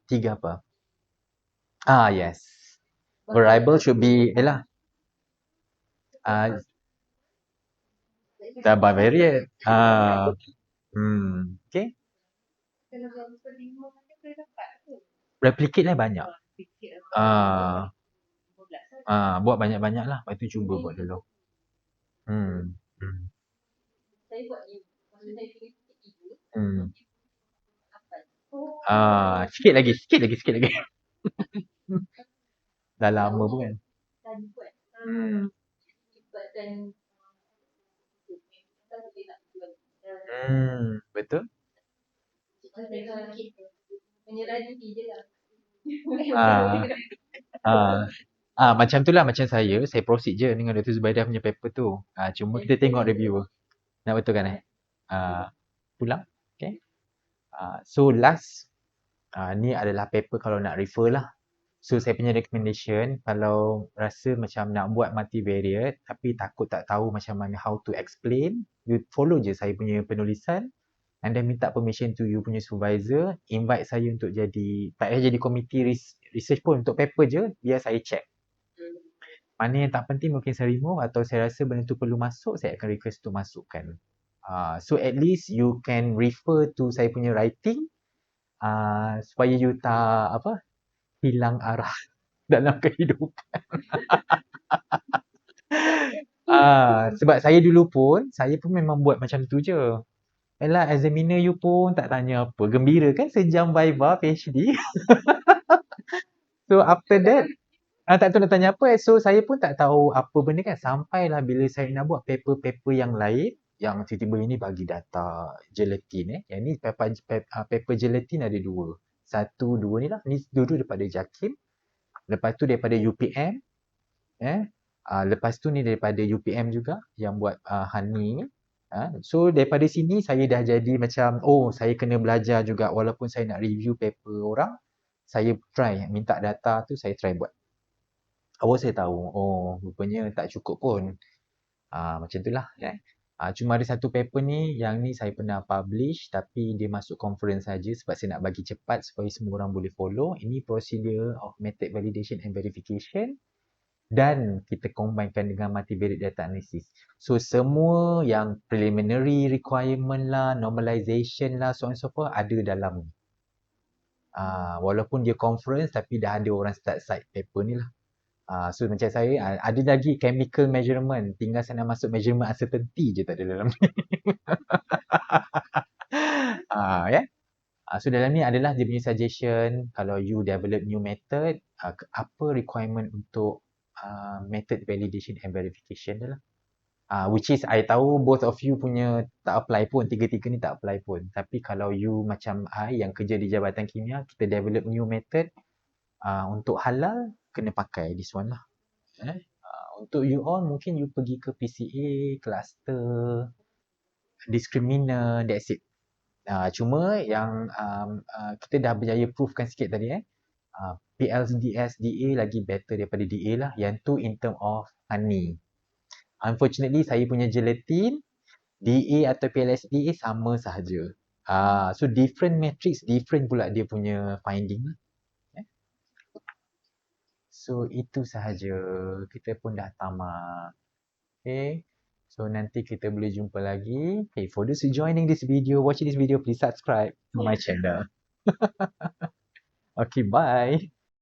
3 apa? Yes. Variable should be dah bivariate. Okay. Replicate lah banyak. Buat banyak-banyak lah. Lepas tu cuba buat dulu. Saya buat ni. Maksud saya pilih 3. Sikit lagi. Dah lama pun kan. Betul. Macam tu lah macam saya proceed je dengan Dr. Zubaidah punya paper tu. Cuma kita tengok reviewer. Nak betul kan pulang. Okay. So last ni adalah paper kalau nak refer lah. So saya punya recommendation kalau rasa macam nak buat multivariate tapi takut tak tahu macam mana how to explain, you follow je saya punya penulisan and then minta permission to you punya supervisor, invite saya untuk jadi, tak payah jadi committee research pun, untuk paper je, biar saya check. Mana yang tak penting mungkin saya remove, atau saya rasa benda tu perlu masuk, saya akan request untuk masukkan. So at least you can refer to saya punya writing, supaya you tak apa, hilang arah dalam kehidupan. Sebab saya pun memang buat macam tu je. Yalah, examiner you pun tak tanya apa. Gembira kan sejam viva PhD. So after that, tak tahu nak tanya apa. So saya pun tak tahu apa benda kan. Sampailah bila saya nak buat paper-paper yang lain, yang tiba-tiba ini bagi data gelatin. Yang ni paper gelatin ada dua. Satu, dua ni lah. Ni dua-dua daripada JAKIM. Lepas tu daripada UPM. Lepas tu ni daripada UPM juga yang buat honey ni. So daripada sini saya dah jadi macam, oh saya kena belajar juga, walaupun saya nak review paper orang, saya try minta data tu, saya try buat. Awal saya tahu, oh rupanya tak cukup pun. Macam tu lah. Cuma ada satu paper ni, yang ni saya pernah publish tapi dia masuk conference saja sebab saya nak bagi cepat supaya semua orang boleh follow. Ini procedure of method validation and verification. Dan kita combinekan dengan multivariate data analysis. So semua yang preliminary requirement lah, normalization lah, so on and so forth ada dalam ni. Walaupun dia conference tapi dah ada orang start site paper ni lah. So macam saya, ada lagi chemical measurement. Tinggal saya nak masuk measurement uncertainty je tak ada dalam ni. Ya. So dalam ni adalah dia punya suggestion, kalau you develop new method, apa requirement untuk method validation and verification dia lah. Which is I tahu both of you punya tak apply pun, tiga-tiga ni tak apply pun. Tapi kalau you macam I yang kerja di Jabatan Kimia, kita develop new method untuk halal, kena pakai this one lah. Untuk you all, mungkin you pergi ke PCA, cluster, discriminant, that's it. Cuma yang kita dah berjaya proofkan sikit tadi PLDS DA lagi better daripada DA lah. Yang tu in term of honey. Unfortunately saya punya gelatin, DA atau PLSDA sama sahaja. So different matrix, different pula dia punya finding lah. So itu sahaja. Kita pun dah tamat. Okay. So nanti kita boleh jumpa lagi. Okay, for those who joining this video, watching this video, please subscribe to my channel. Okay, bye.